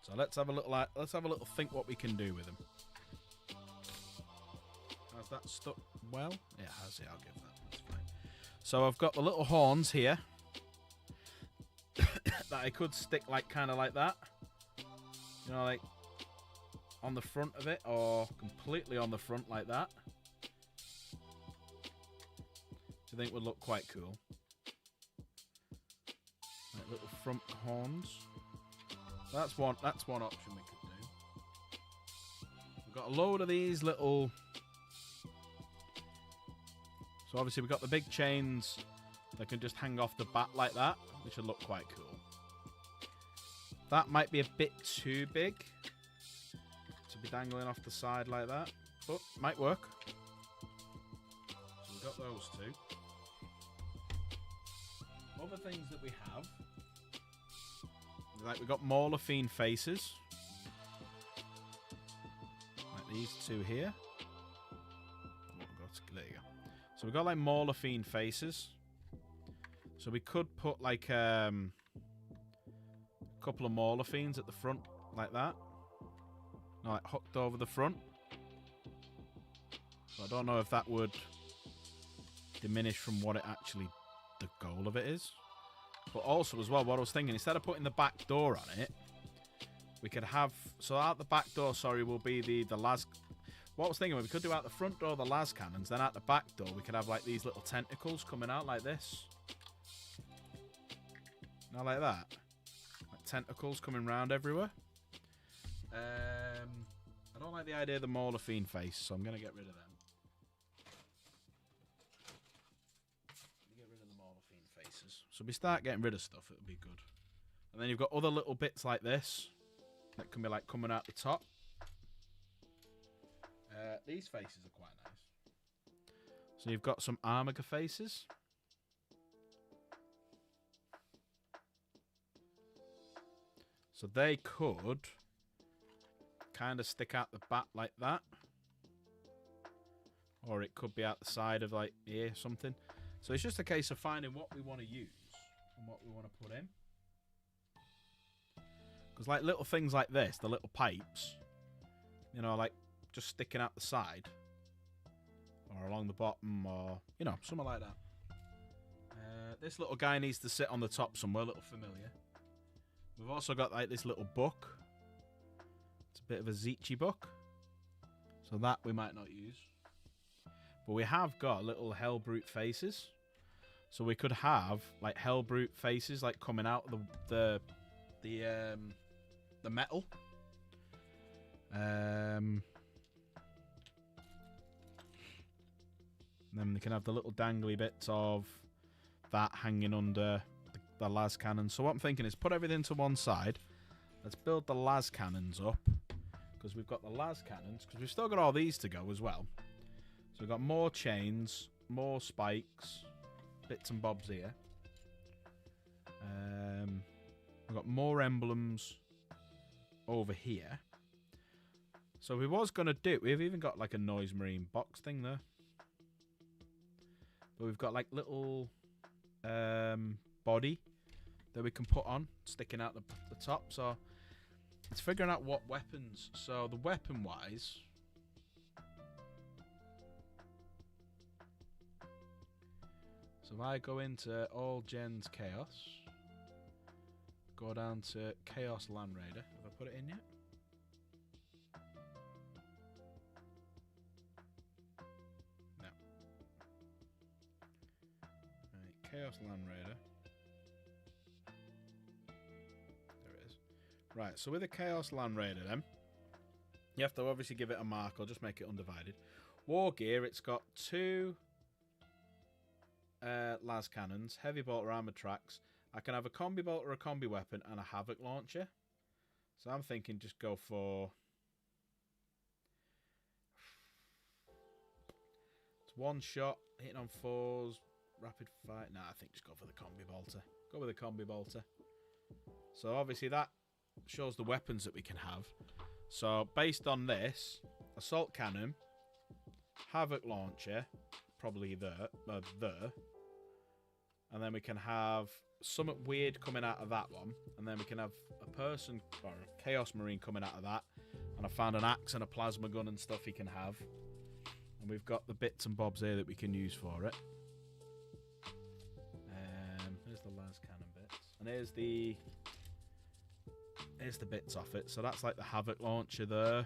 So let's have a little think what we can do with them. Has that stuck well? Yeah, it has. Yeah, I'll give that. That's fine. So I've got the little horns here that I could stick like kind of like that. You know, like on the front of it or completely on the front like that. Which I think would look quite cool. Like little front horns. That's one option we could do. We've got a load of these little. So obviously we've got the big chains that can just hang off the bat like that, which would look quite cool. That might be a bit too big to be dangling off the side like that, but might work. So we've got those two. Other things that we have, like we've got Morlophine faces, like these two here. There you go. So we've got like Morlophine faces. So we could put like a couple of Morlophines at the front like that. No, like hooked over the front. So I don't know if that would diminish from what it actually, the goal of it is. But also as well, what I was thinking, instead of putting the back door on it, we could have, so out the back door, sorry, will be the las. What I was thinking, we could do out the front door the las cannons, then out the back door we could have like these little tentacles coming out like this. Not like that. Like tentacles coming round everywhere. I don't like the idea of the Morlophine face, so I'm going to get rid of them. Get rid of the Morlophine faces. So we start getting rid of stuff, it'll be good. And then you've got other little bits like this that can be like coming out the top. These faces are quite nice. So you've got some Armiger faces. So they could kind of stick out the back like that. Or it could be out the side of like here, something. So it's just a case of finding what we want to use and what we want to put in. Because like little things like this, the little pipes, you know, like just sticking out the side or along the bottom or, you know, something like that. This little guy needs to sit on the top somewhere, a little familiar. We've also got like this little book. It's a bit of a Zeechy book. So that we might not use. But we have got little Hellbrute faces. So we could have like Hellbrute faces like coming out of the metal. Then we can have the little dangly bits of that hanging under the las cannons. So what I'm thinking is put everything to one side. Let's build the las cannons up. Because we've got the las cannons. Because we've still got all these to go as well. So we've got more chains, more spikes, bits and bobs here. We've got more emblems over here. So we was going to do, we've even got like a noise marine box thing there. But we've got like little body that we can put on, sticking out the top. So it's figuring out what weapons. So the weapon wise, so if I go into all gens chaos, go down to Chaos Land Raider. Have I put it in yet? No. Right, Chaos Land Raider. There it is. Right, so with a Chaos Land Raider then, you have to obviously give it a mark or just make it undivided. War gear, it's got 2 las cannons, heavy bolt or armored tracks. I can have a combi bolt or a combi weapon and a havoc launcher. So I'm thinking just go for, it's one shot, hitting on 4s, rapid fire. Nah, I think just go for the combi bolter. Go with the combi bolter. So obviously that shows the weapons that we can have. So based on this, assault cannon, havoc launcher, probably there. And then we can have something weird coming out of that one. And then we can have a person or a Chaos Marine coming out of that. And I found an axe and a plasma gun and stuff he can have. And we've got the bits and bobs here that we can use for it. Here's the las cannon bits. And here's the bits off it. So that's like the havoc launcher there.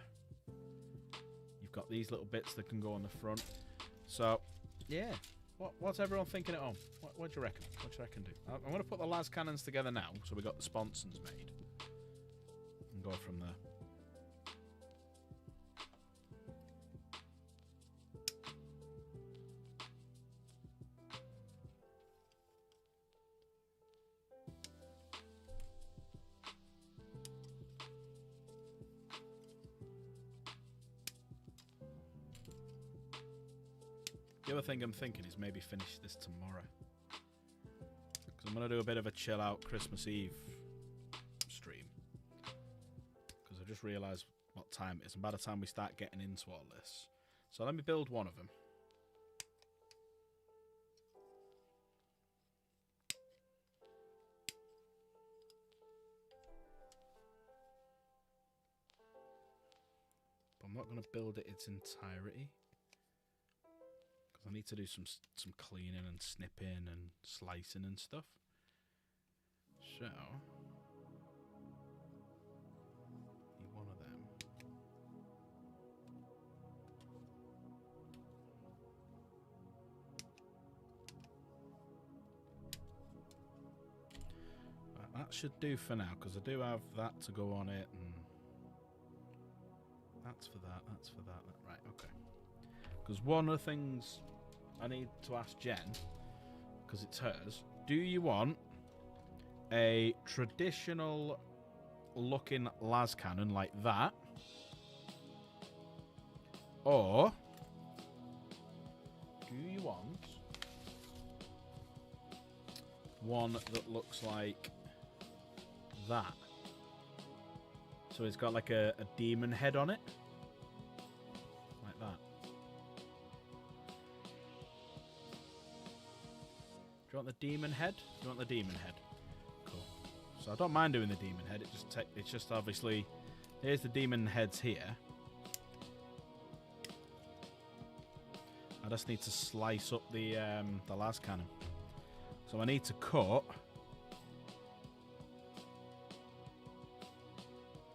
You've got these little bits that can go on the front. So, yeah. What's everyone thinking at home? What do you reckon? What do you reckon do? I'm going to put the las cannons together now, so we got the sponsons made. go from there. The other thing I'm thinking is maybe finish this tomorrow. Because I'm going to do a bit of a chill out Christmas Eve stream. Because I just realised what time it is. And by the time we start getting into all this. So let me build one of them. But I'm not going to build it its entirety. I need to do some cleaning and snipping and slicing and stuff. So, need one of them. Right, that should do for now, because I do have that to go on it, and that's for that, that's for that. Right, okay. Because one of the things I need to ask Jen, because it's hers, do you want a traditional looking las cannon like that, or do you want one that looks like that? So it's got like a demon head on it, like that. Do you want the demon head? Do you want the demon head? Cool. So I don't mind doing the demon head. It's just obviously, here's the demon heads here. I just need to slice up the las cannon. So I need to cut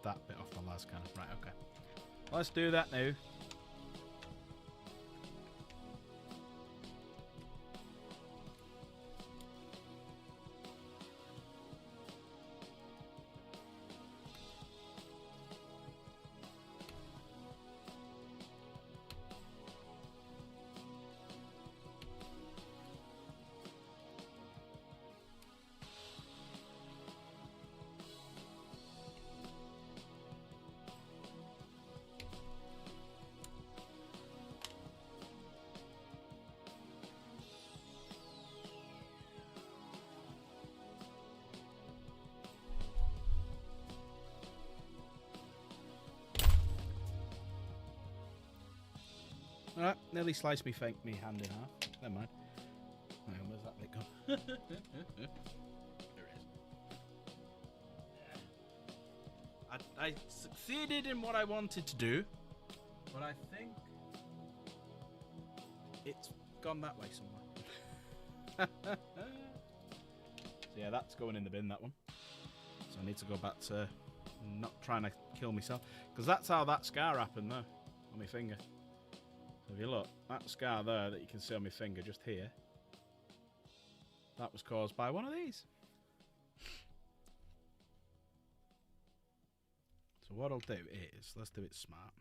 that bit off the las cannon. Right, okay. Let's do that now. Alright, nearly sliced me hand in half. Never mind. Hang on, where's that bit gone? There it is. I succeeded in what I wanted to do, but I think it's gone that way somewhere. So yeah, that's going in the bin, that one. So I need to go back to not trying to kill myself, because that's how that scar happened though, on my finger. If you look, that scar there that you can see on my finger just here, that was caused by one of these. So what I'll do is, let's do it smart.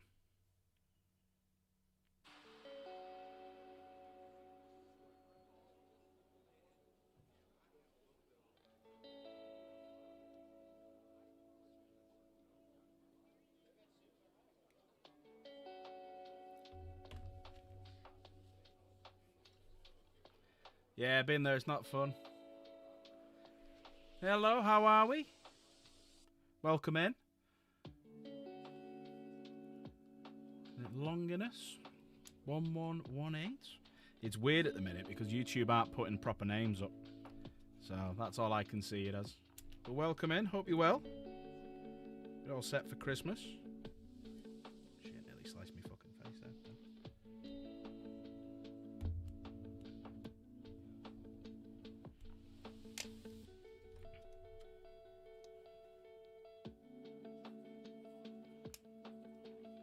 Yeah, being there is not fun. Hello, how are we? Welcome in. Longinus 1118. It's weird at the minute because YouTube aren't putting proper names up. So that's all I can see it as. But welcome in, hope you're well. You're all set for Christmas. Shit, nearly sliced me fucking face there.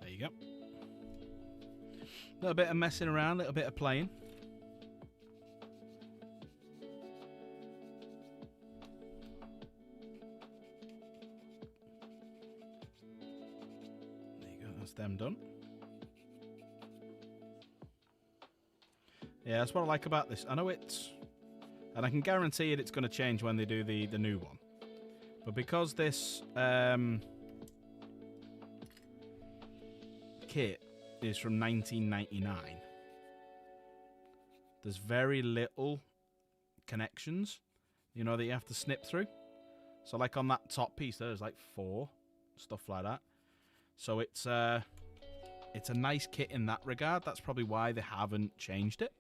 There you go. A little bit of messing around, a little bit of playing. That's them done. Yeah, that's what I like about this. I know it's... And I can guarantee it's going to change when they do the new one. But because this kit is from 1999, there's very little connections, you know, that you have to snip through. So like on that top piece there's like 4, stuff like that. So it's a nice kit in that regard. That's probably why they haven't changed it.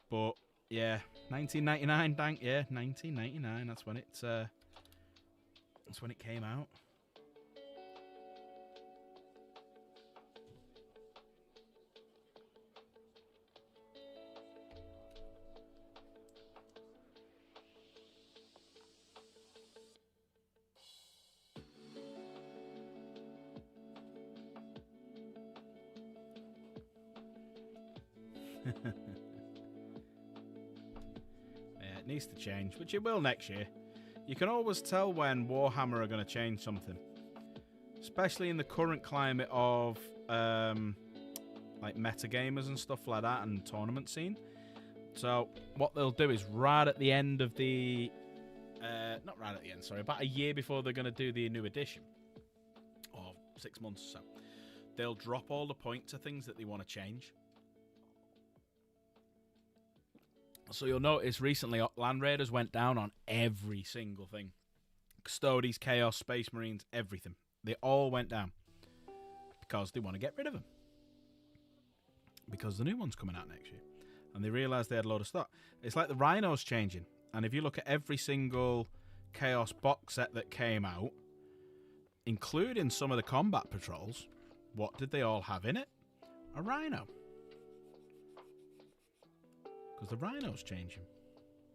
But yeah, 1999, Dank. Yeah, 1999. That's when it came out. Yeah, it needs to change, which it will next year. You can always tell when Warhammer are going to change something, especially in the current climate of like metagamers and stuff like that, and tournament scene. So what they'll do is right at the end of the not right at the end, sorry, about a year before they're going to do the new edition, or 6 months or so, they'll drop all the points of things that they want to change. So you'll notice recently Land Raiders went down on every single thing. Custodes, Chaos, Space Marines, everything. They all went down. Because they want to get rid of them. Because the new one's coming out next year. And they realised they had a load of stock. It's like the Rhinos changing. And if you look at every single Chaos box set that came out, including some of the combat patrols, what did they all have in it? A Rhino. Because the Rhino's changing.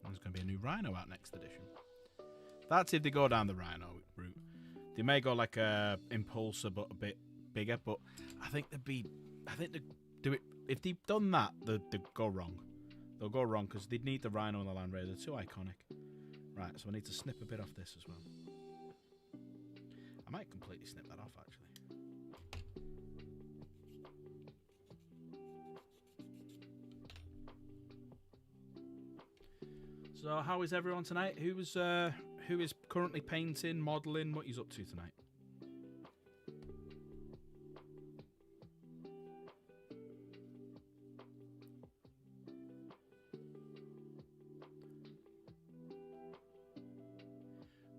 And there's going to be a new Rhino out next edition. That's if they go down the Rhino route. They may go like a Impulsor, but a bit bigger. But I think they'd do it. If they've done that, they'd go wrong. They'll go wrong because they'd need the Rhino and the Land Raider. They're too iconic. Right, so I need to snip a bit off this as well. I might completely snip that off, actually. So how is everyone tonight? Who is currently painting, modelling? What he's up to tonight?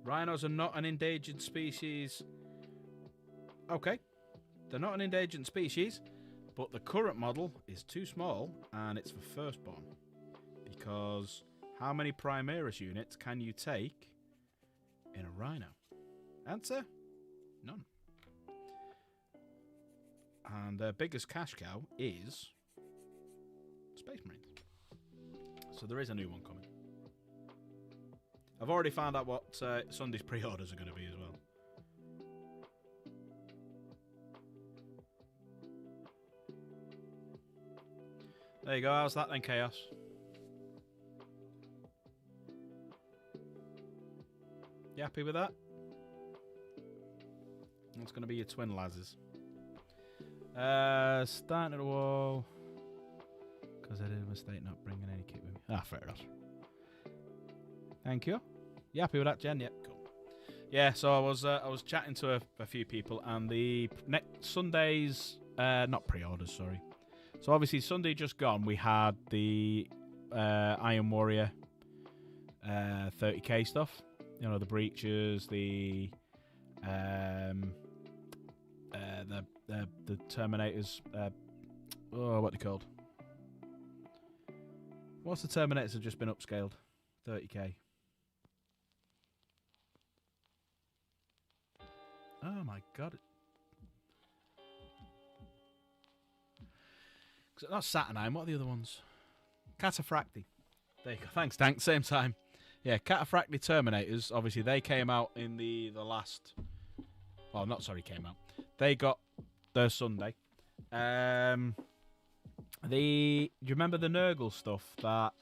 Rhinos are not an endangered species. Okay, they're not an endangered species, but the current model is too small and it's for firstborn. Because how many Primaris units can you take in a Rhino? Answer, none. And their biggest cash cow is Space Marines. So there is a new one coming. I've already found out what Sunday's pre-orders are going to be as well. There you go, how's that then, Chaos? You happy with that? That's going to be your twin lasses. Starting at the wall. Because I did a mistake not bringing any kit with me. Ah, fair enough. Thank you. You happy with that, Jen? Yep, cool. Yeah, so I was chatting to a few people, and the next Sunday's not pre-orders, sorry. So obviously Sunday just gone, we had the Iron Warrior 30k stuff. You know, the breaches, the Terminators. What are they called? What's the Terminators have just been upscaled? 30k. Oh my god. Not Saturnine, what are the other ones? Cataphracti. There you go. Thanks, Dank. Same time. Yeah, Cataphracti Terminators, obviously they came out in the last... Well, not sorry, came out. They got their Sunday. Do you remember the Nurgle stuff that...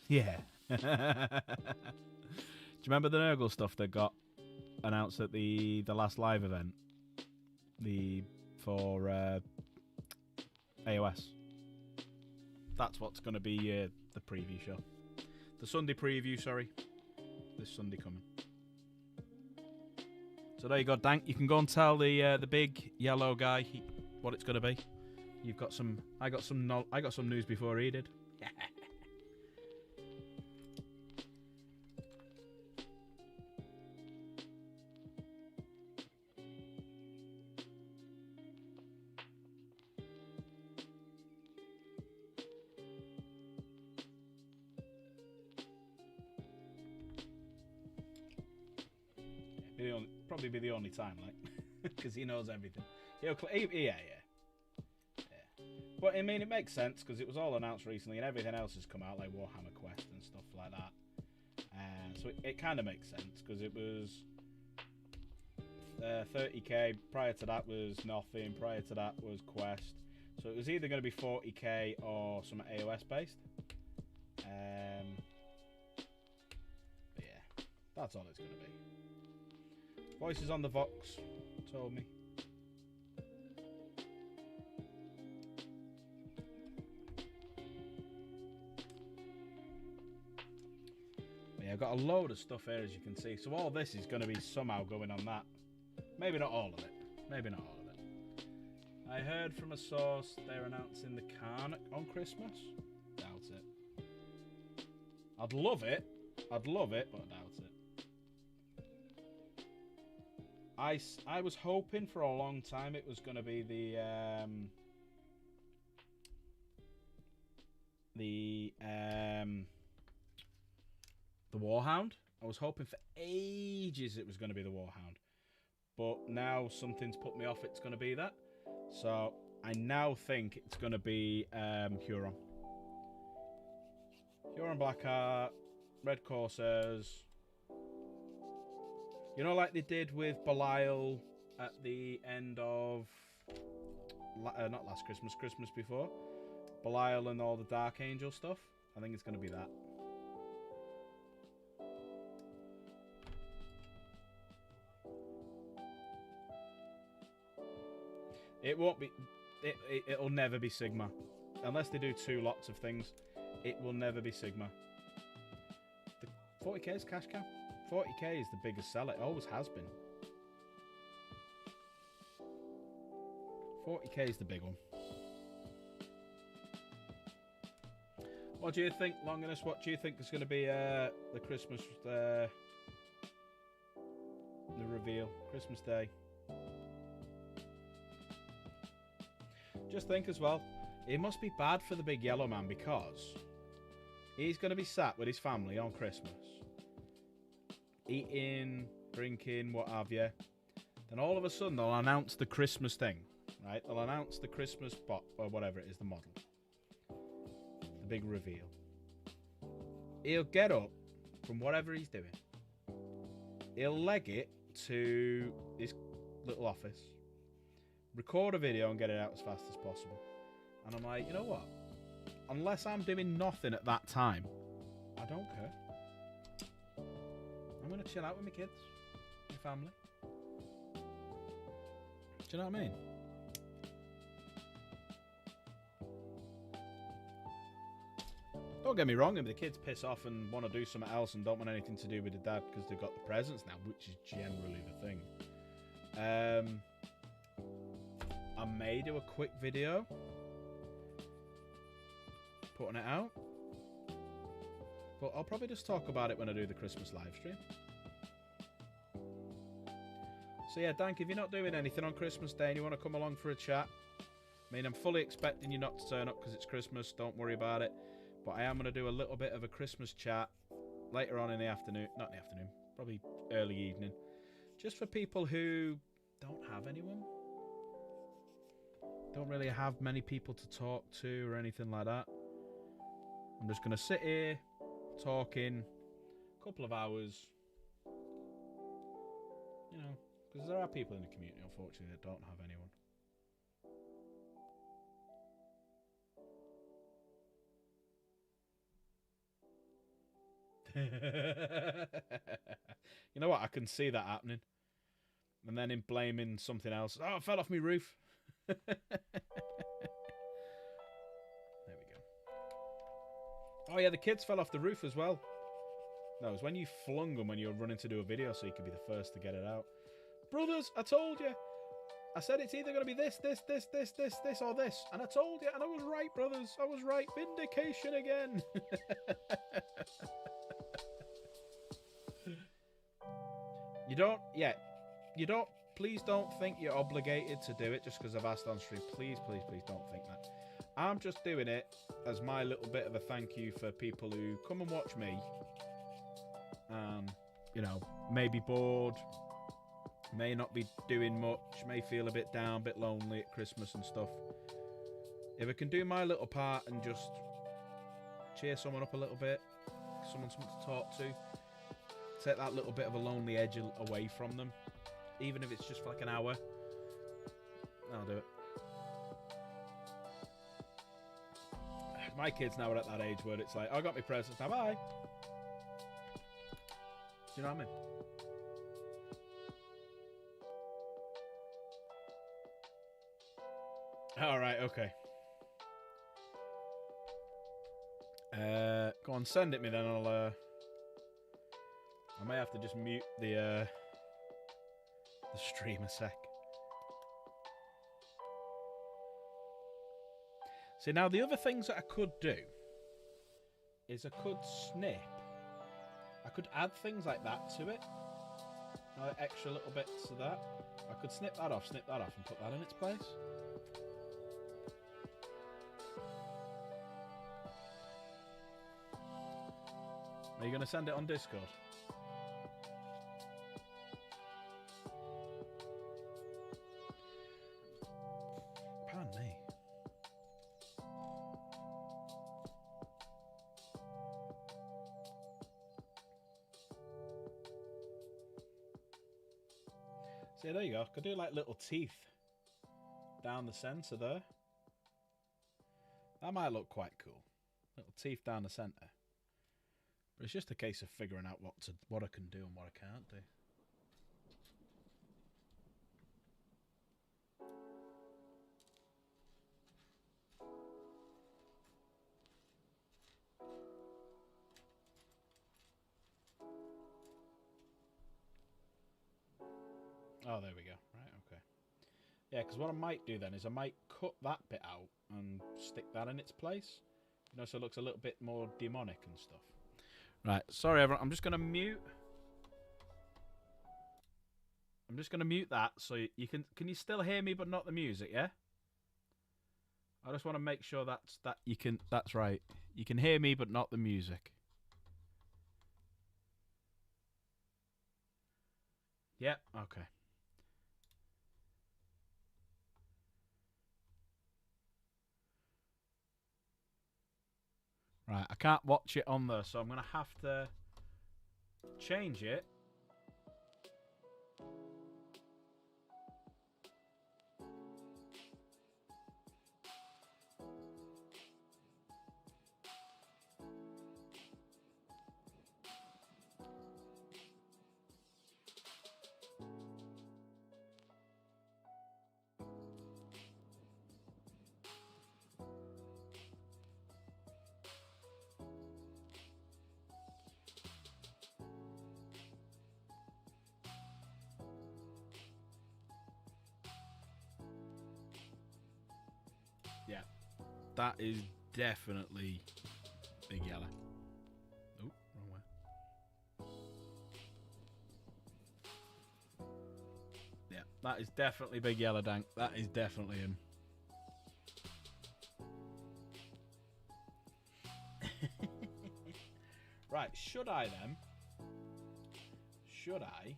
Yeah. Do you remember the Nurgle stuff that got announced at the last live event? The for AOS. That's what's going to be the preview show. The Sunday preview, sorry. This Sunday coming. So there you go, Dank. You can go and tell the big yellow guy what it's going to be. You've got some. I got some news before he did. Probably be the only time, like, because he knows everything. Yeah. But I mean, it makes sense because it was all announced recently, and everything else has come out, like Warhammer Quest and stuff like that. So it kind of makes sense because it was 30k. Prior to that was nothing. Prior to that was Quest. So it was either going to be 40k or some AOS based. But yeah, that's all it's going to be. Voices on the Vox told me. Yeah, I've got a load of stuff here, as you can see. So all this is going to be somehow going on that. Maybe not all of it. Maybe not all of it. I heard from a source they're announcing the Karnak on Christmas. Doubt it. I'd love it, but I doubt it. I was hoping for a long time it was going to be the Warhound. I was hoping for ages it was going to be the Warhound, but now something's put me off. It's going to be that, so I now think it's going to be Huron. Huron Blackheart, Red Corsairs. You know, like they did with Belial at the end of... not last Christmas, Christmas before. Belial and all the Dark Angel stuff. I think it's going to be that. It won't be... It'll never be Sigma. Unless they do 2 lots of things, it will never be Sigma. The 40k is cash cow. 40k is the biggest seller. It always has been. 40k is the big one. What do you think, Longinus? What do you think is going to be the Christmas... the reveal? Christmas Day. Just think as well, it must be bad for the big yellow man because he's going to be sat with his family on Christmas. Eating, drinking, what have you. Then all of a sudden they'll announce the Christmas thing, right? They'll announce the Christmas bot or whatever it is, the model. The big reveal. He'll get up from whatever he's doing. He'll leg it to his little office, record a video and get it out as fast as possible. And I'm like, you know what? Unless I'm doing nothing at that time, I don't care. I'm going to chill out with my kids, my family. Do you know what I mean? Don't get me wrong, if the kids piss off and want to do something else and don't want anything to do with the dad because they've got the presents now, which is generally the thing. I may do a quick video putting it out. But I'll probably just talk about it when I do the Christmas live stream. So yeah, Dank, if you're not doing anything on Christmas Day and you want to come along for a chat, I mean, I'm fully expecting you not to turn up because it's Christmas, don't worry about it. But I am going to do a little bit of a Christmas chat later on in the afternoon. Not in the afternoon, probably early evening. Just for people who don't have anyone. Don't really have many people to talk to or anything like that. I'm just going to sit here talking a couple of hours, you know, because there are people in the community, unfortunately, that don't have anyone. You know what? I can see that happening. And then him blaming something else. Oh, I fell off my roof. There we go. Oh yeah, the kids fell off the roof as well. No, it was when you flung them when you were running to do a video so you could be the first to get it out. Brothers, I told you. I said it's either going to be this, or this. And I told you, and I was right, brothers. I was right. Vindication again. You don't, please don't think you're obligated to do it just because I've asked on stream. Please, please, please don't think that. I'm just doing it as my little bit of a thank you for people who come and watch me. And, you know, may be bored, may not be doing much, may feel a bit down, a bit lonely at Christmas and stuff. If I can do my little part and just cheer someone up a little bit, someone to talk to, take that little bit of a lonely edge away from them, even if it's just for like an hour, I'll do it. My kids now are at that age where it's like, I got my presents now, bye. Do you know what I mean? All right, okay. Go on, send it me then. I may have to just mute the stream a sec. See, now the other things that I could do is I could snip. I could add things like that to it. Extra little bits of that. I could snip that off, and put that in its place. Are you going to send it on Discord? Pardon me. See, there you go. Could do like little teeth down the centre there. That might look quite cool. Little teeth down the centre. But it's just a case of figuring out what I can do and what I can't do. Oh, there we go. Right, okay. Yeah, because what I might do then is I might cut that bit out and stick that in its place. You know, so it looks a little bit more demonic and stuff. Right, sorry everyone, I'm just going to mute. I'm just going to mute that so you can you still hear me but not the music, yeah? I just want to make sure that's right. You can hear me but not the music. Yep, okay. Right, I can't watch it on there, so I'm going to have to change it. Yeah, that is definitely Big Yellow. Oh, wrong way. Yeah, that is definitely Big Yellow Dank. That is definitely him. Right, should I then? Should I?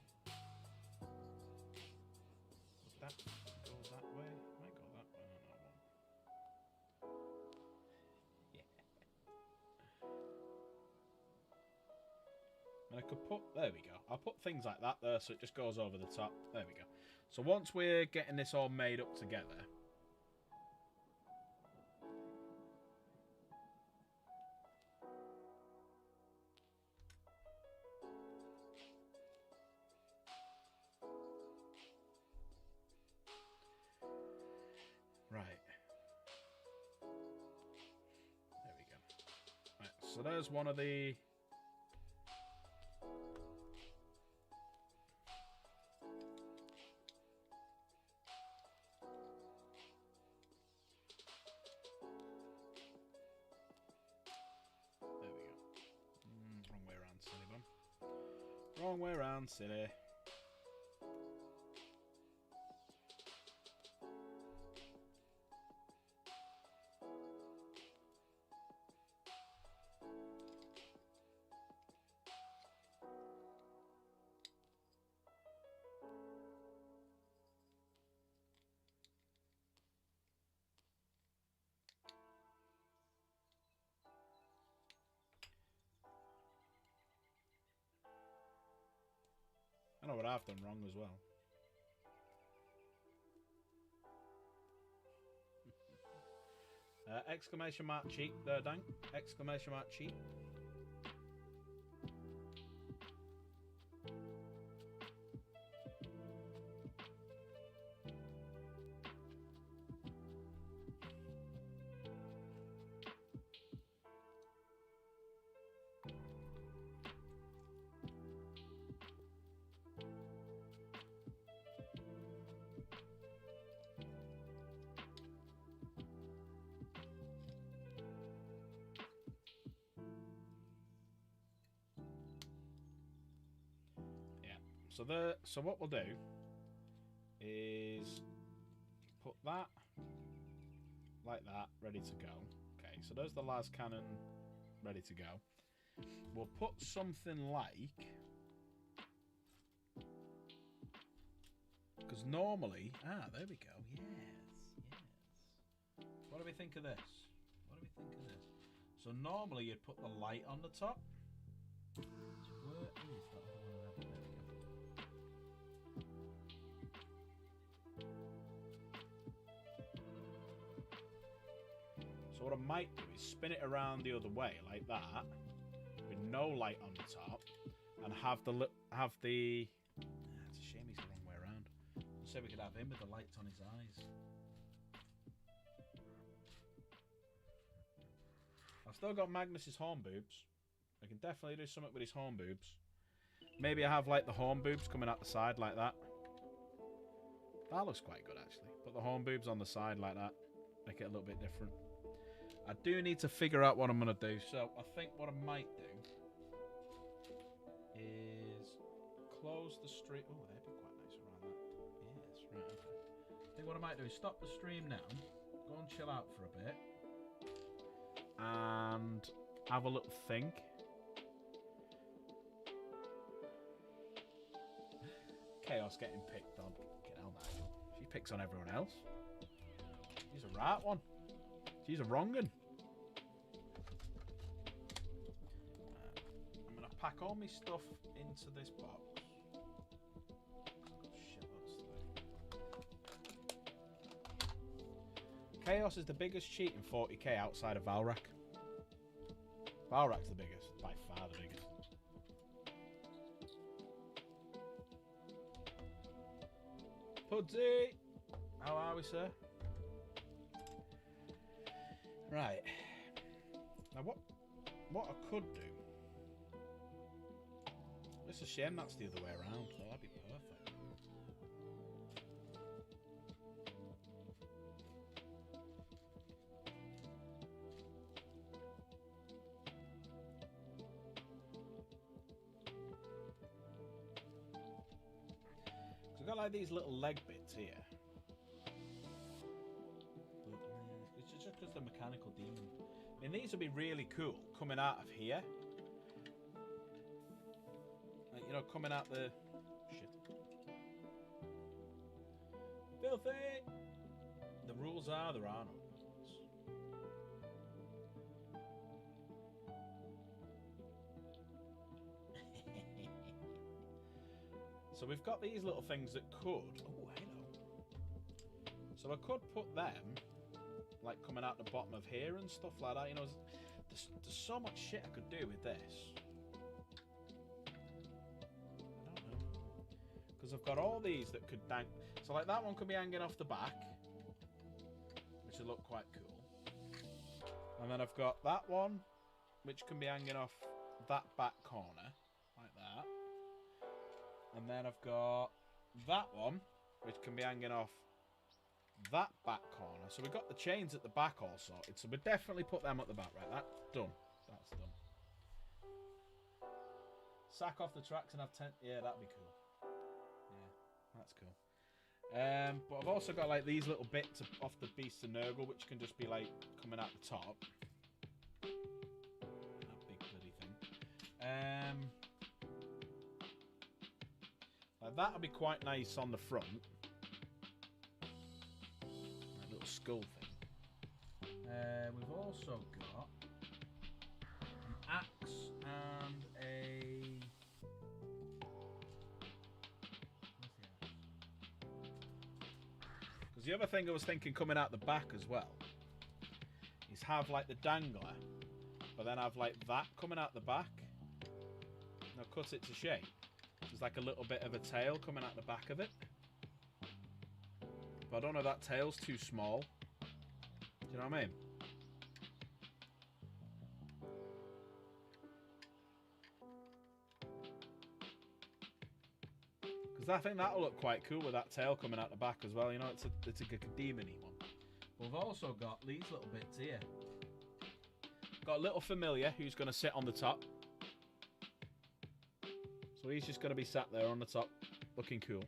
That goes that way. Might go that way. No, no, yeah. And I could put. There we go. I'll put things like that there, so it just goes over the top. There we go. So once we're getting this all made up together. there's one of the... There we go. Wrong way around, silly bum. Wrong way around, silly. I know what I've done wrong as well. Exclamation mark cheat there, Dank. Exclamation mark cheat. So what we'll do is put that like that, ready to go. Okay, so there's the las cannon ready to go. We'll put something like, because normally, there we go. Yes. What do we think of this? So normally you'd put the light on the top. Where is that hole? So what I might do is spin it around the other way, like that, with no light on the top, and have the... it's a shame he's the wrong way around. So we could have him with the lights on his eyes. I've still got Magnus's horn boobs. I can definitely do something with his horn boobs. Maybe I have like the horn boobs coming out the side like that. That looks quite good actually. Put the horn boobs on the side like that. Make it a little bit different. I do need to figure out what I'm going to do. So I think what I might do is close the stream. Oh, that'd be quite nice around that. Yes, right. Okay. I think what I might do is stop the stream now. Go and chill out for a bit. And have a little think. Chaos getting picked on. Get out, Nigel. She picks on everyone else. She's a right one. She's a wrong one. I'm going to pack all my stuff into this box. Chaos is the biggest cheat in 40k outside of Valrak. Valrak's the biggest, by far the biggest. Pudsey! How are we, sir? Right. Now what I could do... It's a shame that's the other way around. So that'd be perfect. So I've got like these little leg bits here. It's just because the mechanical demon. I mean, these would be really cool coming out of here. Like, you know, coming out the... Shit. Filthy! The rules are there are no rules. So we've got these little things that could... Oh, hello. So I could put them, like, coming out the bottom of here and stuff like that. You know, there's so much shit I could do with this. Because I've got all these that could dang... So like that one could be hanging off the back, which would look quite cool. And then I've got that one, which can be hanging off that back corner, like that. And then I've got that one, which can be hanging off that back corner. So we've got the chains at the back all sorted. So we'll definitely put them at the back. Right, that's done. That's done. Sack off the tracks and have 10... Yeah, that'd be cool. Yeah, that's cool. But I've also got like these little bits off the Beast of Nurgle, which can just be like coming out the top. That big bloody thing. Like that'll be quite nice on the front. That little skull thing. We've also got an axe and a... Because the other thing I was thinking coming out the back as well is have like the dangler, but then have like that coming out the back. Now cut it to shape. There's like a little bit of a tail coming out the back of it. But I don't know if that tail's too small. Do you know what I mean? Because I think that'll look quite cool with that tail coming out the back as well. You know, it's a demon-y one. We've also got these little bits here. Got a little familiar who's going to sit on the top. So he's just going to be sat there on the top, looking cool.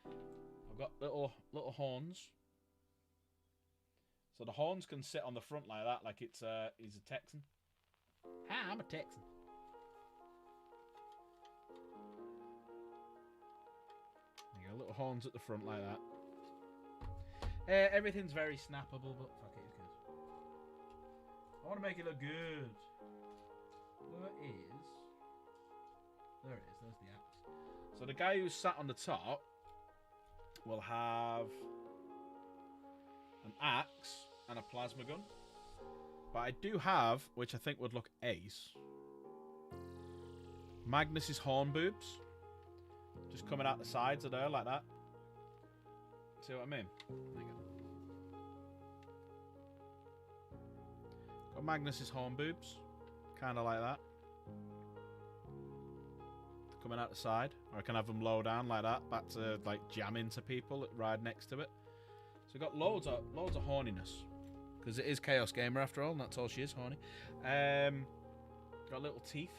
I've got little horns. So the horns can sit on the front like that, like he's a Texan. Hi, I'm a Texan. There you go, little horns at the front like that. Everything's very snappable, but fuck it, who cares? I want to make it look good. Where is... There it is, there's the axe. So the guy who's sat on the top will have an axe and a plasma gun. But I do have, which I think would look ace, Magnus's horn boobs. Just coming out the sides of there like that. See what I mean? There you go. Got Magnus's horn boobs. Kind of like that. Coming out the side, or I can have them low down like that, back to like jam into people that ride next to it. So we've got loads of horniness, because it is Chaos Gamer after all, and that's all she is, horny. Got little teeth.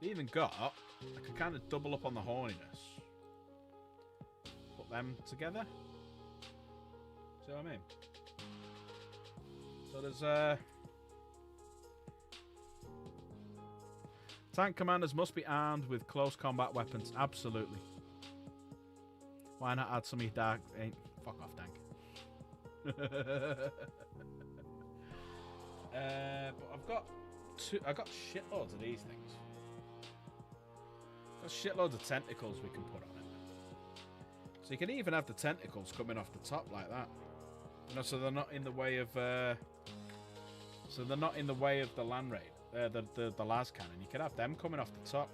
We even got, I can kind of double up on the horniness. Put them together. See what I mean? So there's tank commanders must be armed with close combat weapons. Absolutely. Why not add some of your dark? Fuck off, tank. But I've got shitloads of these things. Got shitloads of tentacles we can put on it. So you can even have the tentacles coming off the top like that. You know, so they're not in the way of. So they're not in the way of the land raid, the las cannon. You could have them coming off the top.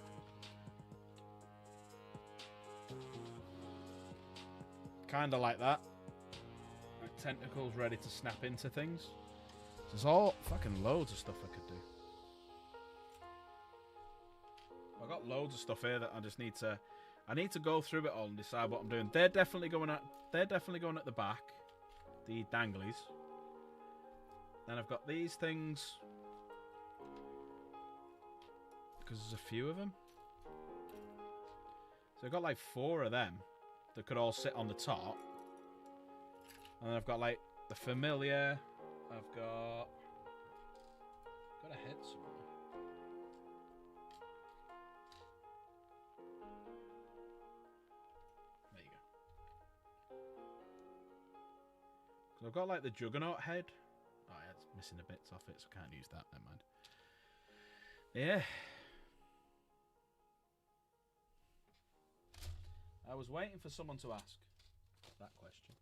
Kind of like that. Like tentacles ready to snap into things. There's all fucking loads of stuff I could do. I've got loads of stuff here that I just need to... I need to go through it all and decide what I'm doing. They're definitely going at the back. The danglies. Then I've got these things, because there's a few of them. So I've got like 4 of them that could all sit on the top. And then I've got like the familiar. I've got a head somewhere. There you go. So I've got like the Juggernaut head. Oh yeah, it's missing the bits off it, so I can't use that, never mind. Yeah. I was waiting for someone to ask that question.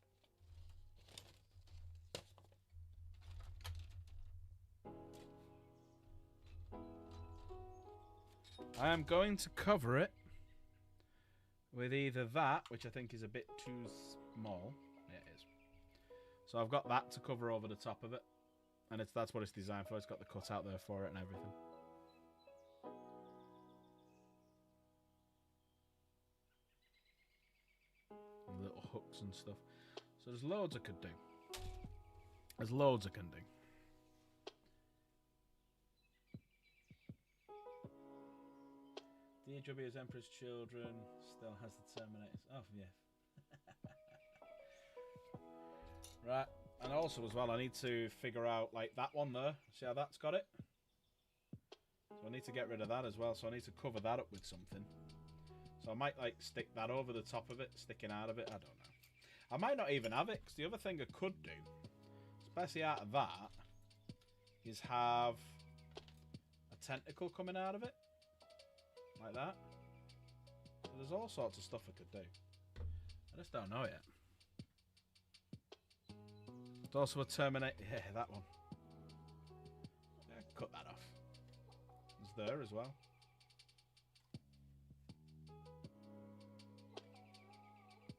I am going to cover it with either that, which I think is a bit too small. Yeah, it is. So I've got that to cover over the top of it. And that's what it's designed for. It's got the cutout there for it and everything. And little hooks and stuff. So there's loads I could do. There's loads I can do. DW as Emperor's Children still has the Terminators. Oh, yeah. Right. And also as well, I need to figure out, like, that one there. See how that's got it? So I need to get rid of that as well. So I need to cover that up with something. So I might, like, stick that over the top of it, sticking out of it. I don't know. I might not even have it, because the other thing I could do, especially out of that, is have a tentacle coming out of it. Like that. So there's all sorts of stuff I could do. I just don't know yet. There's also a Terminator. Yeah, that one. Yeah, cut that off. It's there as well.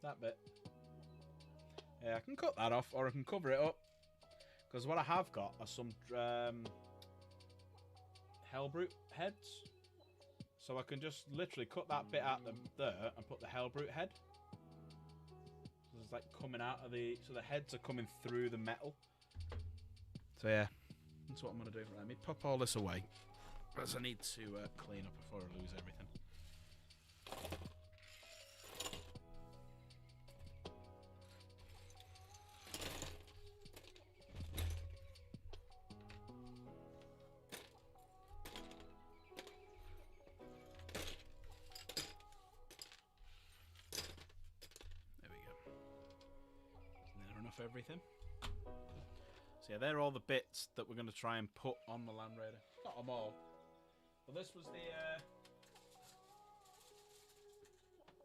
That bit. Yeah, I can cut that off, or I can cover it up. Because what I have got are some Hellbrute heads. So I can just literally cut that bit out there and put the Hellbrute head. So it's like coming out of the... So the heads are coming through the metal. So yeah, that's what I'm going to do. Let me pop all this away. Because I need to clean up before I lose everything. Everything. So yeah, they're all the bits that we're going to try and put on the Land Raider. Not them all, but this was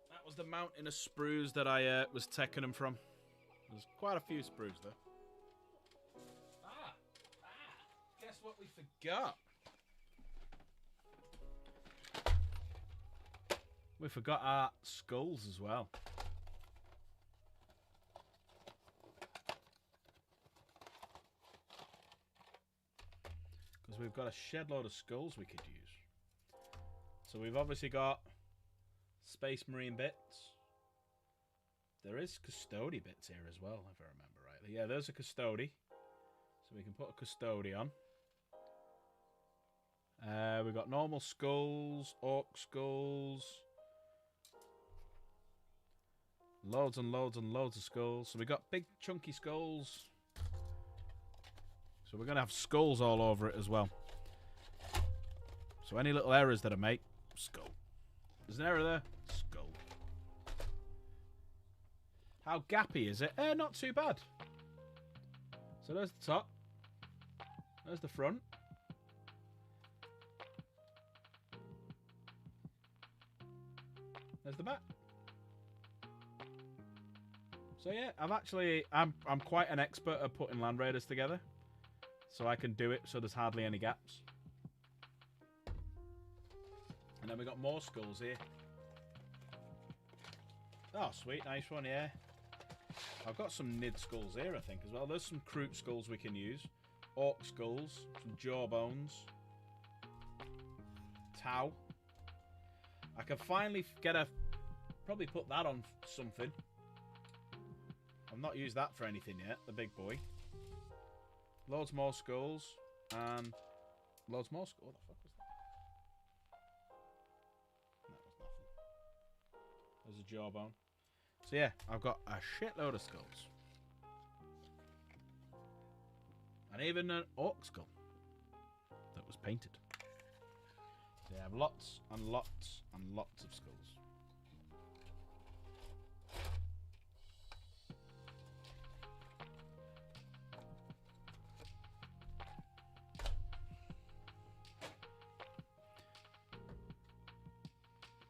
that was the mountain of sprues that I was taking them from. There's quite a few sprues there. Guess what we forgot? We forgot our skulls as well. We've got a shed load of skulls we could use. So we've obviously got Space Marine bits. There is Custody bits here as well, if I remember rightly. Yeah, there's a Custody. So we can put a Custody on. We've got normal skulls, orc skulls. Loads and loads and loads of skulls. So we've got big chunky skulls. So we're going to have skulls all over it as well. So any little errors that I make, skull. There's an error there, skull. How gappy is it? Not too bad. So there's the top. There's the front. There's the back. So yeah, I'm quite an expert at putting Land Raiders together. So I can do it so there's hardly any gaps. And then we got more skulls here. Oh, sweet. Nice one, yeah. I've got some Nid skulls here, I think, as well. There's some Kroot skulls we can use. Orc skulls. Some Jawbones. Tau. I can finally probably put that on something. I've not used that for anything yet, the big boy. Loads more skulls, and loads more skulls. What the fuck was that? That was nothing. There's a jawbone. So yeah, I've got a shitload of skulls. And even an orc skull that was painted. So yeah, I have lots and lots and lots of skulls.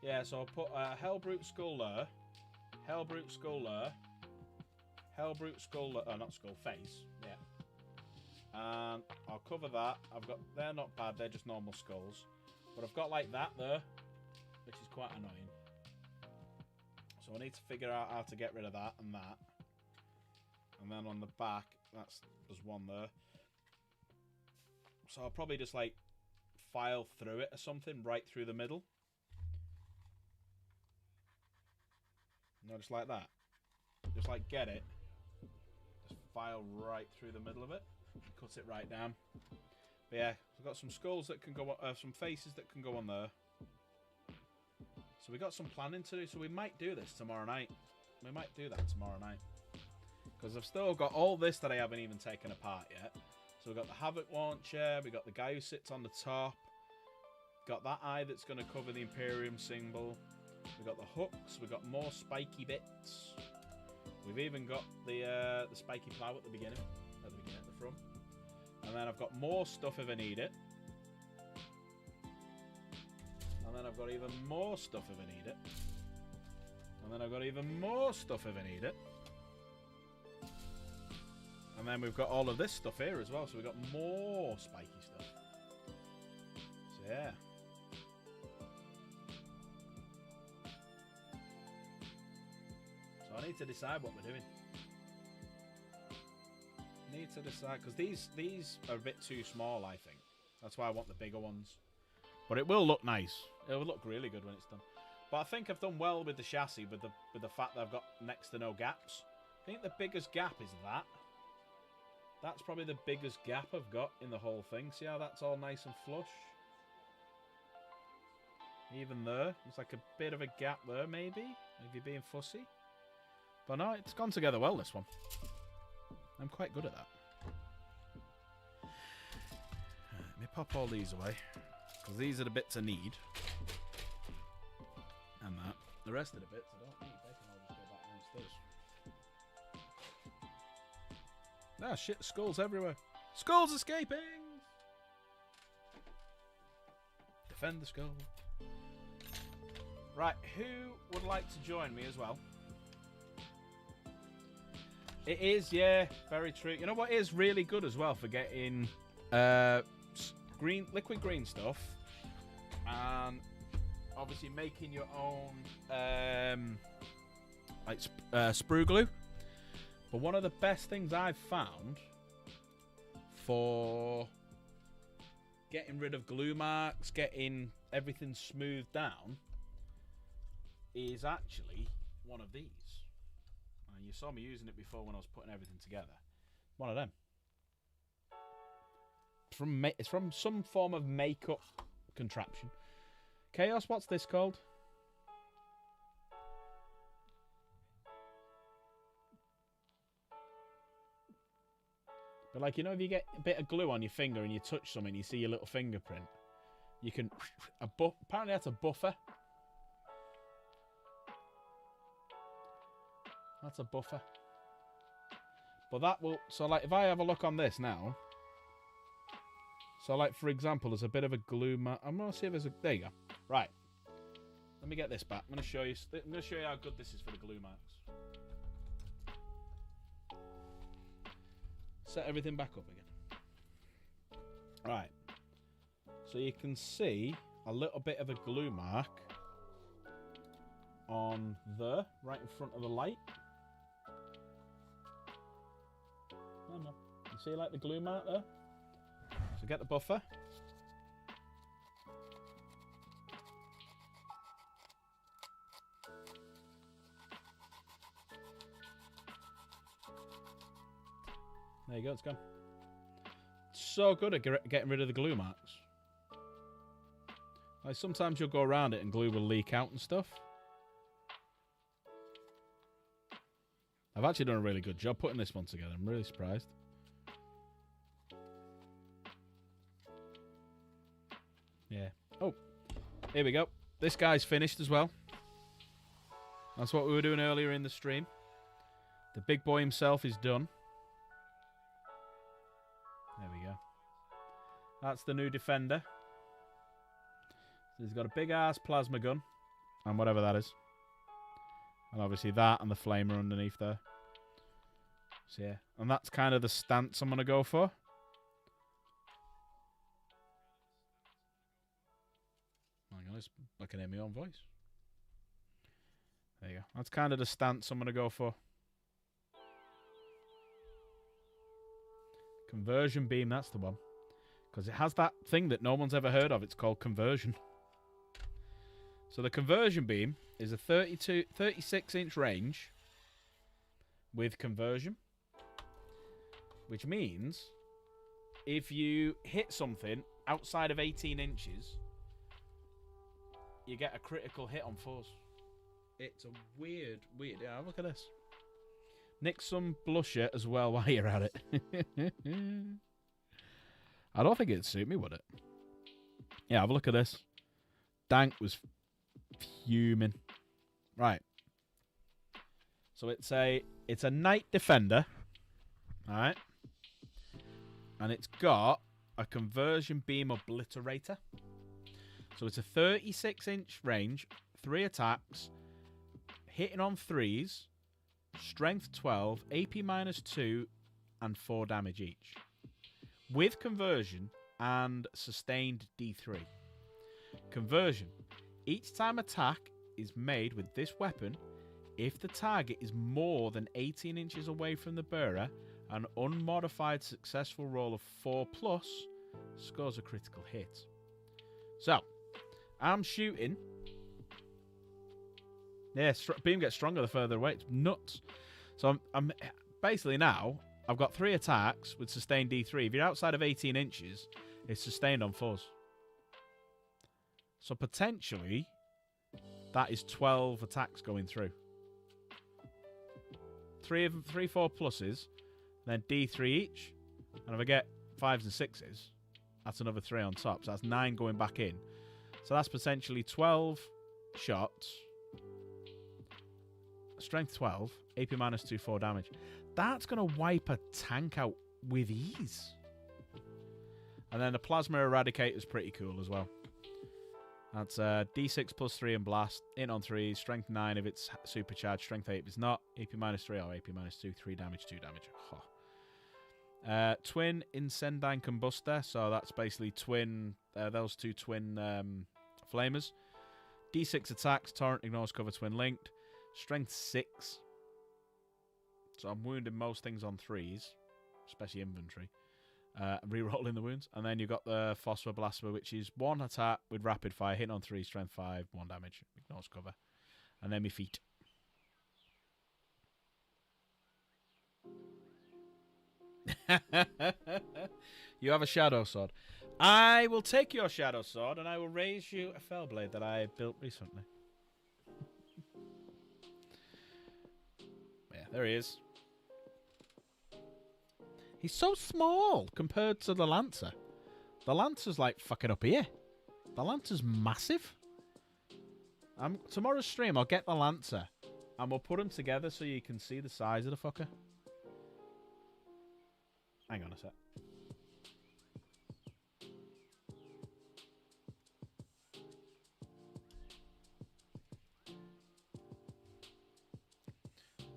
Yeah, so I'll put a Hellbrute skull there, Hellbrute skull there, Hellbrute skull there, not skull, face, yeah. And I'll cover that. They're not bad, they're just normal skulls. But I've got like that there, which is quite annoying. So I need to figure out how to get rid of that and that. And then on the back, there's one there. So I'll probably just like file through it or something, right through the middle. No, just like that. Just like get it. Just file right through the middle of it. Cut it right down. But yeah, we've got some skulls that can go on, some faces that can go on there. So we got some planning to do. So we might do this tomorrow night. We might do that tomorrow night. Because I've still got all this that I haven't even taken apart yet. So we've got the Havoc launcher. We've got the guy who sits on the top. Got that eye that's going to cover the Imperium symbol. We've got the hooks. We've got more spiky bits. We've even got the spiky plow at the beginning. At the front. And then I've got more stuff if I need it. And then I've got even more stuff if I need it. And then I've got even more stuff if I need it. And then we've got all of this stuff here as well. So we've got more spiky stuff. So yeah. So I need to decide what we're doing. Need to decide, because these are a bit too small, I think. That's why I want the bigger ones. But it will look nice. It will look really good when it's done. But I think I've done well with the chassis, with the fact that I've got next to no gaps. I think the biggest gap is that. That's probably the biggest gap I've got in the whole thing. See how that's all nice and flush? Even there, there's like a bit of a gap there, maybe. Maybe being fussy. But no, it's gone together well, this one. I'm quite good at that. Let me pop all these away. Because these are the bits I need. And that. The rest of the bits I don't need. They can all just go back downstairs. Ah, shit. Skulls everywhere. Skulls escaping! Defend the skull. Right, who would like to join me as well? It is, yeah, very true. You know what is really good as well for getting liquid green stuff, and obviously making your own sprue glue. But one of the best things I've found for getting rid of glue marks, getting everything smoothed down, is actually one of these. You saw me using it before when I was putting everything together. One of them. It's from some form of makeup contraption. Chaos, what's this called? But like, you know, if you get a bit of glue on your finger and you touch something, you see your little fingerprint. You can... apparently that's a buffer. That's a buffer. But that will... So, like, if I have a look on this now... So, like, for example, there's a bit of a glue mark. I'm going to see if there's a... There you go. Right. Let me get this back. I'm going to show you how good this is for the glue marks. Set everything back up again. Right. So, you can see a little bit of a glue mark on there, right in front of the light. No. You see, like, the glue mark there? So get the buffer. There you go, it's gone. So good at getting rid of the glue marks. Like, sometimes you'll go around it and glue will leak out and stuff. I've actually done a really good job putting this one together. I'm really surprised. Yeah. Oh, here we go. This guy's finished as well. That's what we were doing earlier in the stream. The big boy himself is done. There we go. That's the new Defender. So he's got a big ass plasma gun. And whatever that is. And obviously that and the flamer underneath there. So yeah. And that's kind of the stance I'm going to go for. Hang on, I can hear my own voice. There you go. That's kind of the stance I'm going to go for. Conversion beam, that's the one. Because it has that thing that no one's ever heard of. It's called conversion. So the conversion beam is a 36-inch range with conversion. Which means if you hit something outside of 18 inches, you get a critical hit on fours. It's a weird... Yeah, look at this. Nick some blusher as well while you're at it. I don't think it'd suit me, would it? Yeah, have a look at this. Dank was fuming. Right. So it's a Knight Defender. Alright. And it's got a conversion beam obliterator. So it's a 36-inch range, 3 attacks, hitting on 3s, strength 12, AP -2, and 4 damage each. With conversion and sustained D3. Conversion. Each time attack is made with this weapon, if the target is more than 18 inches away from the bearer, an unmodified successful roll of 4+ scores a critical hit. So, I'm shooting. Yeah, beam gets stronger the further away. It's nuts. So I'm basically now, I've got 3 attacks with sustained D3. If you're outside of 18 inches, it's sustained on 4s. So potentially, that is 12 attacks going through. 3 4+s, then D3 each. And if I get 5s and 6s, that's another 3 on top. So that's 9 going back in. So that's potentially 12 shots. Strength 12, AP -2, 4 damage. That's going to wipe a tank out with ease. And then the Plasma Eradicator is pretty cool as well. That's D6 +3 and blast. In on 3, strength 9 if it's supercharged, strength 8 if it's not. AP -3 or AP -2, 3 damage, 2 damage. Oh. Twin Incendine Combustor, so that's basically twin, those 2 twin flamers. D6 attacks, torrent ignores cover, twin linked. Strength 6. So I'm wounding most things on 3s, especially infantry. Rerolling the wounds. And then you've got the Phosphor Blaster, which is 1 attack with rapid fire, hit on 3, strength 5, 1 damage, ignores cover. And then my feet. You have a Shadow Sword. I will take your Shadow Sword and I will raise you a Fellblade that I built recently. Yeah, there he is. He's so small compared to the Lancer. The Lancer's like fucking up here. The Lancer's massive. Tomorrow's stream, I'll get the Lancer and we'll put them together so you can see the size of the fucker. Hang on a sec.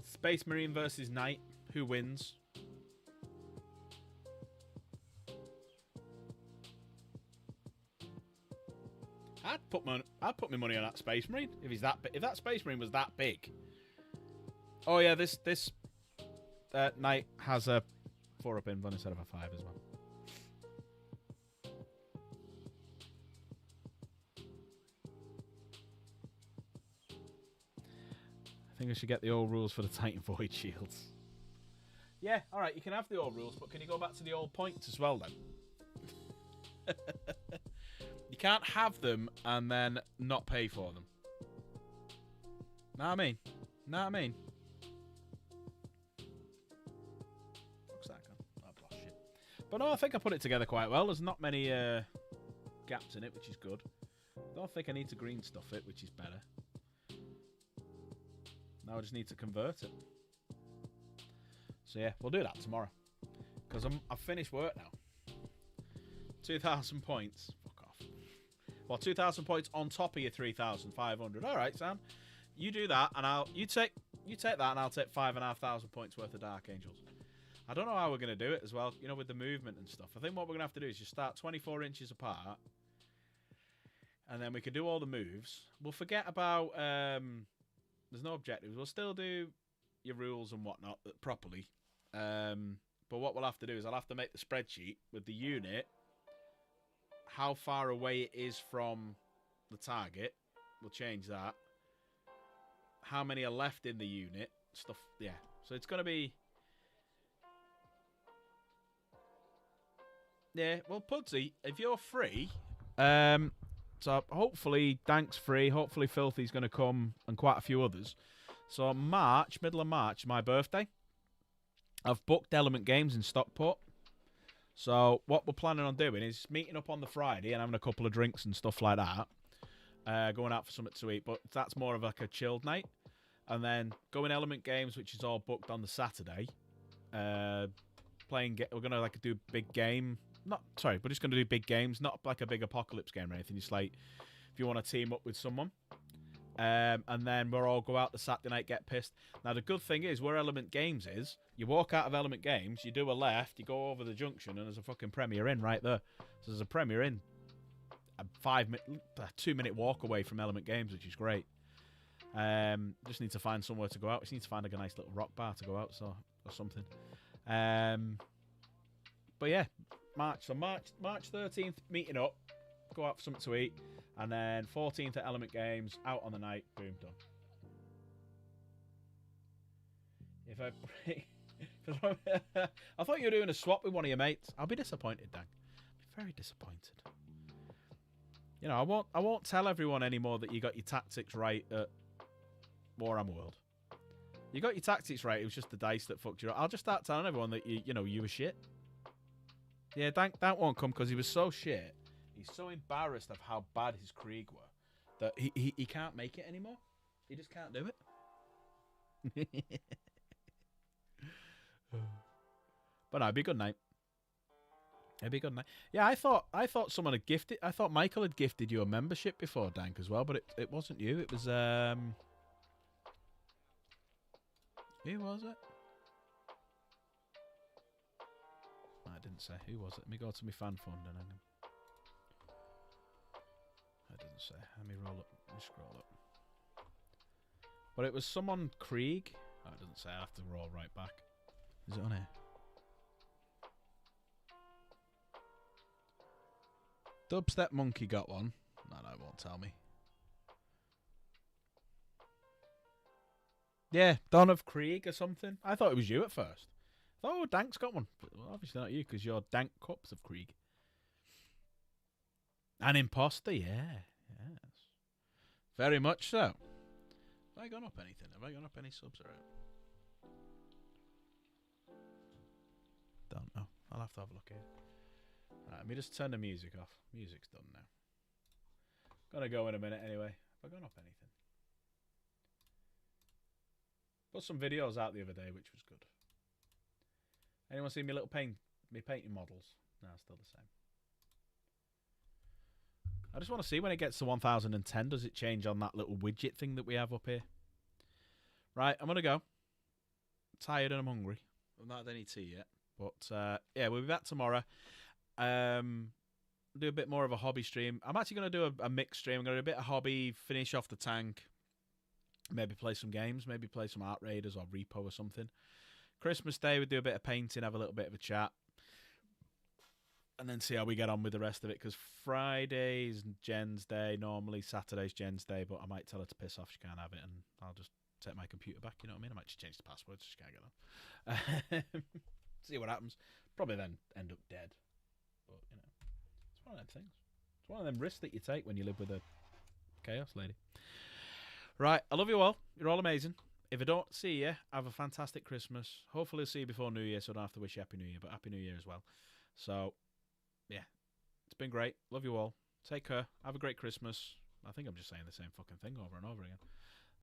Space Marine versus Knight. Who wins? I'd put my money on that Space Marine if that Space Marine was that big. Oh yeah, this Knight has a 4-up invuln instead of a 5 as well. I think I should get the old rules for the Titan Void Shields. Yeah, alright, you can have the old rules, but can you go back to the old points as well then? You can't have them and then not pay for them. Know what I mean? Know what I mean? Looks like I've lost shit. But no, I think I put it together quite well. There's not many gaps in it, which is good. I don't think I need to green stuff it, which is better. Now I just need to convert it. So yeah, we'll do that tomorrow. Because I've finished work now. 2,000 points. Fuck off. Well, 2,000 points on top of your 3,500. All right, Sam. You do that, and you take that, and I'll take 5,500 points worth of Dark Angels. I don't know how we're going to do it as well, you know, with the movement and stuff. I think what we're going to have to do is just start 24 inches apart, and then we can do all the moves. We'll forget about... there's no objectives. We'll still do your rules and whatnot properly. But what we'll have to do is I'll have to make the spreadsheet with the unit, how far away it is from the target. We'll change that. How many are left in the unit. Stuff, yeah. So it's going to be... Yeah, well, Pudsey, if you're free... so hopefully Dank's free. Hopefully Filthy's going to come and quite a few others. So March, middle of March, my birthday. I've booked Element Games in Stockport. So what we're planning on doing is meeting up on the Friday and having a couple of drinks and stuff like that. Going out for something to eat. But that's more of like a chilled night. And then going Element Games, which is all booked on the Saturday. We're going to like do a big game. We're just going to do big games. Not like a big apocalypse game or anything. Just like if you want to team up with someone. And then we'll all go out the Saturday night, get pissed. Now, the good thing is, where Element Games is, you walk out of Element Games, you do a left, you go over the junction, and there's a fucking Premier Inn right there. So there's a Premier Inn a 2-minute walk away from Element Games, which is great. Just need to find somewhere to go out. Just need to find like a nice little rock bar to go out, or something. But yeah, March 13th, meeting up, go out for something to eat. And then 14th at Element Games, out on the night, boom, done. If I thought you were doing a swap with one of your mates. I'll be disappointed, Dan. I'll be very disappointed. You know, I won't tell everyone anymore that you got your tactics right at Warhammer World. You got your tactics right. It was just the dice that fucked you up. I'll just start telling everyone that you were shit. Yeah, Dan won't come because he was so shit. He's so embarrassed of how bad his Krieg were that he can't make it anymore. He just can't do it. But no, it'd be a good night. It'd be a good night. Yeah, I thought someone had gifted. I thought Michael had gifted you a membership before, Dank, as well. But it wasn't you. It was who was it? I didn't say. Who was it? Let me go to my fan fund and then. I didn't say. Let me roll up. Let me scroll up. But it was someone Krieg. Oh, it doesn't say. I have to roll right back. Is it on here? Dubstep Monkey got one. No, it won't tell me. Yeah, Don of Krieg or something. I thought it was you at first. Oh, Dank's got one. But obviously not you, because you're Dank Cups of Krieg. An imposter, yeah. Yes. Very much so. Have I gone up anything? Have I gone up any subs around? Don't know. I'll have to have a look here. Right, let me just turn the music off. Music's done now. Gonna go in a minute anyway. Have I gone up anything? Put some videos out the other day, which was good. Anyone see me painting models? No, still the same. I just want to see when it gets to 1010, does it change on that little widget thing that we have up here? Right, I'm going to go. I'm tired and I'm hungry. I've not had any tea yet. But, yeah, we'll be back tomorrow. Do a bit more of a hobby stream. I'm actually going to do a mixed stream. I'm going to do a bit of hobby, finish off the tank. Maybe play some games. Maybe play some Art Raiders or Repo or something. Christmas Day, we'll do a bit of painting, have a little bit of a chat. And then see how we get on with the rest of it. Because Friday's Jen's Day. Normally Saturday's Jen's Day. But I might tell her to piss off. She can't have it. And I'll just take my computer back. You know what I mean? I might just change the password so she can't get on. See what happens. Probably then end up dead. But, you know. It's one of them things. It's one of them risks that you take when you live with a chaos lady. Right. I love you all. You're all amazing. If I don't see you, have a fantastic Christmas. Hopefully I'll see you before New Year, so I don't have to wish you Happy New Year. But Happy New Year as well. So... yeah, it's been great. Love you all. Take care. Have a great Christmas. I think I'm just saying the same fucking thing over and over again.